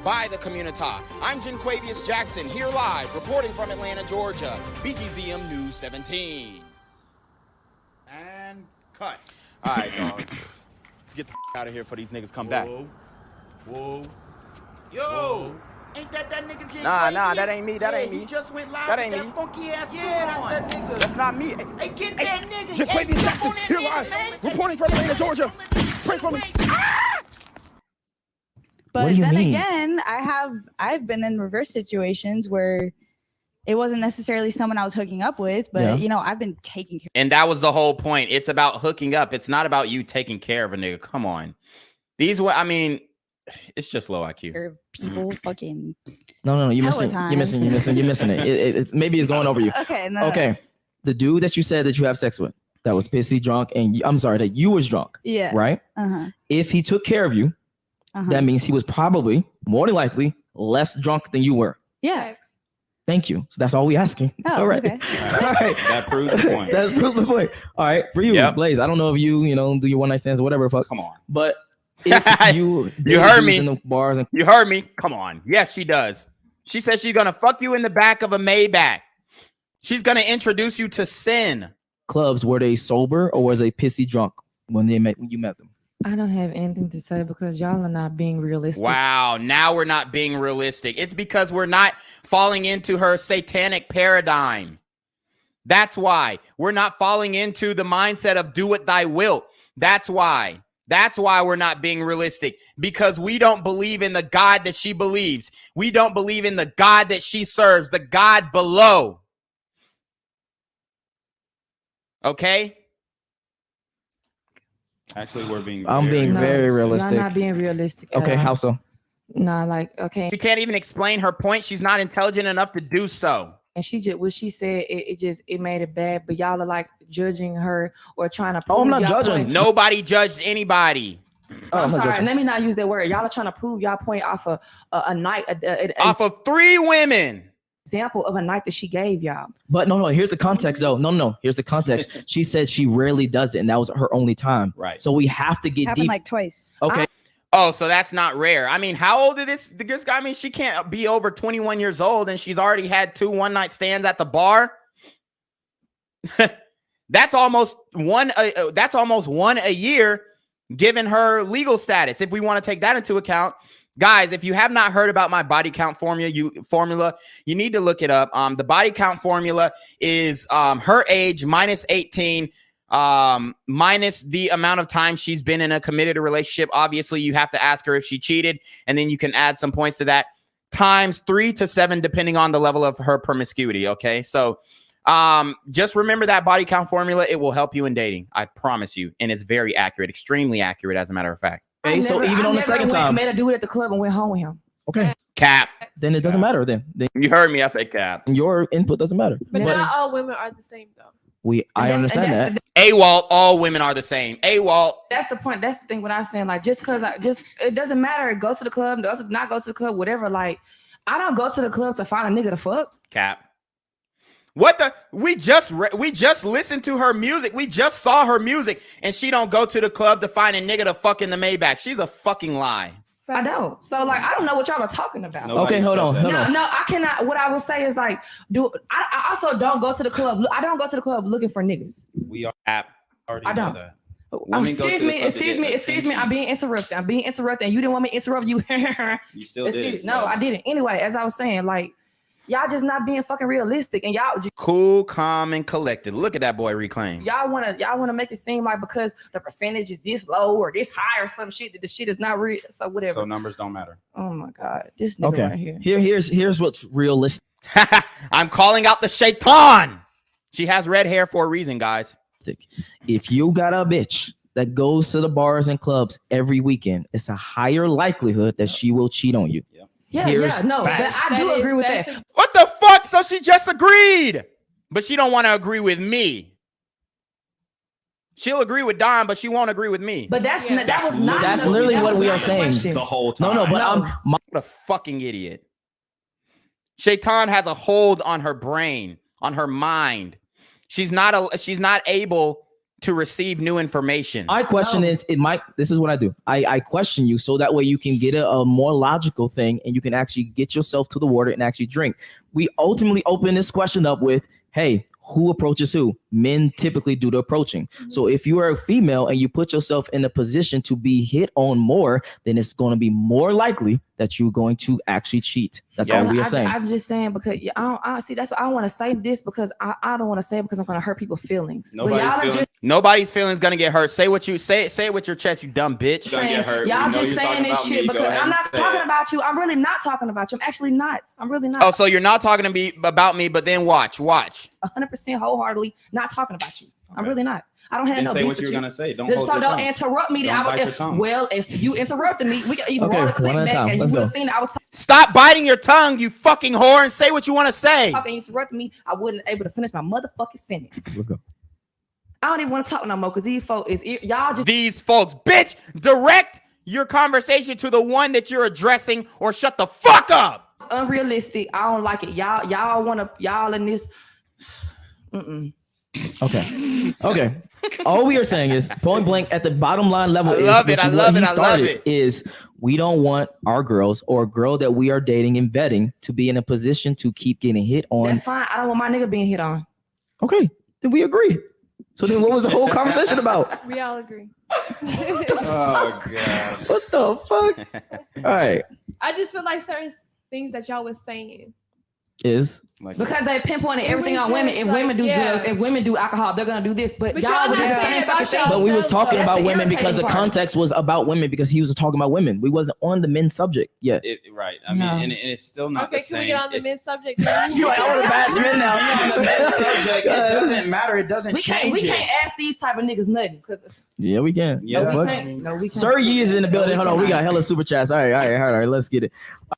by the community, I'm Janquavius Jackson, here live, reporting from Atlanta, Georgia, BGZM News 17. And cut. All right, dog. Let's get the out of here before these niggas come back. Whoa. Yo. Ain't that nigga Jay? Nah, that ain't me. That ain't me. He just went live. That ain't with me. Funky ass suit That's on. that nigga. That's not me. Hey, get that nigga. Janquavius Jackson, here live, reporting from Atlanta, Georgia. Pray for me. But What do you then mean? again, I've been in reverse situations where it wasn't necessarily someone I was hooking up with, but Yeah. I've been taking care. And that was the whole point. It's about hooking up. It's not about you taking care of a nigga. Come on. It's just low IQ. People fucking. No, you're Hella missing it. It's maybe it's going over you. Okay, no. Okay. The dude that you said that you have sex with, that was pissy drunk, and I'm sorry that you was drunk. Yeah. Right. If he took care of you, that means he was probably more than likely less drunk than you were. Yeah. Thank you. So that's all we asking. Oh, all right. okay. All right. That proves the point. That's proves the point. All right. For you, Blaze, I don't know if you do your one night stands or whatever. Fuck. Come on. But if you heard me in the bars and you heard me. Come on. Yes, she does. She says she's gonna fuck you in the back of a Maybach. She's gonna introduce you to sin. Clubs, were they sober or was they pissy drunk when you met them? I don't have anything to say because y'all are not being realistic. Wow, now we're not being realistic. It's because we're not falling into her satanic paradigm. That's why we're not falling into the mindset of do what thy will. That's why we're not being realistic, because we don't believe in the God that she believes. We don't believe in the God that she serves, the God below. Okay? Actually, we're being. I'm being very realistic. Y'all not being realistic. Okay, how so? Nah, okay. She can't even explain her point. She's not intelligent enough to do so. And she just what she said, it made it bad. But y'all are like judging her or trying to. Oh, I'm not y'all judging. point. Nobody judged anybody. I'm sorry. Let me not use that word. Y'all are trying to prove y'all point off of a night. Off of 3 women. Example of a night that she gave y'all. But no, here's the context though. No, here's the context. She said she rarely does it, and that was her only time. Right. So we have to get Happened deep. like twice. Okay. Oh, so that's not rare. I mean, how old is this guy? I mean, she can't be over 21 years old and she's already had 2 one-night stands at the bar. That's almost one a year, given her legal status. If we want to take that into account, guys, if you have not heard about my body count formula, you need to look it up. The body count formula is her age minus 18. Minus the amount of time she's been in a committed relationship. Obviously, you have to ask her if she cheated, and then you can add some points to that, times 3 to 7, depending on the level of her promiscuity. Okay, so just remember that body count formula. It will help you in dating. I promise you, and it's very accurate, extremely accurate, as a matter of fact. Okay, so even on the second time, made her do it at the club and went home with him. Okay, cap. Then it doesn't matter. Then you heard me. I say cap. Your input doesn't matter. But not all women are the same, though. I understand that. AWOL, all women are the same. AWOL. That's the point. That's the thing. What I'm saying, like, just because it doesn't matter. Go to the club, not go to the club, whatever. Like, I don't go to the club to find a nigga to fuck. Cap. What the? We just listened to her music. We just saw her music, and she don't go to the club to find a nigga to fuck in the Maybach. She's a fucking lie. I don't. So like, I don't know what y'all are talking about. Okay, hold on. No, I cannot. What I would say is like, I also don't go to the club. I don't go to the club looking for niggas. We are already I don't. Excuse me. I'm being interrupted. And you didn't want me to interrupt you. You still did. No, I didn't. Anyway, as I was saying, like, y'all just not being fucking realistic, and y'all just cool, calm, and collected. Look at that boy Reclaim. Y'all wanna make it seem like because the percentage is this low or this high or some shit that the shit is not real. So whatever. So numbers don't matter. Oh my God, this nigga right here. Here's what's realistic. I'm calling out the shaitan. She has red hair for a reason, guys. If you got a bitch that goes to the bars and clubs every weekend, it's a higher likelihood that she will cheat on you. I do agree with that. What the fuck? So she just agreed, but she don't want to agree with me. She'll agree with Don, but she won't agree with me. But that's literally what we are saying the whole time. No, but I'm what a fucking idiot. Shaitan has a hold on her brain, on her mind. She's not able to receive new information. My question is, this is what I do. I question you so that way you can get a more logical thing and you can actually get yourself to the water and actually drink. We ultimately open this question up with, hey, who approaches who? Men typically do the approaching. So if you are a female and you put yourself in a position to be hit on more, then it's going to be more likely that you're going to actually cheat. That's all we are saying. I'm just saying because I see that's why I want to say this because I don't want to say it because I'm going to hurt people's feelings. Nobody's feelings going to get hurt. Say what you say it with your chest, you dumb bitch. You're gonna get hurt. Y'all just saying this shit because I'm not talking about you. I'm really not talking about you. I'm actually not. I'm really not. Oh, so you're not talking to me about me, but then watch. 100% wholeheartedly not talking about you. Okay. I'm really not. I don't have then no say beef what you're gonna say. Don't hold so your don't tongue. interrupt me. Don't bite your tongue. Well, if you interrupted me, we can even roll the clip back and you would have seen that I was Stop biting your tongue, you fucking whore, and say what you want to say. talking. Interrupted me. I wasn't able to finish my motherfucking sentence. Let's go. I don't even want to talk no more because these folks y'all just these folks, bitch. Direct your conversation to the one that you're addressing, or shut the fuck up. It's unrealistic. I don't like it. Y'all in this. Okay. All we are saying is point blank at the bottom line level is we don't want our girls or a girl that we are dating and vetting to be in a position to keep getting hit on. That's fine. I don't want my nigga being hit on. Okay, then we agree. So then what was the whole conversation about? We all agree. Oh God. What the fuck? All right. I just feel like certain things that y'all was saying Is because they pinpointed everything on women. If women do drugs, if women do alcohol, they're gonna do this. But y'all would do the same fucking thing. But we was talking about women because the context was about women because he was talking about women. We wasn't on the men's subject yet. Right. I mean, and it's still not the same. Can we get on the men's subject? You're like, I want to bash men now. On the men's subject, it doesn't matter. It doesn't change. We can't ask these type of niggas nothing because. Yeah, we can. Yeah, we can't. Sir Yee is in the building. Hold on, we got hella super chats. All right, let's get it.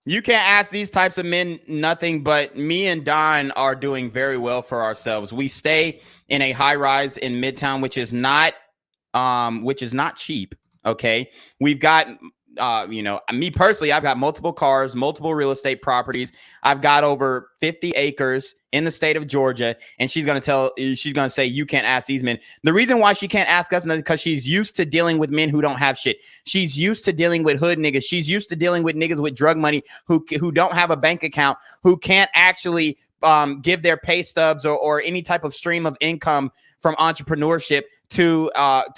You can't ask these types of men nothing, but me and Don are doing very well for ourselves. We stay in a high rise in Midtown, which is not cheap. Okay, we've got you know, me personally, I've got multiple cars, multiple real estate properties. I've got over 50 acres in the state of Georgia. And she's going to say, you can't ask these men. The reason why she can't ask us is because she's used to dealing with men who don't have shit. She's used to dealing with hood niggas. She's used to dealing with niggas with drug money who don't have a bank account, who can't actually give their pay stubs or any type of stream of income from entrepreneurship to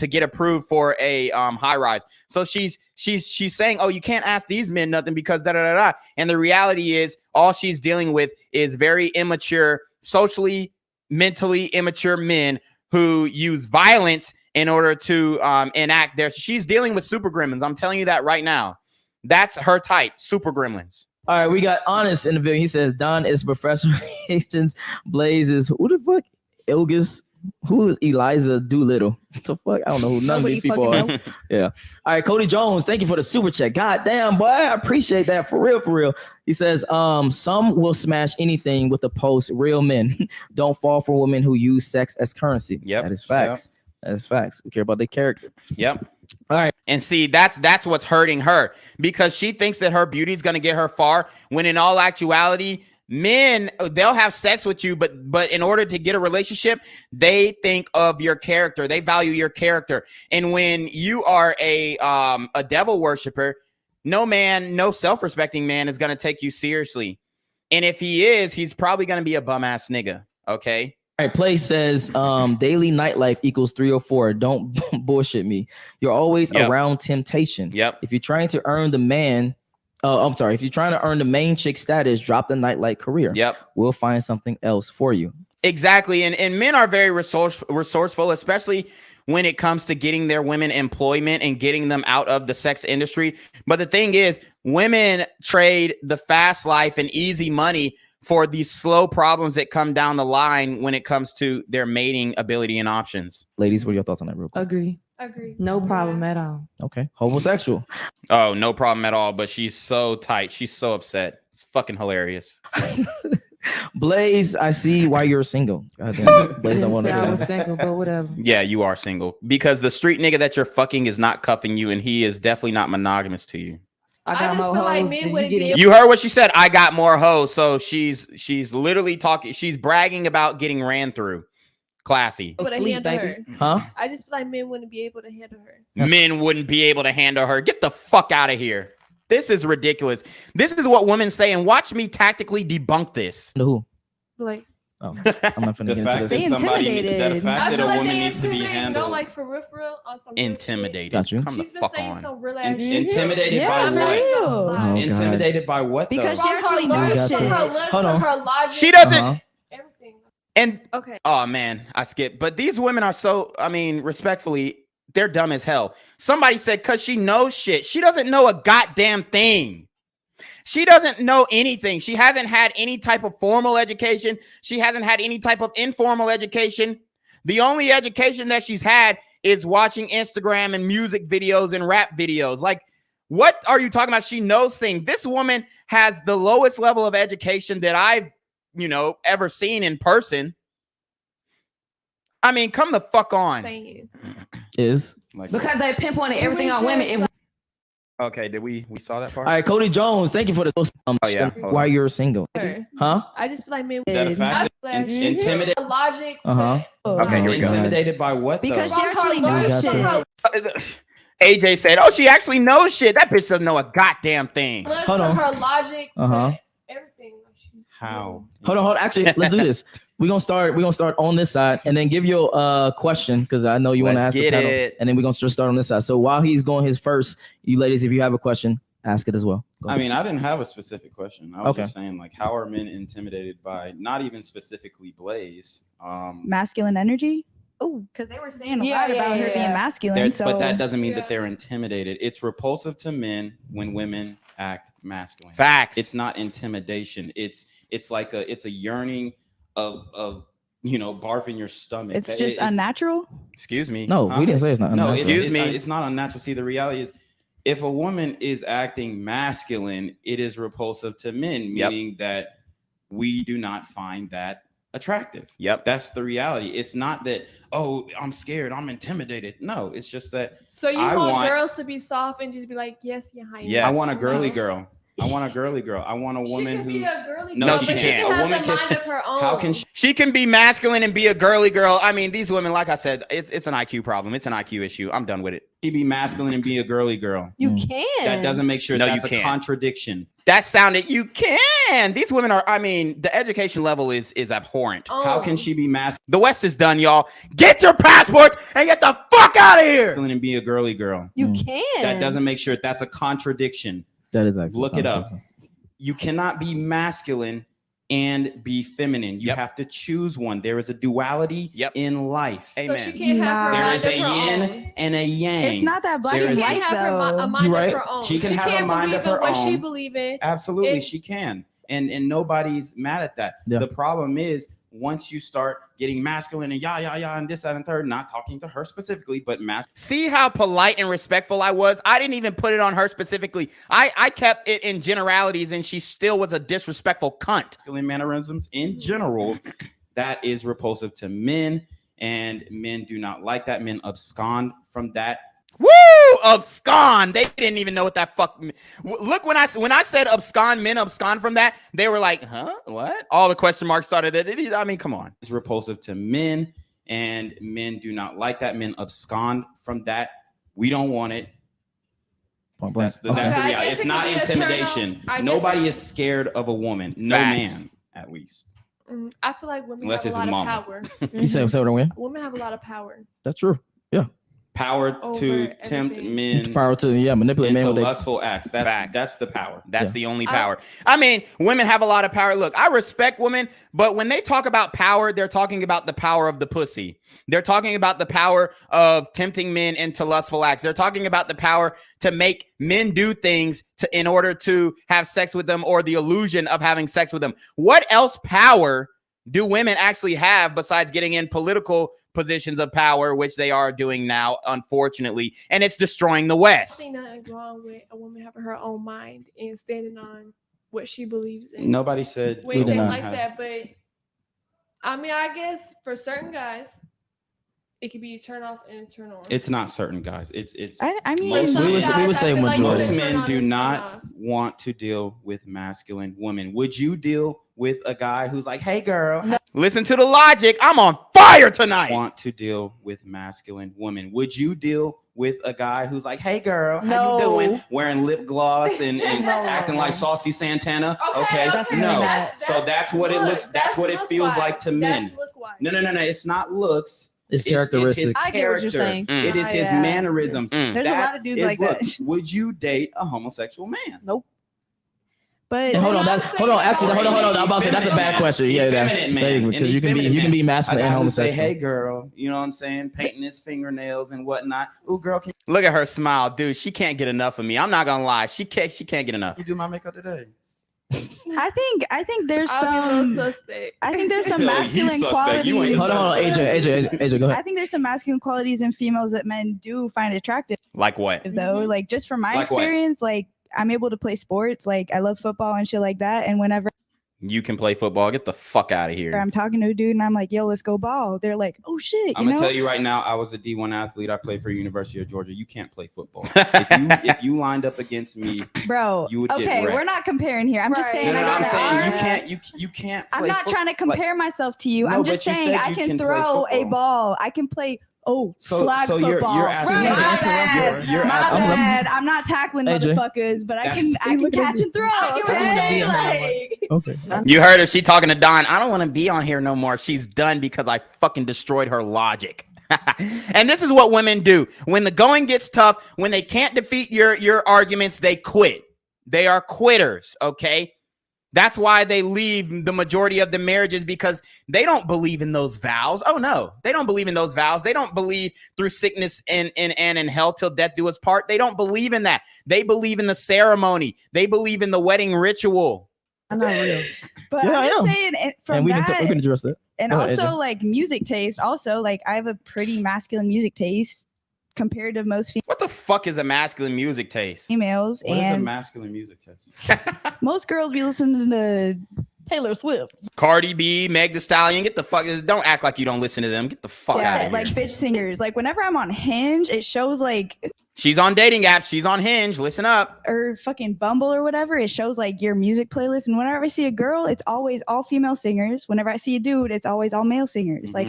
get approved for a high rise. So she's saying, oh, you can't ask these men nothing because da da da da. And the reality is, all she's dealing with is very immature, socially, mentally immature men who use violence in order to enact their. She's dealing with super gremlins. I'm telling you that right now. That's her type, super gremlins. All right, we got Honest in the video. He says Don is Professor Haitians. Blaze is who the fuck? Ilgis. Who is Eliza Doolittle? What the fuck? I don't know who none of these people are. Yeah. All right, Cody Jones, thank you for the super chat. God damn, boy, I appreciate that for real, for real. He says, some will smash anything with the post. Real men don't fall for women who use sex as currency. Yep. That is facts. That is facts. We care about their character. Yep. All right. And see, that's what's hurting her, because she thinks that her beauty is going to get her far, when in all actuality, men, they'll have sex with you, but in order to get a relationship, they think of your character. They value your character. And when you are a devil worshiper, no self-respecting man is going to take you seriously. And if he is, he's probably going to be a bum ass nigga. Okay. All right, Play says daily nightlife equals 304. Don't bullshit me. You're always around temptation. Yep. If you're trying to earn the man, if you're trying to earn the main chick status, drop the nightlight career. Yep. We'll find something else for you. Exactly. And men are very resourceful, especially when it comes to getting their women employment and getting them out of the sex industry. But the thing is, women trade the fast life and easy money for these slow problems that come down the line when it comes to their mating ability and options. Ladies, what are your thoughts on that real quick? Agree. No problem at all. Okay. Homosexual. Oh, no problem at all. But she's so tight. She's so upset. It's fucking hilarious. Blaze, I see why you're single. God Blaze, I was single, but whatever. Yeah, you are single, because the street nigga that you're fucking is not cuffing you, and he is definitely not monogamous to you. I just feel like men wouldn't be able. You heard what she said. I got more hoes. So she's literally talking. She's bragging about getting ran through. Classy. Huh? I just feel like men wouldn't be able to handle her. Men wouldn't be able to handle her. Get the fuck out of here. This is ridiculous. This is what women say, and watch me tactically debunk this. Who? Like. Oh, I'm not finna get into this. The fact that a woman needs to be handled. No, like for real, on some intimidated. Got you. Come the fuck on. Some real Intimidated by what? Oh, Intimidated by what? Because she actually knows shit. Her lips, her logic. She doesn't. Everything. And okay. Oh man, I skipped. But these women are so. I mean, respectfully, they're dumb as hell. Somebody said because she knows shit. She doesn't know a goddamn thing. She doesn't know anything. She hasn't had any type of formal education. She hasn't had any type of informal education. The only education that she's had is watching Instagram and music videos and rap videos. Like, what are you talking about? She knows things. This woman has the lowest level of education that I've, ever seen in person. I mean, come the fuck on. Is because they pinpointed everything on women. Okay, did we saw that part? All right, Cody Jones, thank you for the why you're single. Huh? I just feel like men that fact that intimidated logic. Okay, here we go. Intimidated by what? Because she actually knows shit. AJ said, "Oh, she actually knows shit. That bitch doesn't know a goddamn thing." Hold on. Her logic. Everything. How? Hold on. Actually, let's do this. We're gonna start on this side and then give you a question, because I know you want to ask the panel, and then we're gonna just start on this side. So while he's going his first, you ladies, if you have a question, ask it as well. I mean, I didn't have a specific question. I was just saying, like, how are men intimidated by not even specifically Blaze? Masculine energy? Oh, because they were saying a lot about her being masculine. But that doesn't mean that they're intimidated. It's repulsive to men when women act masculine. Facts. It's not intimidation. It's like a yearning of barf in your stomach. It's just unnatural. Excuse me. No, we didn't say it's not unnatural. No, excuse me. It's not unnatural. See, the reality is, if a woman is acting masculine, it is repulsive to men, meaning that we do not find that attractive. Yep. That's the reality. It's not that, oh, I'm scared, I'm intimidated. No, it's just that So you I want girls to be soft and just be like, yes, your highness. I want a girly girl. I want a girly girl. I want a woman who. Be a girly No, girl, she but can't. She can A have woman the can. mind of her own. How can she? She can be masculine and be a girly girl. I mean, these women, like I said, it's an IQ problem. It's an IQ issue. I'm done with it. She be masculine and be a girly girl. You can. That doesn't make sure No, that's you a can't. contradiction. That sounded. You can. These women are. I mean, the education level is abhorrent. How can she be masculine? The West is done, y'all. Get your passports and get the fuck out of here. And be a girly girl. You can. That doesn't make sure that's a contradiction. That is actually. Look it up. You cannot be masculine and be feminine. You have to choose one. There is a duality in life. Amen. So she can't have her There mind is of a her yin own. and a yang. It's not that black There and is- white, Have her though. a mind You right. of her own. She can have a can't mind believe of her in what she own. believe in. Absolutely, It- she can. And nobody's mad at that. Yeah. The problem is once you start getting masculine and and this, that, and third, not talking to her specifically, but See how polite and respectful I was? I didn't even put it on her specifically. I kept it in generalities, and she still was a disrespectful cunt. masculine mannerisms in general, that is repulsive to men, and men do not like that. Men abscond from that. Woo! Abscond. They didn't even know what that fuck. Look, when I said abscond, men abscond from that, they were like, huh? What? All the question marks started. I mean, come on. It's repulsive to men, and men do not like that. Men abscond from that. We don't want it. That's the Okay, I reality. guess It's it could not be a intimidation. turn-off. I guess Nobody is scared of a woman. No Facts. man, at least. I feel like women Unless have a it's his lot of mama. power. You say what again? Women have a lot of power. That's true. Yeah. Power Over to tempt men Power to manipulate men into with their lustful acts. That's the power. That's the only power. I mean, women have a lot of power. Look, I respect women, but when they talk about power, they're talking about the power of the pussy. They're talking about the power of tempting men into lustful acts. They're talking about the power to make men do things in order to have sex with them, or the illusion of having sex with them. What else power do women actually have besides getting in political positions of power, which they are doing now, unfortunately, and it's destroying the I West? think nothing wrong with a woman having her own mind and standing on what she believes in. Nobody said Wait, women like have- that, but I mean, I guess for certain guys, it could be a turn off and a turn on. It's not certain guys. It's I mean, most we would say most majority. men do not want to deal with masculine women. Would you deal with a guy who's like, "Hey, girl"? Listen to the logic. I'm on fire tonight. Want to deal with masculine women? Would you deal with a guy who's like, "Hey, girl, how No. you doing?" Wearing lip gloss and No. acting like Saucy Santana? Okay, No. That's So that's what it looks. That's what it feels like to men. No. It's not looks. It's characteristics. his I get what you're character. saying. It is his Yeah. mannerisms. There's a That lot of dudes is like that. looks. Would you date a homosexual man? Nope. But And hold on. Actually, hold on. I'm about to say that's a bad question. Yeah, Effeminate man. because you can be masculine and I gotta say, homosexual. hey girl, you know what I'm saying? Painting his fingernails and whatnot. Ooh, girl, can Look at her smile, dude. She can't get enough of me. I'm not gonna lie. She can't get enough. you do my makeup today? I think there's I'll be a some. little suspect. I think there's some He's masculine suspect. You ain't qualities. Hold on. AJ, go I ahead. think there's some masculine qualities in females that men do find attractive, Like what? though. Like just from my Like what? experience, like I'm able to play sports. Like I love football and shit like that. And whenever You can play football. Get the fuck out of here. I'm talking to a dude and I'm like, yo, let's go ball. They're like, oh shit, I'm you gonna know? tell you right now, I was a D1 athlete. I played for University of Georgia. You can't play football. if you lined up against me, Bro, you would get okay, wrecked. we're not comparing here. I'm just saying. No, I I'm got saying an you can't. I'm play not trying to like- compare myself to you. No, I'm just but you saying said I you can can play throw a football. ball. I can play flag so you're football. asking My me to bad. you're My asking- bad. I'm not tackling AJ. motherfuckers, but I That's- can catch and throw. Okay? Like, Okay. You heard her. She talking to Don. I don't want to be on here no more. She's done because I fucking destroyed her logic. And this is what women do. When the going gets tough, when they can't defeat your arguments, they quit. They are quitters, okay? That's why they leave the majority of the marriages, because they don't believe in those vows. Oh no, they don't believe in those vows. They don't believe through sickness and in hell till death do us part. They don't believe in that. They believe in the ceremony. They believe in the wedding ritual. I'm not real. But Yeah, I I'm just am. saying from And we that, can address that. and Go ahead, also AJ. like music taste. Also, like I have a pretty masculine music taste compared to most What the fuck is a masculine music taste? females, What is a and masculine music test? most girls be listening to Taylor Swift. Cardi B, Meg Thee Stallion. Get the fuck. Don't act like you don't listen to them. Get the fuck out of here. Like bitch singers. Like whenever I'm on Hinge, it shows like she's on dating apps. She's on Hinge. Listen up. Or fucking Bumble or whatever. It shows like your music playlist. And whenever I see a girl, it's always all female singers. Whenever I see a dude, it's always all male singers. Like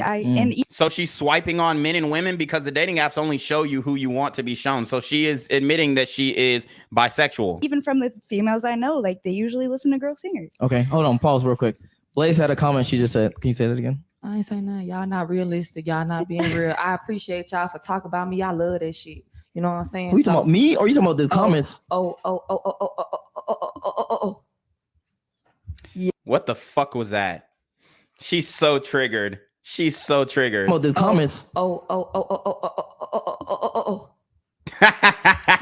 So she's swiping on men and women because the dating apps only show you who you want to be shown. So she is admitting that she is bisexual. Even from the females I know, like they usually listen to girl singers. Okay, hold on. Pause real quick. Blaze had a comment. She just said, can you say that again? I ain't saying nothing. Y'all not realistic. Y'all not being real. I appreciate y'all for talking about me. I love that shit. You know what I'm saying? Who you talking about, me or you talking about the comments? Yeah. What the fuck was that? She's so triggered. She's so triggered. About the comments.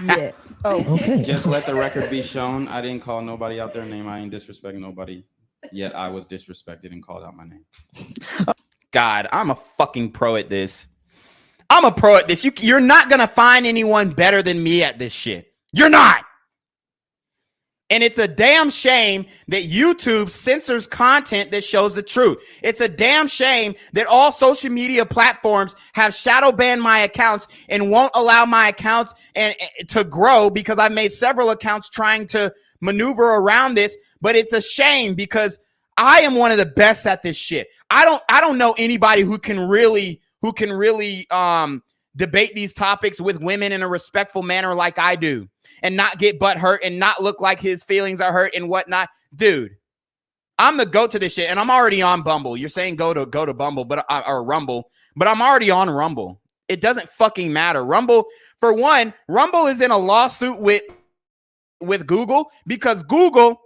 Yeah. Oh, okay. Just let the record be shown. I didn't call nobody out their name. I ain't disrespecting nobody. Yet I was disrespected and called out my name. God, I'm a fucking pro at this. I'm a pro at this. You're not going to find anyone better than me at this shit. You're not. And it's a damn shame that YouTube censors content that shows the truth. It's a damn shame that all social media platforms have shadow banned my accounts and won't allow my accounts to grow because I've made several accounts trying to maneuver around this. But it's a shame because I am one of the best at this shit. I don't know anybody who can really debate these topics with women in a respectful manner like I do and not get butt hurt and not look like his feelings are hurt and whatnot. Dude, I'm the goat to this shit and I'm already on Bumble. You're saying go to Bumble, or Rumble, but I'm already on Rumble. It doesn't fucking matter. Rumble, for one, Rumble is in a lawsuit with Google because Google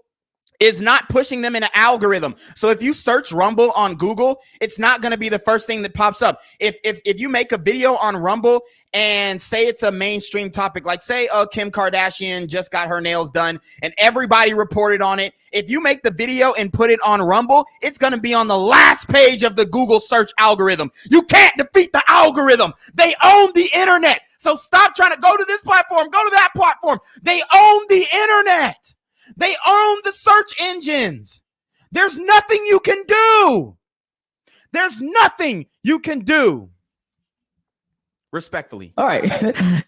is not pushing them in an algorithm. So if you search Rumble on Google, it's not going to be the first thing that pops up. If you make a video on Rumble and say it's a mainstream topic, like say Kim Kardashian just got her nails done and everybody reported on it. If you make the video and put it on Rumble, it's going to be on the last page of the Google search algorithm. You can't defeat the algorithm. They own the internet. So stop trying to go to this platform, go to that platform. They own the internet. They own the search engines. There's nothing you can do. There's nothing you can do. Respectfully. All right.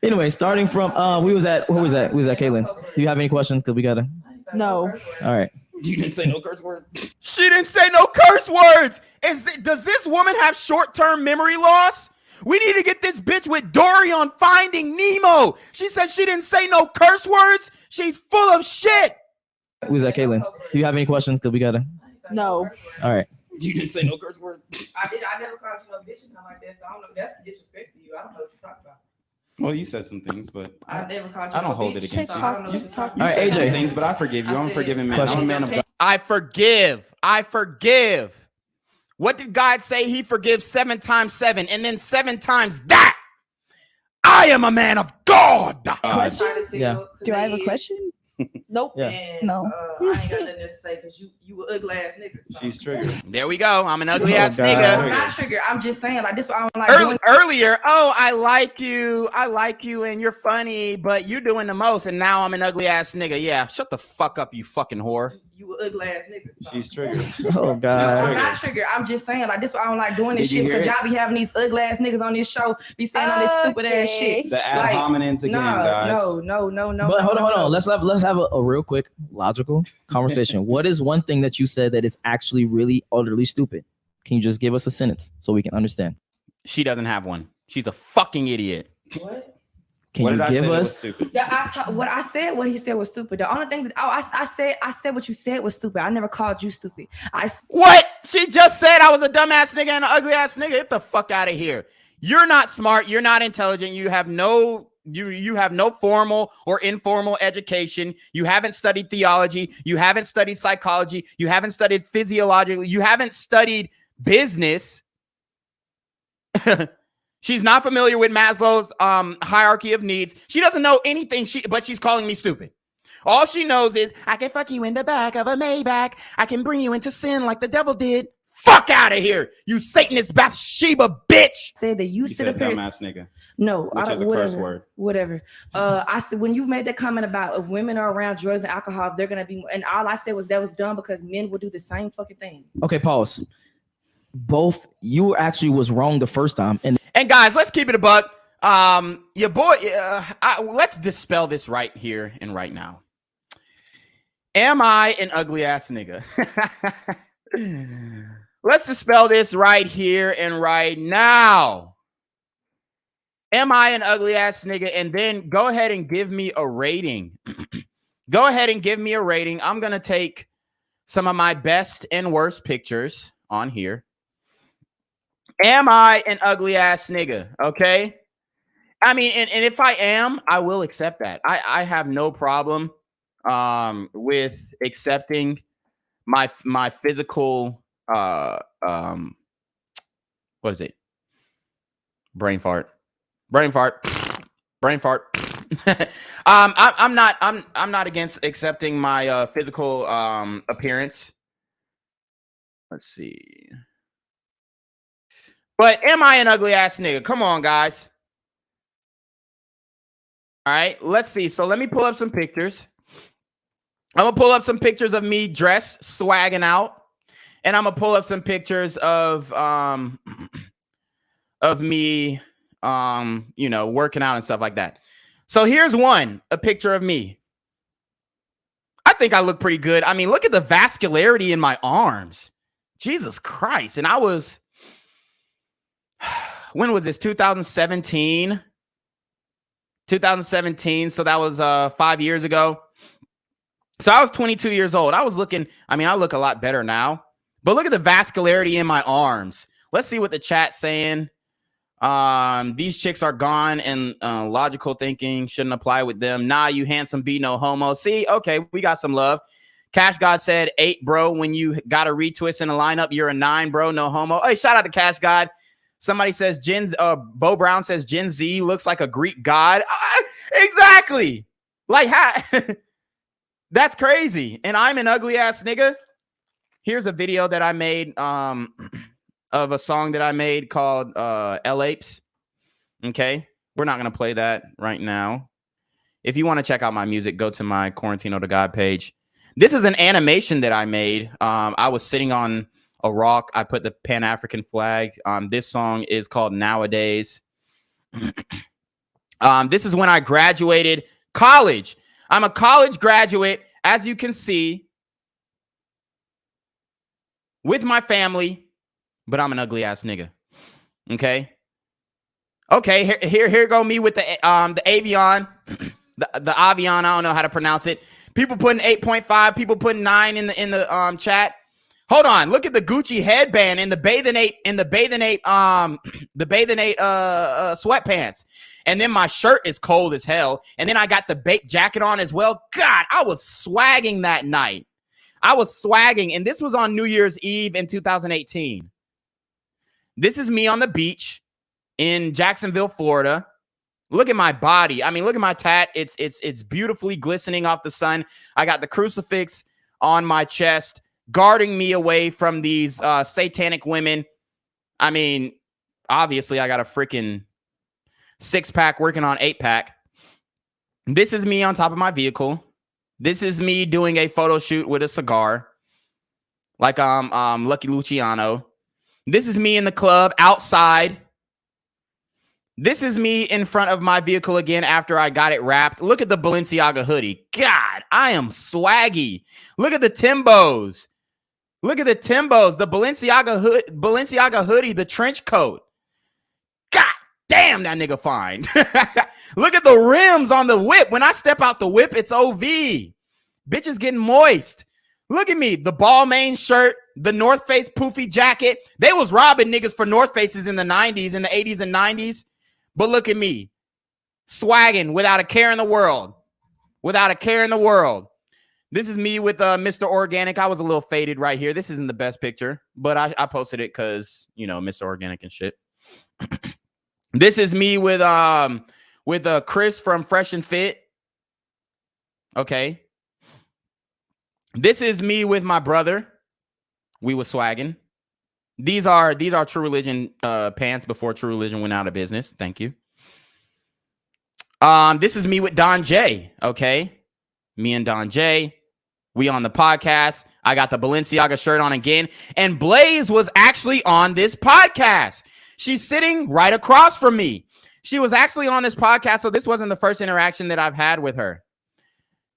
Anyway, starting from who was that? Caitlin. Do you have any questions? Because we gotta. No. All right. You didn't say no curse word. She didn't say no curse words. Does this woman have short-term memory loss? We need to get this bitch with Dory on Finding Nemo. She said she didn't say no curse words. She's full of shit. Who's that, Caitlin? Do you have any questions? Because we gotta. No. All right. You didn't say no curse word. I never called you no bitch and like that. So I don't know. That's disrespect to you. I don't know what you're talking about. Well, you said some things, but I never called you. I don't no hold bitch, it against so you. I don't know what you're talking You about. said All right, some AJ. things, but I forgive you. I'm a forgiving man. Question. I'm a man of God. I forgive. What did God say? He forgives 7 times 7 and then 7 times that. I am a man of God. Yeah. Do I have a question? Nope. Yeah. And, No. I ain't got nothing to say because you an ugly ass nigga. So. She's triggered. There we go. I'm an ugly ass God. nigga. I'm not triggered. I'm just saying like this. I don't like doing. Earlier, I like you, and you're funny, but you're doing the most, and now I'm an ugly ass nigga. Yeah, shut the fuck up, you fucking whore. You an ugly ass nigga. So. She's triggered. Oh I'm God. not triggered. I'm just saying like this. I don't like doing this Did you shit hear because it? y'all be having these ugly ass niggas on this show, be saying all this stupid ass shit. The ad hominems again, guys. No. But hold on. Let's have a real quick logical conversation. What is one thing that you said that is actually really utterly stupid? Can you just give us a sentence so we can understand? She doesn't have one. She's a fucking idiot. What? Can you give us? Yeah, what he said was stupid. The only thing that I said what you said was stupid. I never called you stupid. What? She just said I was a dumbass nigga and an ugly ass nigga. Get the fuck out of here. You're not smart. You're not intelligent. You have no formal or informal education. You haven't studied theology. You haven't studied psychology. You haven't studied physiology. You haven't studied business. She's not familiar with Maslow's hierarchy of needs. She doesn't know anything, but she's calling me stupid. All she knows is, I can fuck you in the back of a Maybach. I can bring you into sin like the devil did. Fuck out of here, you Satanist Bathsheba bitch. Said that you sit said up here. dumbass nigga. No, which I is don't. a curse Whatever. word. Whatever. I said when you made that comment about if women are around drugs and alcohol, they're gonna be. And all I said was that was dumb because men will do the same fucking thing. Okay, pause. Both you actually was wrong the first time, and guys, let's keep it a buck. Your boy. Let's dispel this right here and right now. Am I an ugly ass nigga? Let's dispel this right here and right now. Am I an ugly ass nigga? And then go ahead and give me a rating. Go ahead and give me a rating. I'm going to take some of my best and worst pictures on here. Am I an ugly ass nigga? Okay. I mean, and if I am, I will accept that. I have no problem with accepting my physical what is it? Brain fart. I'm not against accepting my physical appearance. Let's see. But am I an ugly ass nigga? Come on, guys. All right, let's see. So let me pull up some pictures. I'm gonna pull up some pictures of me dressed, swagging out, and I'm gonna pull up some pictures of me, you know, working out and stuff like that. So here's a picture of me. I think I look pretty good. I mean, look at the vascularity in my arms. Jesus Christ! And I was, when was this? 2017. 2017. So that was 5 years ago. So I was 22 years old. I was looking, I mean, I look a lot better now, but look at the vascularity in my arms. Let's see what the chat's saying. These chicks are gone and logical thinking shouldn't apply with them. Nah, you handsome be no homo. See, okay, we got some love. Cash God said 8, bro. When you got a retwist in a lineup, you're a 9, bro. No homo. Hey, shout out to Cash God. Somebody says Bo Brown says Gen Z looks like a Greek god. Exactly. Like how that's crazy. And I'm an ugly ass nigga. Here's a video that I made of a song that I made called L Apes. Okay. We're not going to play that right now. If you want to check out my music, go to my Quarantino to God page. This is an animation that I made. I was sitting on a rock. I put the Pan-African flag. This song is called Nowadays. This is when I graduated college. I'm a college graduate, as you can see, with my family, but I'm an ugly ass nigga. Okay. Okay. Here go me with the Avion, the Avion. I don't know how to pronounce it. People putting 8.5. People putting 9 in the chat. Hold on. Look at the Gucci headband and the Bathing Ape sweatpants. And then my shirt is cold as hell. And then I got the baked jacket on as well. God, I was swagging that night. I was swagging. And this was on New Year's Eve in 2018. This is me on the beach in Jacksonville, Florida. Look at my body. I mean, look at my tat. It's beautifully glistening off the sun. I got the crucifix on my chest, guarding me away from these satanic women. I mean, obviously, I got a freaking 6-pack working on 8-pack. This is me on top of my vehicle. This is me doing a photo shoot with a cigar, like Lucky Luciano. This is me in the club outside. This is me in front of my vehicle again after I got it wrapped. Look at the Balenciaga hoodie. God, I am swaggy. Look at the Timbos. Look at the Timbos, the Balenciaga hoodie, the trench coat. God damn, that nigga fine. Look at the rims on the whip. When I step out the whip, it's OV. Bitches getting moist. Look at me, the Balmain shirt, the North Face poofy jacket. They was robbing niggas for North Faces in the 90s, in the 80s and 90s. But look at me, swagging without a care in the world. Without a care in the world. This is me with Mr. Organic. I was a little faded right here. This isn't the best picture, but I posted it because, you know, Mr. Organic and shit. This is me with Chris from Fresh and Fit. Okay. This is me with my brother. We were swagging. These are True Religion pants before True Religion went out of business. Thank you. This is me with Don J. Okay, me and Don J. We on the podcast. I got the Balenciaga shirt on again, and Blaze was actually on this podcast. She's sitting right across from me. She was actually on this podcast, so this wasn't the first interaction that I've had with her.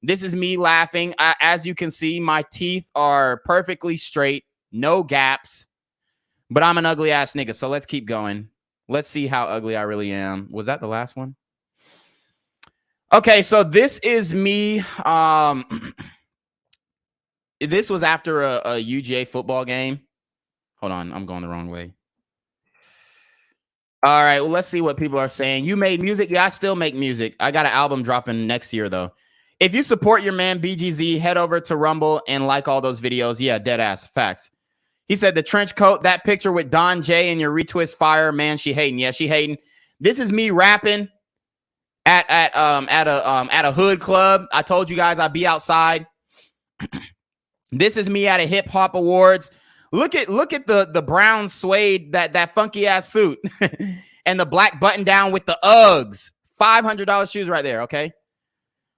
This is me laughing. As you can see, my teeth are perfectly straight, no gaps, but I'm an ugly ass nigga, so let's keep going. Let's see how ugly I really am. Was that the last one? Okay, so this is me. This was after a UGA football game. Hold on, I'm going the wrong way. All right, well, let's see what people are saying. You made music? Yeah, I still make music. I got an album dropping next year, though. If you support your man BGZ, head over to Rumble and like all those videos. Yeah, dead ass facts. He said the trench coat, that picture with Don J and your retwist fire, man, she hating. Yeah, she hating. This is me rapping at a hood club. I told you guys I'd be outside. This is me at a hip hop awards. Look at the brown suede, that funky ass suit, and the black button down with the Uggs. $500 shoes right there. Okay.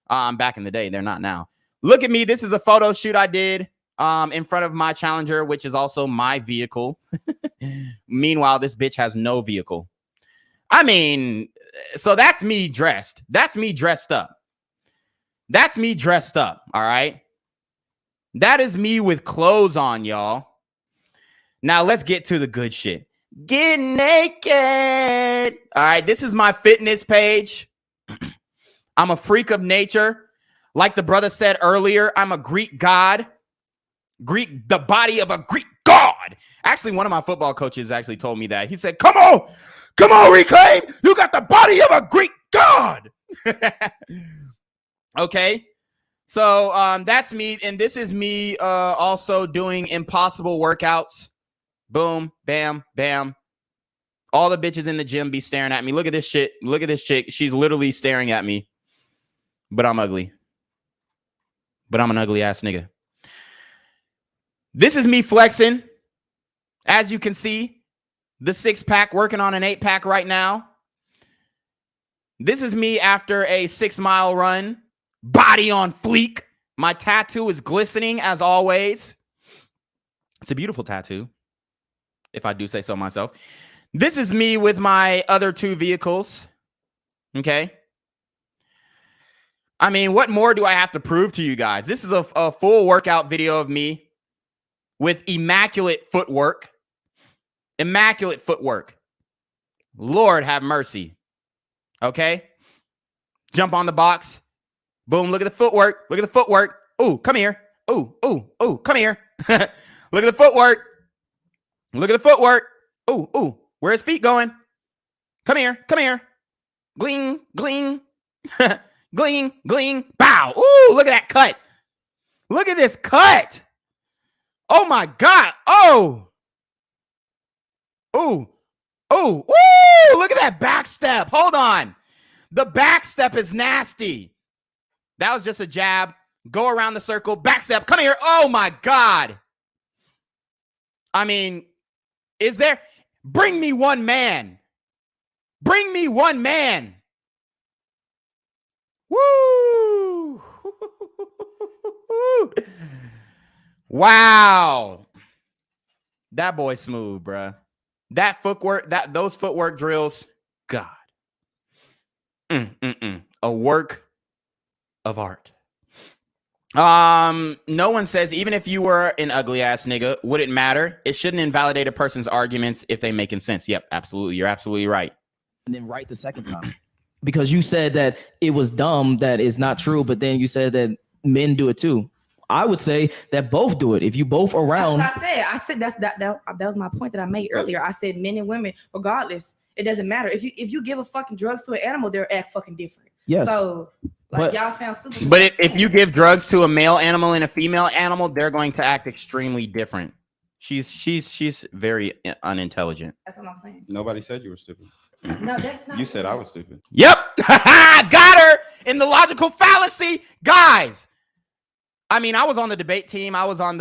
Back in the day, they're not now. Look at me. This is a photo shoot I did in front of my Challenger, which is also my vehicle. Meanwhile, this bitch has no vehicle. I mean, so that's me dressed. That's me dressed up. That's me dressed up. All right. That is me with clothes on, y'all. Now let's get to the good shit. Get naked. All right. This is my fitness page. I'm a freak of nature. Like the brother said earlier, I'm a Greek god. The body of a Greek god. Actually, one of my football coaches actually told me that. He said, come on, Reclaim. You got the body of a Greek god. Okay. So that's me. And this is me also doing impossible workouts. Boom, bam, bam. All the bitches in the gym be staring at me. Look at this shit. Look at this chick. She's literally staring at me. But I'm ugly. But I'm an ugly ass nigga. This is me flexing. As you can see, the 6-pack working on an 8-pack right now. This is me after a 6-mile run. Body on fleek. My tattoo is glistening as always. It's a beautiful tattoo, if I do say so myself. This is me with my other 2 vehicles. Okay. I mean, what more do I have to prove to you guys? This is a full workout video of me with immaculate footwork. Immaculate footwork. Lord have mercy. Okay. Jump on the box. Boom. Look at the footwork. Look at the footwork. Ooh, come here. Ooh, ooh, ooh, come here. Look at the footwork. Look at the footwork. Ooh, ooh. Where his feet going? Come here. Come here. Gling, gling. Gling, gling. Bow. Ooh, look at that cut. Look at this cut. Oh, my God. Oh. Ooh. Ooh. Ooh. Look at that back step. Hold on. The back step is nasty. That was just a jab. Go around the circle. Back step. Come here. Oh, my God. I mean, is there? Bring me one man. Bring me one man. Woo. Wow. That boy smooth, bruh. That footwork, those footwork drills, God. A work of art. No one says, even if you were an ugly ass nigga, would it matter? It shouldn't invalidate a person's arguments if they making sense. Yep, absolutely. You're absolutely right. And then right the second time. Because you said that it was dumb, that is not true, but then you said that men do it too. I would say that both do it. If you both around. That's what I said. That was my point that I made earlier. I said men and women, regardless, it doesn't matter. If you give a fucking drugs to an animal, they'll act fucking different. Yes. So like y'all sound stupid. But if you give drugs to a male animal and a female animal, they're going to act extremely different. She's very unintelligent. That's what I'm saying. Nobody said you were stupid. No, that's not. You said I was stupid. Yep. Got her in the logical fallacy. Guys, I mean, I was on the debate team. I was in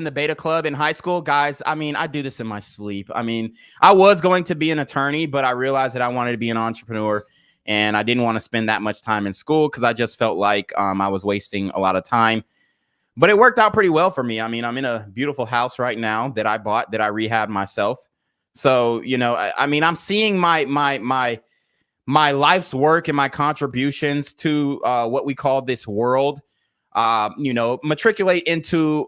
the beta club in high school. Guys, I mean, I do this in my sleep. I mean, I was going to be an attorney, but I realized that I wanted to be an entrepreneur. and I didn't want to spend that much time in school because I just felt like I was wasting a lot of time. But it worked out pretty well for me. I mean, I'm in a beautiful house right now that I bought, that I rehabbed myself. So, you know, I mean, I'm seeing my life's work and my contributions to what we call this world, you know, matriculate into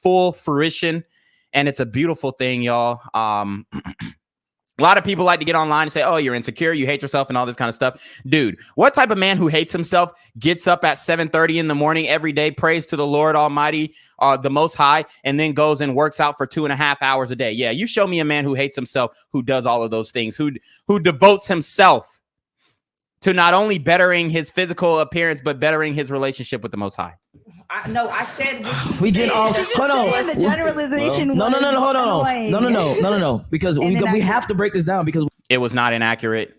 full fruition. And it's a beautiful thing, y'all. A lot of people like to get online and say, oh, you're insecure, you hate yourself and all this kind of stuff. Dude, what type of man who hates himself gets up at 7:30 in the morning every day, prays to the Lord Almighty, the Most High, and then goes and works out for 2.5 hours a day? Yeah, you show me a man who hates himself, who does all of those things, who devotes himself to not only bettering his physical appearance, but bettering his relationship with the Most High. I said what you We did all. Hold on. The generalization. No. Hold on. annoying. No. Because we have to break this down because it was not inaccurate.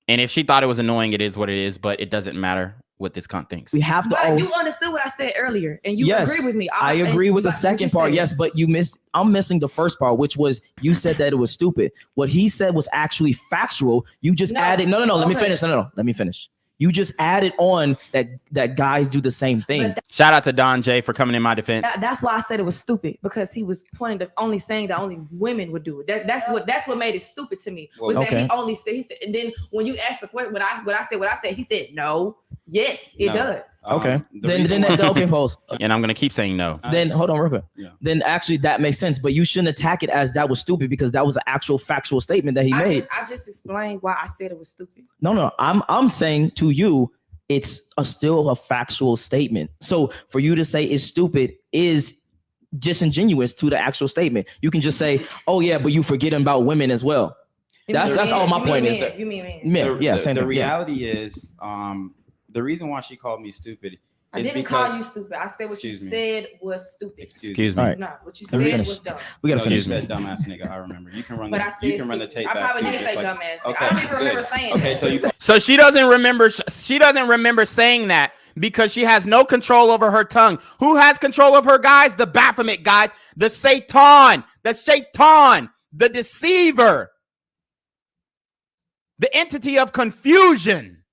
And if she thought it was annoying, it is what it is. But it doesn't matter what this cunt thinks. we have to. You understood what I said earlier, and you Yes, agree with me. I agree with the second part. Yes, but you missed. I'm missing the first part, which was you said that it was stupid. What he said was actually factual. You just added. No. Let me finish. No. Let me finish. You just added on that guys do the same thing. Shout out to Don J for coming in my defense. That's why I said it was stupid, because he was pointing to only saying that only women would do it. That's what made it stupid to me. Was that he only said, and then when you asked the question, what I said, he said no. Yes, it does. Okay. Okay, pause. And I'm gonna keep saying no. Then hold on real quick. Yeah. Then actually that makes sense, but you shouldn't attack it as that was stupid, because that was an actual factual statement that he made. I just explained why I said it was stupid. No. I'm saying to you, it's still a factual statement. So for you to say it's stupid is disingenuous to the actual statement. You can just say, oh yeah, but you forgetting about women as well. That's all my point is. You mean man? Yeah. The reality is, the reason why she called me stupid I didn't call you stupid. I said what you said was stupid. Excuse me. All right. No, what you said was dumb. We gotta finish. You said dumbass nigga. I remember. You can run But the. I said You can run the tape I back. probably too, did just say like- dumbass. Okay, I don't even remember good. saying Okay, that. so you. So she doesn't remember. She doesn't remember saying that because she has no control over her tongue. Who has control of her, guys? The Baphomet, guys. The Satan, the deceiver, the entity of confusion.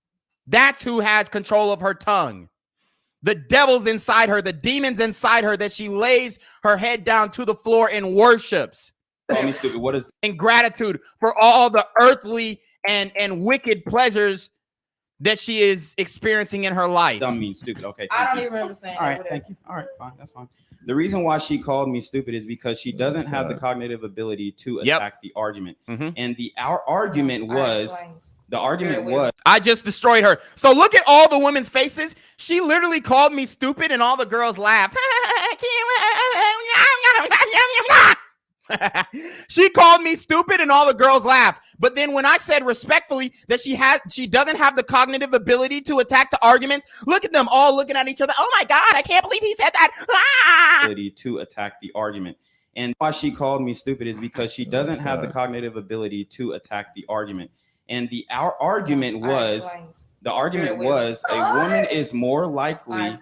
That's who has control of her tongue. The devil's inside her, the demons inside her, that she lays her head down to the floor and worships. Call me stupid. What is In gratitude for all the earthly and wicked pleasures that she is experiencing in her life. dumb mean stupid? Okay. I thank don't you. even remember saying All right, that. thank you. All right, fine, that's fine. The reason why she called me stupid is because she doesn't have the cognitive ability to attack the argument. And our argument was. The argument was I just destroyed her. So look at all the women's faces. She literally called me stupid and all the girls laughed. She called me stupid and all the girls laughed. But then when I said respectfully that she doesn't have the cognitive ability to attack the arguments, look at them all looking at each other. Oh my God, I can't believe he said that. ability to attack the argument. And why she called me stupid is because she doesn't have the cognitive ability to attack the argument. And our argument was, a woman is more likely.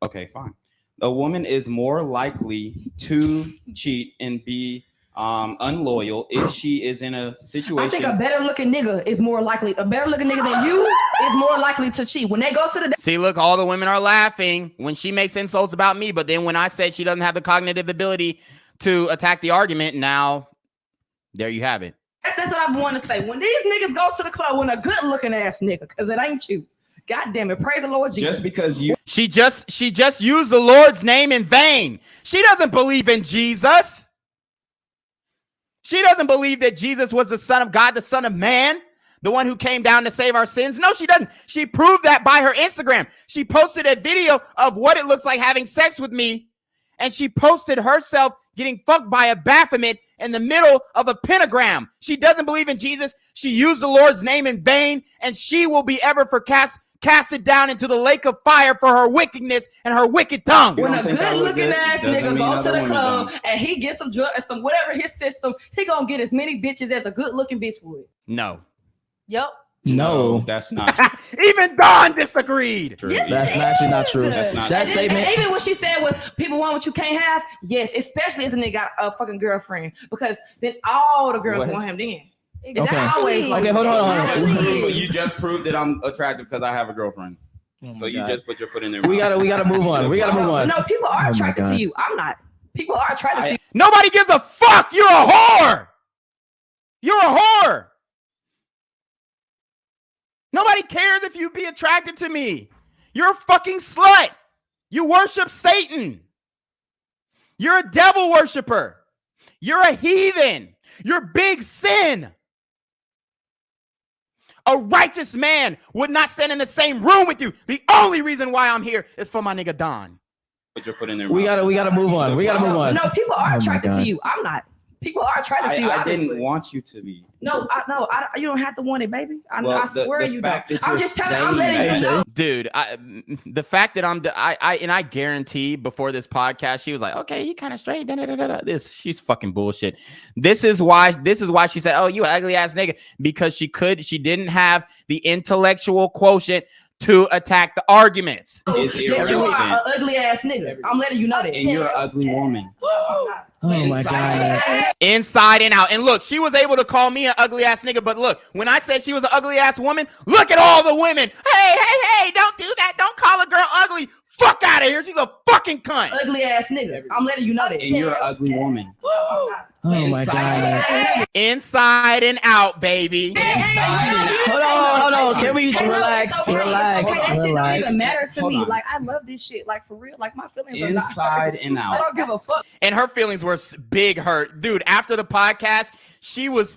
Okay, fine. A woman is more likely to cheat and be unloyal if she is in a situation. I think a better looking nigga is more likely. A better looking nigga than you is more likely to cheat. When they go to the See, look, all the women are laughing when she makes insults about me. But then when I said she doesn't have the cognitive ability to attack the argument, now there you have it. That's what I want to say. When these niggas go to the club with a good looking ass nigga, because it ain't you. God damn it. Praise the Lord Jesus. Just because you she just used the Lord's name in vain. She doesn't believe in Jesus. She doesn't believe that Jesus was the Son of God, the Son of Man, the one who came down to save our sins. No, she doesn't. She proved that by her Instagram. She posted a video of what it looks like having sex with me, and she posted herself getting fucked by a Baphomet in the middle of a pentagram. She doesn't believe in Jesus. She used the Lord's name in vain, and she will be ever casted down into the lake of fire for her wickedness and her wicked tongue. When a good looking ass nigga goes to the club and he gets some drugs and some whatever his system, he gonna get as many bitches as a good looking bitch would. No. Yep. No, that's not. Even Dawn disagreed. Yes, that's actually not true. That's not that true. statement. And even what she said was, people want what you can't have. Yes, especially if the nigga got a fucking girlfriend, because then all the girls want him then. Okay, hold on. You just proved that I'm attractive because I have a girlfriend. So you just put your foot in there. We gotta move on. No, people are attracted to you. I'm not. People are attracted to you. Nobody gives a fuck. You're a whore. You're a whore. Nobody cares if you be attracted to me. You're a fucking slut. You worship Satan. You're a devil worshiper. You're a heathen. You're big sin. A righteous man would not stand in the same room with you. The only reason why I'm here is for my nigga Don. Put your foot in there. We gotta move on. No, people are attracted to you. I'm not. People are attracted to you. I didn't want you to be. No, you don't have to want it, baby. I swear the you fact don't. that I'm you're just telling. I'm letting you know. Dude, the fact that I guarantee before this podcast, she was like, okay, he kind of straight. She's fucking bullshit. This is why she said, oh, you ugly ass nigga, because she didn't have the intellectual quotient to attack the arguments. Yes, you are an ugly ass nigga. I'm letting you know that. And you're an ugly woman. Oh my God. Inside and out. And look, she was able to call me an ugly ass nigga, but look, when I said she was an ugly ass woman, look at all the women. Hey, don't do that. Don't call a girl ugly. Fuck out of here. She's a fucking cunt. Ugly ass nigga. I'm letting you know that. And you're an ugly woman. Oh my God. Inside and out, baby. Hold on. Can we relax? That shit don't even matter to me. Like, I love this shit. Like, for real. Like, my feelings are inside and out. I don't give a fuck. And her feelings were big hurt. Dude, after the podcast, she was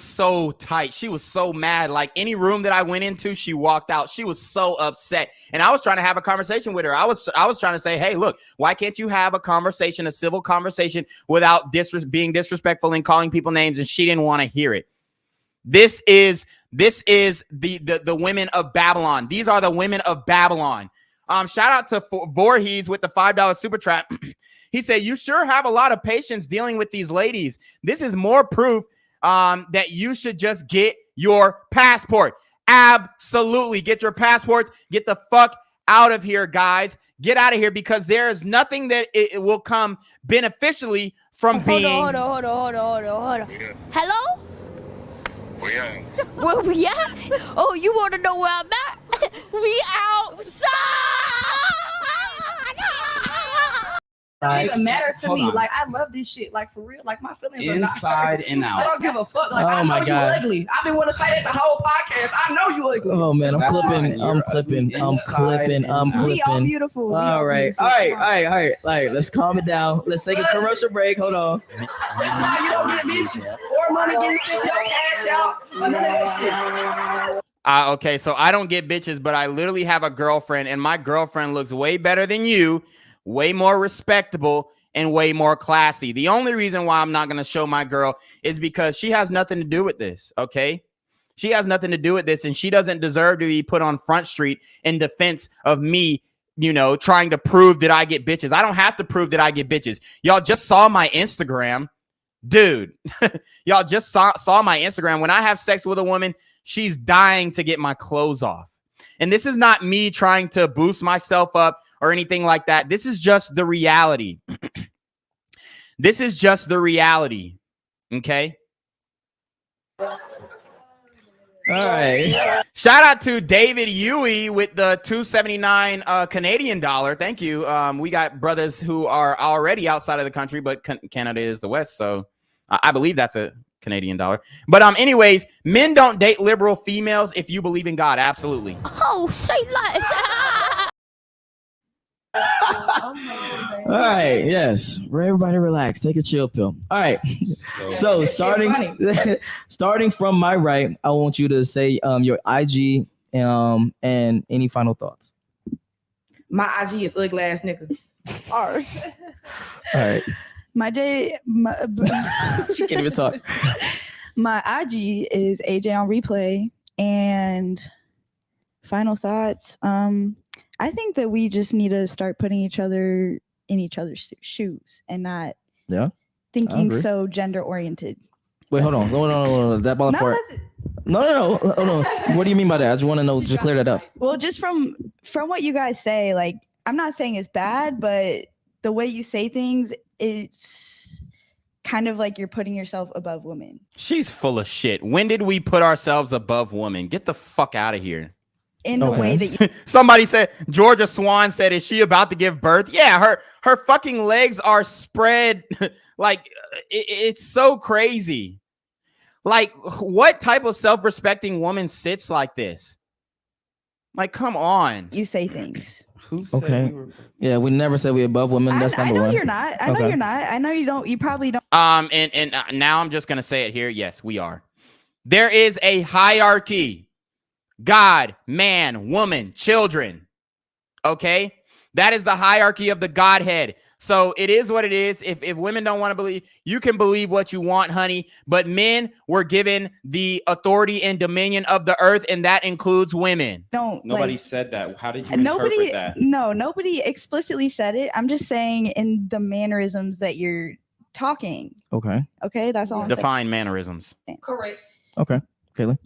so tight. She was so mad. Like, any room that I went into, she walked out. She was so upset. And I was trying to have a conversation with her. I was trying to say, hey, look, why can't you have a conversation, a civil conversation, without being disrespectful and calling people names? And she didn't want to hear it. This is the women of Babylon. These are the women of Babylon. Shout out to Voorhees with the $5 super trap. He said, you sure have a lot of patience dealing with these ladies. This is more proof that you should just get your passport. Absolutely. Get your passports. Get the fuck out of here, guys. Get out of here, because there is nothing that it will come beneficially from being. Hold on. Hello? Where we at? Oh, you want to know where I'm at? We outside. It doesn't matter to me. on. Like, I love this shit. Like, for real. Like, my feelings are Inside not. and out. I don't give a fuck. Like, Oh I know my you God. ugly. I've been wanting to say that the whole podcast. I know you ugly. Oh man, I'm That's clipping. fine. I'm You're clipping. I'm inside clipping. and I'm out. We all clipping. beautiful. We All right. beautiful. All right. Let's calm it down. Let's take a commercial break. Hold on. Now you don't get bitches or money getting sent to your cash out. None of that shit. Okay, so I don't get bitches, but I literally have a girlfriend, and my girlfriend looks way better than you, way more respectable, and way more classy. The only reason why I'm not going to show my girl is because she has nothing to do with this, okay? She has nothing to do with this, and she doesn't deserve to be put on Front Street in defense of me, trying to prove that I get bitches. I don't have to prove that I get bitches. Y'all just saw my Instagram. Dude, y'all just saw my Instagram. When I have sex with a woman, she's dying to get my clothes off. And this is not me trying to boost myself up or anything like that. This is just the reality. This is just the reality. Okay? All right. Shout out to David Huey with the $2.79 Canadian dollar. Thank you. We got brothers who are already outside of the country, but Canada is the West, so I believe that's a Canadian dollar. But anyways, men don't date liberal females if you believe in God. Absolutely. Oh, say less. All right. Yes. Everybody relax. Take a chill pill. All right. So starting from my right, I want you to say your IG and any final thoughts. My IG is ugly ass nigga. All right. She can't even talk. My IG is AJ on replay. And final thoughts. I think that we just need to start putting each other in each other's shoes and not thinking so gender oriented. Wait, hold on. That ball part. No. Hold on. What do you mean by that? I just want to know. Just clear that up. Well, just from what you guys say, like, I'm not saying it's bad, but the way you say things, it's kind of like you're putting yourself above women. She's full of shit. When did we put ourselves above women? Get the fuck out of here. In the way that you Somebody said, Georgia Swan said, is she about to give birth? Yeah, her fucking legs are spread. Like, it's so crazy. Like, what type of self-respecting woman sits like this? Like, come on. You say things. Who said Okay. Yeah, we never said we're above women. That's I number know one. you're not. I know you're not. I know you don't. You probably don't. And now I'm just gonna say it here. Yes, we are. There is a hierarchy. God, man, woman, children. Okay? That is the hierarchy of the Godhead. So it is what it is. If women don't want to believe, you can believe what you want, honey. But men were given the authority and dominion of the earth, and that includes women. Nobody said that. How did you interpret that? No, nobody explicitly said it. I'm just saying in the mannerisms that you're talking. Okay. Okay, that's all I'm saying. Define mannerisms. Correct. Okay. Kaylin?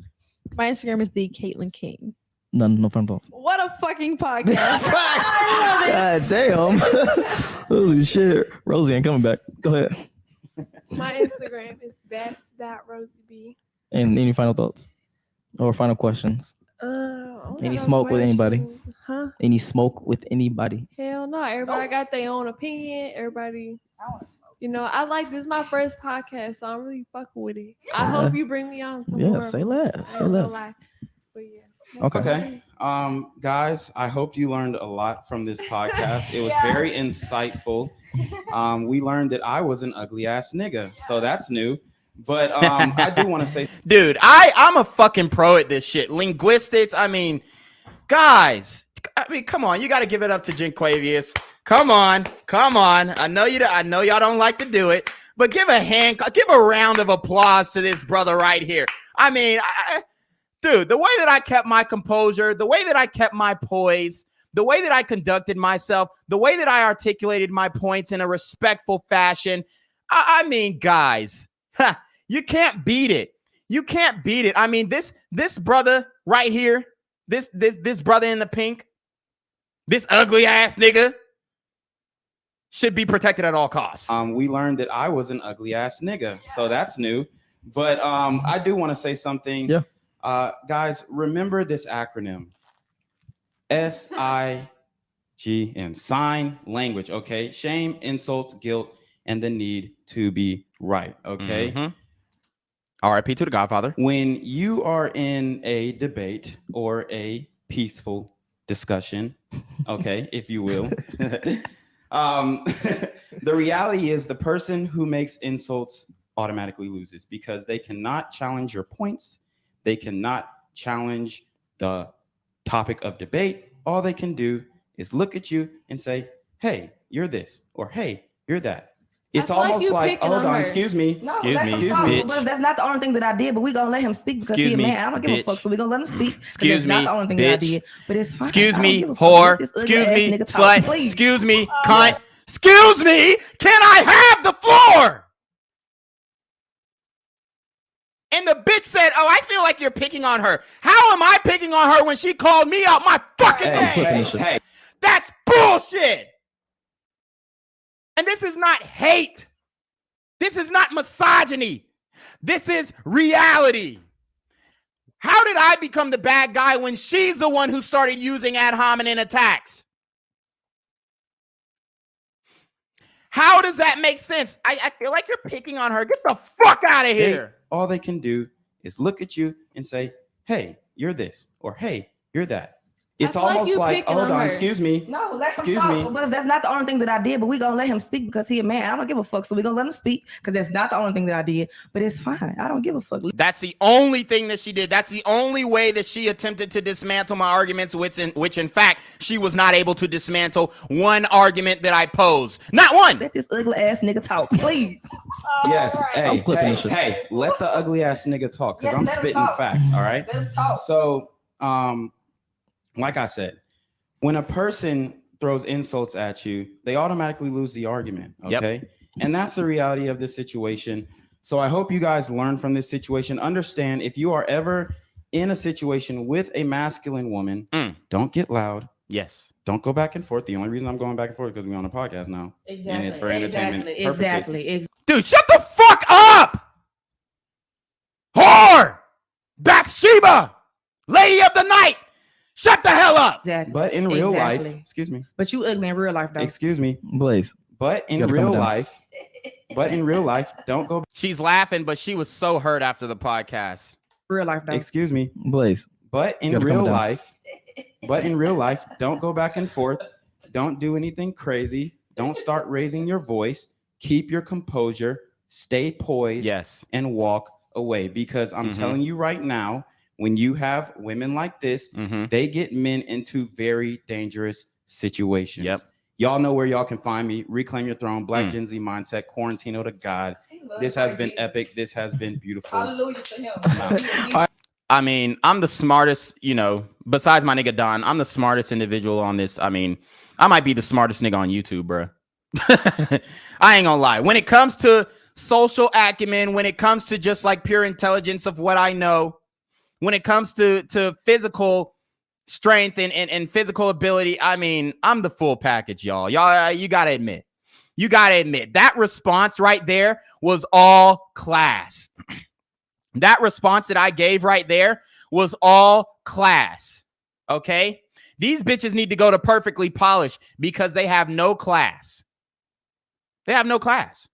My Instagram is the Caitlin King. No fun thoughts. What a fucking podcast. God damn. Holy shit. Rosie ain't coming back. Go ahead. My Instagram is that's.rosieb. And any final thoughts? Or final questions? Any smoke with anybody? Huh? Any smoke with anybody? Hell no. Everybody got their own opinion. Everybody, you know, I like this is my first podcast, so I'm really fucking with it. I hope you bring me on. Say less. Say less. Okay. Guys, I hope you learned a lot from this podcast. It was very insightful. We learned that I was an ugly ass nigga, so that's new. But I do want to say, dude, I'm a fucking pro at this shit. Linguistics. I mean, guys. I mean, come on. You got to give it up to Jinquavius. Come on. I know y'all don't like to do it, but give a round of applause to this brother right here. I mean, dude, the way that I kept my composure, the way that I kept my poise, the way that I conducted myself, the way that I articulated my points in a respectful fashion. I mean, guys, you can't beat it. You can't beat it. I mean, this brother right here, this brother in the pink, this ugly ass nigga should be protected at all costs. We learned that I was an ugly ass nigga, so that's new. But I do want to say something. Yeah. Guys, remember this acronym. SIGN, sign language, okay? Shame, insults, guilt, and the need to be right, okay? Mm-hmm. RIP to the Godfather. When you are in a debate or a peaceful discussion, okay, if you will, the reality is the person who makes insults automatically loses because they cannot challenge your points. They cannot challenge the topic of debate. All they can do is look at you and say, hey, you're this, or hey, you're that. It's almost like, hold on, excuse me. No, excuse me, bitch. But that's not the only thing that I did, but we gonna let him speak because he's a man. I don't give a fuck, so we gonna let him speak. Excuse me, not the only thing that I did, but it's fine. Excuse me, whore. Excuse me, slut. Excuse me, cunt. Excuse me, can I have the floor? And the bitch said, oh, I feel like you're picking on her. How am I picking on her when she called me out my fucking name? Hey. That's bullshit. And this is not hate. This is not misogyny. This is reality. How did I become the bad guy when she's the one who started using ad hominem attacks? How does that make sense? I feel like you're picking on her. Get the fuck out of here. All they can do is look at you and say, hey, you're this, or hey, you're that. It's almost like, hold on, excuse me. No, that's excuse me. But that's not the only thing that I did. But we gonna let him speak because he a man. I don't give a fuck. So we gonna let him speak because that's not the only thing that I did. But it's fine. I don't give a fuck. That's the only thing that she did. That's the only way that she attempted to dismantle my arguments, which in fact she was not able to dismantle one argument that I posed. Not one. Let this ugly ass nigga talk, please. Yes. Right. Hey, let the ugly ass nigga talk because I'm spitting facts. All right. So, like I said, when a person throws insults at you, they automatically lose the argument. Okay. Yep. And that's the reality of this situation. So I hope you guys learn from this situation. Understand if you are ever in a situation with a masculine woman, don't get loud. Yes. Don't go back and forth. The only reason I'm going back and forth is because we're on a podcast now. Exactly. And it's for entertainment purposes. Dude, shut the fuck up! Whore! Bathsheba! Lady of the night! Shut the hell up! Exactly. But in real life, Exactly. excuse me. But you ugly in real life, though. Excuse me. Blaze. But in gotta calm real down. life, don't go. She's laughing, but she was so hurt after the podcast. Real life, though. Excuse me. Blaze. But in gotta calm real down. life, don't go back and forth. Don't do anything crazy. Don't start raising your voice. Keep your composure. Stay poised. Yes. And walk away. Because I'm telling you right now, when you have women like this, they get men into very dangerous situations. Yep. Y'all know where y'all can find me. Reclaim Your Throne, Black Gen Z Mindset, Quarantino to God. This has been epic. This has been beautiful. Hallelujah to him. I mean, I'm the smartest, you know, besides my nigga Don, I'm the smartest individual on this. I mean, I might be the smartest nigga on YouTube, bro. I ain't gonna lie. When it comes to social acumen, when it comes to just like pure intelligence of what I know, when it comes to physical strength and physical ability, I mean, I'm the full package, y'all. Y'all, you gotta admit. You gotta admit that response right there was all class. That response that I gave right there was all class. Okay? These bitches need to go to Perfectly Polished because they have no class. They have no class.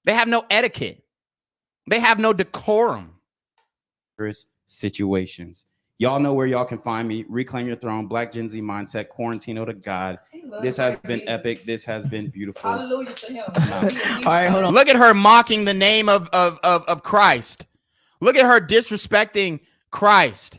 They have no etiquette. They have no decorum. Situations. Y'all know where y'all can find me. Reclaim Your Throne, Black Gen Z Mindset, Quarantino to God. This has been epic. This has been beautiful. Hallelujah to him. All right, hold on. Look at her mocking the name of Christ. Look at her disrespecting Christ.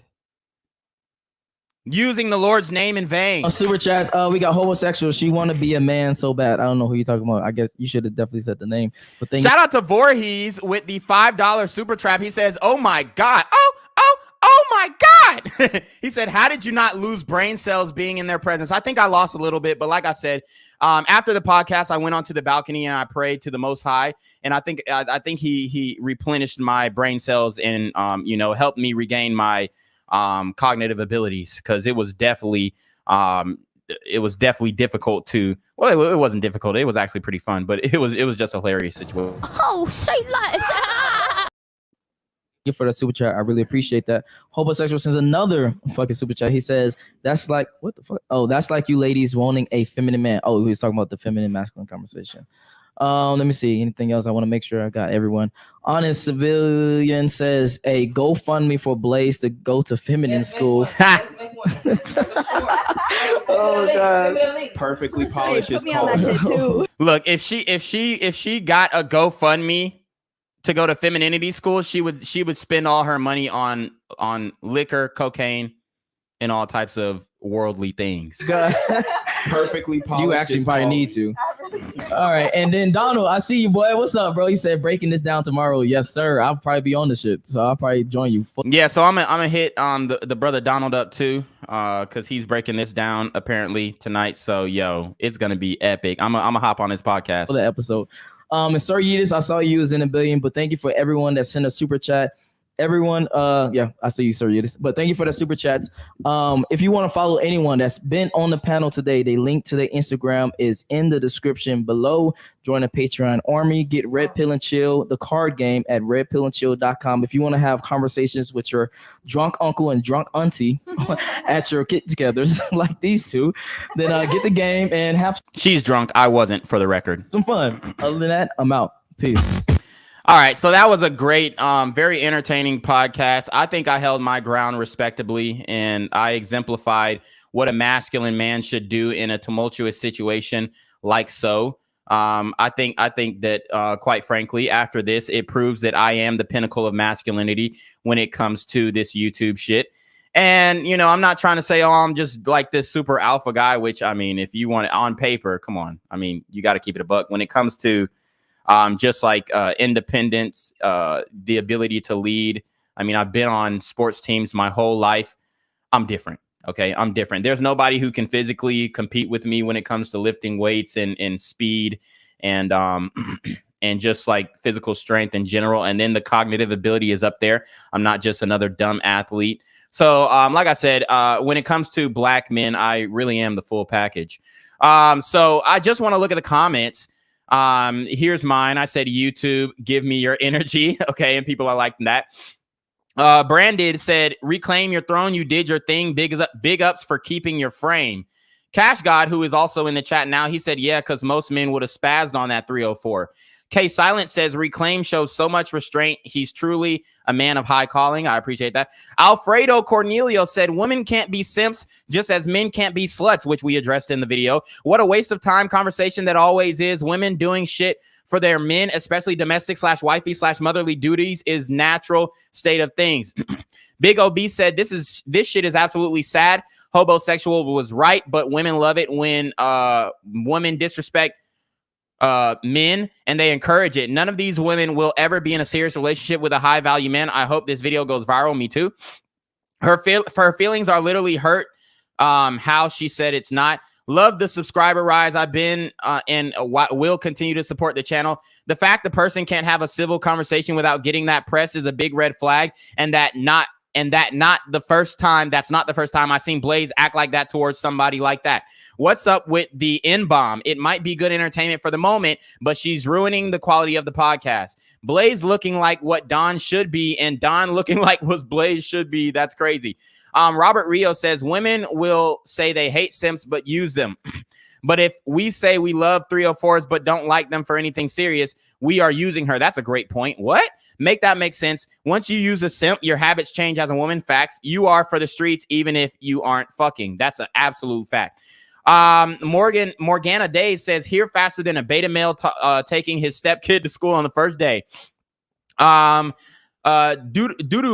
Using the Lord's name in vain. On super chats, we got homosexual. She want to be a man so bad. I don't know who you're talking about. I guess you should have definitely said the name. But thank Shout out to Voorhees with the $5 super trap. He says, "Oh my God, oh my God." He said, "How did you not lose brain cells being in their presence?" I think I lost a little bit, but like I said, after the podcast, I went onto the balcony and I prayed to the Most High, and I think he replenished my brain cells and you know, helped me regain my cognitive abilities, because it was definitely difficult to, well, it wasn't difficult, it was actually pretty fun, but it was just a hilarious situation. Oh, say less. you for the super chat. I really appreciate that. Homosexual sends another fucking super chat. He says, that's like, what the fuck? Oh, that's like you ladies wanting a feminine man. Oh, he was talking about the feminine masculine conversation. Let me see. Anything else? I want to make sure I got everyone. Honest Civilian says, "Hey, GoFundMe for Blaze to go to feminine school." Oh God! Perfectly polished is called. Look, if she got a GoFundMe to go to femininity school, she would spend all her money on liquor, cocaine, and all types of worldly things. Perfectly polished. You actually probably need to. All right, and then Donald, I see you, boy. What's up, bro? He said breaking this down tomorrow. Yes, sir. I'll probably be on the shit, so I'll probably join you. Yeah, so I'm gonna hit the brother Donald up too, because he's breaking this down apparently tonight. So yo, it's gonna be epic. I'm gonna hop on his podcast for the episode. And Sir Yeetus, I saw you was in a billion, but thank you for everyone that sent a super chat. Everyone, yeah, I see you, Sir Yeetus, but thank you for the super chats. If you want to follow anyone that's been on the panel today, the link to their Instagram is in the description below. Join the Patreon army, get Red Pill and Chill, the card game at redpillandchill.com. If you want to have conversations with your drunk uncle and drunk auntie at your get-togethers like these two, then get the game and have. She's drunk. I wasn't, for the record. Some fun. Other than that, I'm out. Peace. All right, so that was a great, very entertaining podcast. I think I held my ground respectably, and I exemplified what a masculine man should do in a tumultuous situation like so. I think that, quite frankly, after this, it proves that I am the pinnacle of masculinity when it comes to this YouTube shit. And, you know, I'm not trying to say, oh, I'm just like this super alpha guy, which, I mean, if you want it on paper, come on. I mean, you got to keep it a buck. When it comes to just like independence, the ability to lead. I mean, I've been on sports teams my whole life. I'm different. Okay, I'm different. There's nobody who can physically compete with me when it comes to lifting weights and speed and and just like physical strength in general. And then the cognitive ability is up there. I'm not just another dumb athlete. So like I said, when it comes to black men, I really am the full package. So I just want to look at the comments. Here's mine. I said YouTube, give me your energy. Okay, and people are liking that. Branded said, reclaim your throne. You did your thing. Big ups for keeping your frame. Cash God, who is also in the chat now, he said, yeah, because most men would have spazzed on that 304. K Silent says, reclaim shows so much restraint. He's truly a man of high calling. I appreciate that. Alfredo Cornelio said, women can't be simps just as men can't be sluts, which we addressed in the video. What a waste of time conversation that always is. Women doing shit for their men, especially domestic / wifey / motherly duties, is natural state of things. Big OB said, this shit is absolutely sad. Hobosexual was right, but women love it when women disrespect men and they encourage it. None of these women will ever be in a serious relationship with a high value man. I hope this video goes viral. Me too. Her feelings are literally hurt. How she said it's not. Love the subscriber rise. I've been and will continue to support the channel. The fact the person can't have a civil conversation without getting that press is a big red flag, and that's not the first time I've seen Blaze act like that towards somebody like that. What's up with the N-bomb? It might be good entertainment for the moment, but she's ruining the quality of the podcast. Blaze looking like what Don should be, and Don looking like what Blaze should be. That's crazy. Robert Rio says, women will say they hate simps, but use them. But if we say we love 304s, but don't like them for anything serious, we are using her. That's a great point. What? Make that make sense. Once you use a simp, your habits change as a woman. Facts. You are for the streets, even if you aren't fucking. That's an absolute fact. Morgana Day says, here faster than a beta male taking his stepkid to school on the first day. Doodoo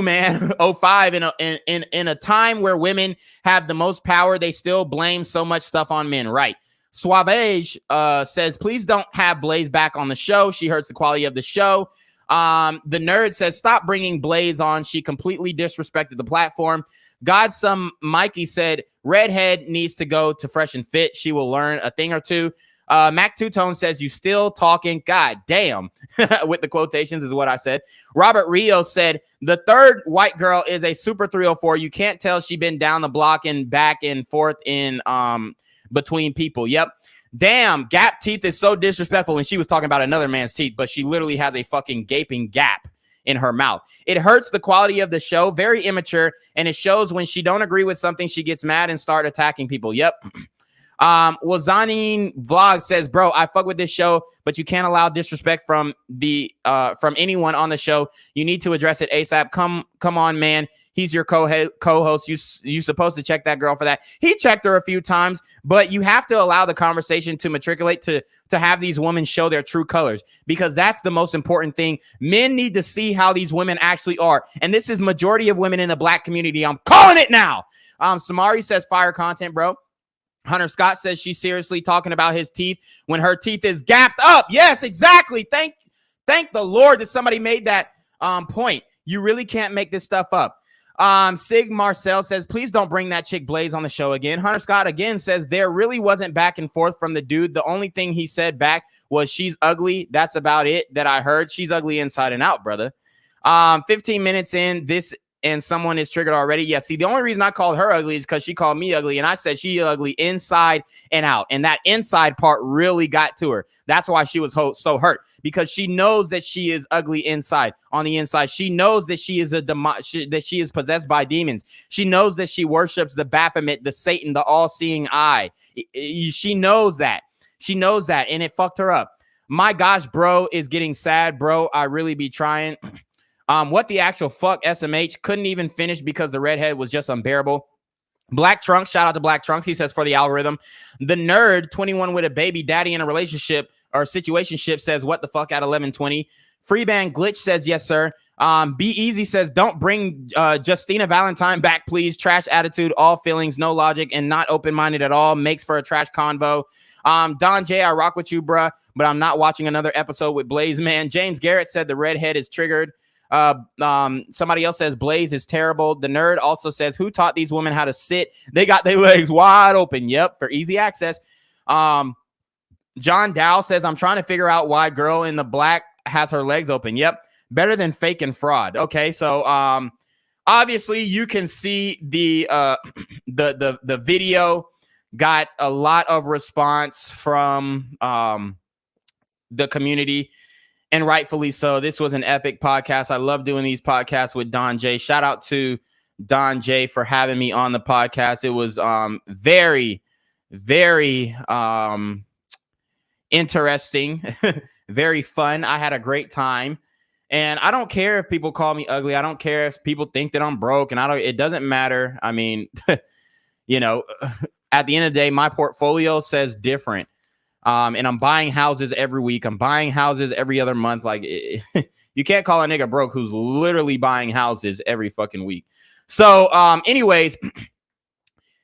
Man 05 in a time where women have the most power, they still blame so much stuff on men. Right. Suavage says, please don't have Blaze back on the show. She hurts the quality of the show. The Nerd says, stop bringing Blaze on. She completely disrespected the platform. Godson Mikey said, redhead needs to go to Fresh and Fit. She will learn a thing or two. Mac Two-Tone says, you still talking? God damn. With the quotations is what I said. Robert Rio said, the third white girl is a super 304. You can't tell she been down the block and back and forth in between people. Yep. Damn, gap teeth is so disrespectful. And she was talking about another man's teeth, but she literally has a fucking gaping gap in her mouth. It hurts the quality of the show. Very immature. And it shows when she don't agree with something, she gets mad and start attacking people. Yep. Wazani Vlog says, bro, I fuck with this show, but you can't allow disrespect from anyone on the show. You need to address it ASAP. Come on, man. He's your co-host. You supposed to check that girl for that. He checked her a few times, but you have to allow the conversation to matriculate to have these women show their true colors, because that's the most important thing. Men need to see how these women actually are. And this is majority of women in the black community. I'm calling it now. Samari says, fire content, bro. Hunter Scott says she's seriously talking about his teeth when her teeth is gapped up. Yes, exactly. Thank the Lord that somebody made that point. You really can't make this stuff up. Sig Marcel says, please don't bring that chick Blaze on the show again. Hunter Scott again says there really wasn't back and forth from the dude. The only thing he said back was she's ugly. That's about it that I heard. She's ugly inside and out, brother. 15 minutes in this and someone is triggered already. Yeah, see, the only reason I called her ugly is because she called me ugly, and I said she ugly inside and out, and that inside part really got to her. That's why she was so hurt, because she knows that she is ugly inside. On the inside, she knows that she is that she is possessed by demons. She knows that she worships the Baphomet, the Satan, the all-seeing eye. She knows that. She knows that, and it fucked her up. My gosh, bro, is getting sad, bro. I really be trying. What the actual fuck? SMH couldn't even finish because the redhead was just unbearable. Black Trunks, shout out to Black Trunks. He says, for the algorithm. The Nerd 21 with a baby daddy in a relationship or situationship says, what the fuck at 1120. Freeband Glitch says, yes, sir. Be Easy says, don't bring Justina Valentine back, please. Trash attitude, all feelings, no logic, and not open-minded at all. Makes for a trash convo. Don J, I rock with you, bruh, but I'm not watching another episode with Blaze, man. James Garrett said the redhead is triggered. Somebody else says Blaze is terrible. The Nerd also says, who taught these women how to sit? They got their legs wide open. Yep, for easy access. John Dow says, I'm trying to figure out why girl in the black has her legs open. Yep, better than fake and fraud. Okay, so obviously you can see the video got a lot of response from the community, and rightfully so. This was an epic podcast. I love doing these podcasts with Don J. Shout out to Don J for having me on the podcast. It was very, very interesting, very fun. I had a great time. And I don't care if people call me ugly. I don't care if people think that I'm broke, and it doesn't matter. I mean, you know, at the end of the day, my portfolio says different. And I'm buying houses every week. I'm buying houses every other month. Like, you can't call a nigga broke who's literally buying houses every fucking week. So, anyways,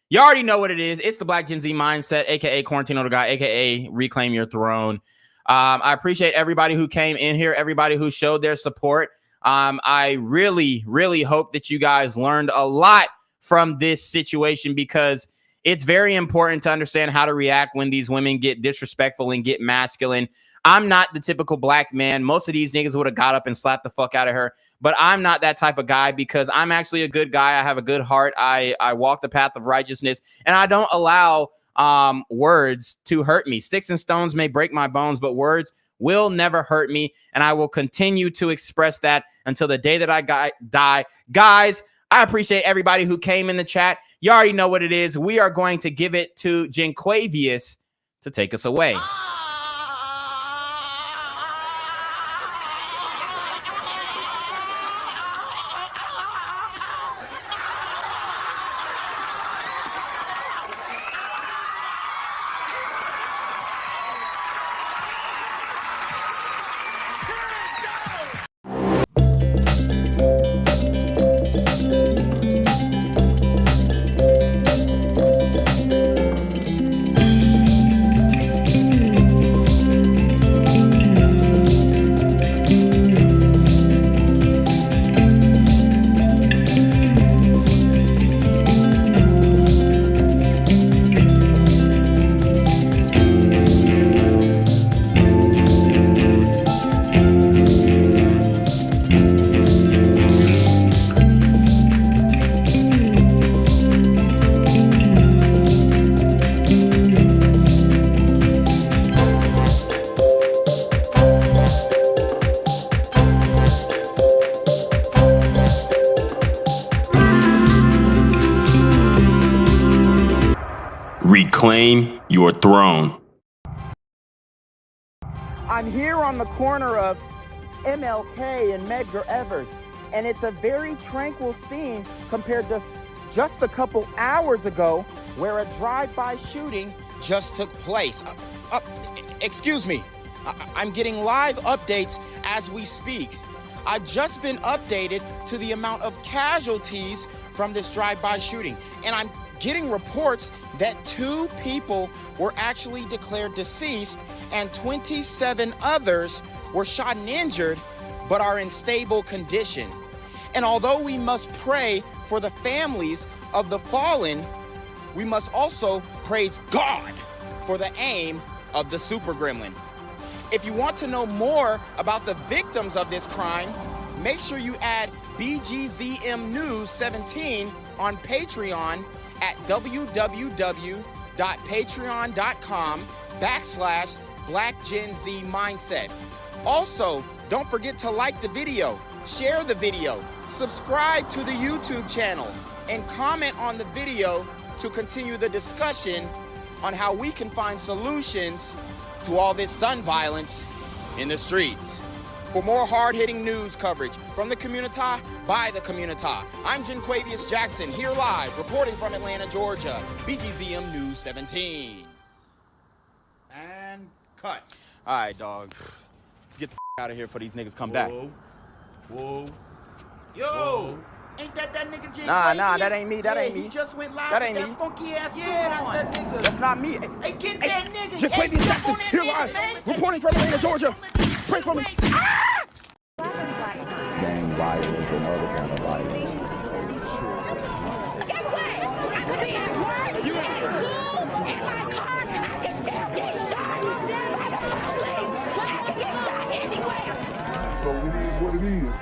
you already know what it is. It's the Black Gen Z Mindset, aka Quarantino the Guy, aka Reclaim Your Throne. I appreciate everybody who came in here, everybody who showed their support. I really, really hope that you guys learned a lot from this situation, because it's very important to understand how to react when these women get disrespectful and get masculine. I'm not the typical black man. Most of these niggas would have got up and slapped the fuck out of her, but I'm not that type of guy, because I'm actually a good guy. I have a good heart. I walk the path of righteousness, and I don't allow words to hurt me. Sticks and stones may break my bones, but words will never hurt me, and I will continue to express that until the day that I die. Guys, I appreciate everybody who came in the chat. You already know what it is. We are going to give it to Jenquavius to take us away. Reclaim your throne. I'm here on the corner of MLK and Medgar Evers, and it's a very tranquil scene compared to just a couple hours ago where a drive-by shooting just took place. Excuse me. I'm getting live updates as we speak. I've just been updated to the amount of casualties from this drive-by shooting, and I'm getting reports that 2 people were actually declared deceased and 27 others were shot and injured but are in stable condition. And although we must pray for the families of the fallen, we must also praise God for the aim of the super gremlin. If you want to know more about the victims of this crime, make sure you add BGZM News 17 on Patreon at www.patreon.com/BlackGenZMindset. Also, don't forget to like the video, share the video, subscribe to the YouTube channel, and comment on the video to continue the discussion on how we can find solutions to all this gun violence in the streets. For more hard-hitting news coverage from the community, by the community, I'm Jenquavius Jackson, here live, reporting from Atlanta, Georgia, BGZM News 17. And cut. All right, dog. Let's get the out of here before these niggas come back. Whoa. Yo. Ain't that nigga J? Nah, that ain't me. That ain't me. He just went live. That ain't with me. Funky ass suit that's on. that nigga. That's not me. Hey, get that nigga. Jenquavius Jackson, here live, reporting from Atlanta, Georgia. Pray for me. Gang violence and other kind of violence. So it is what it is.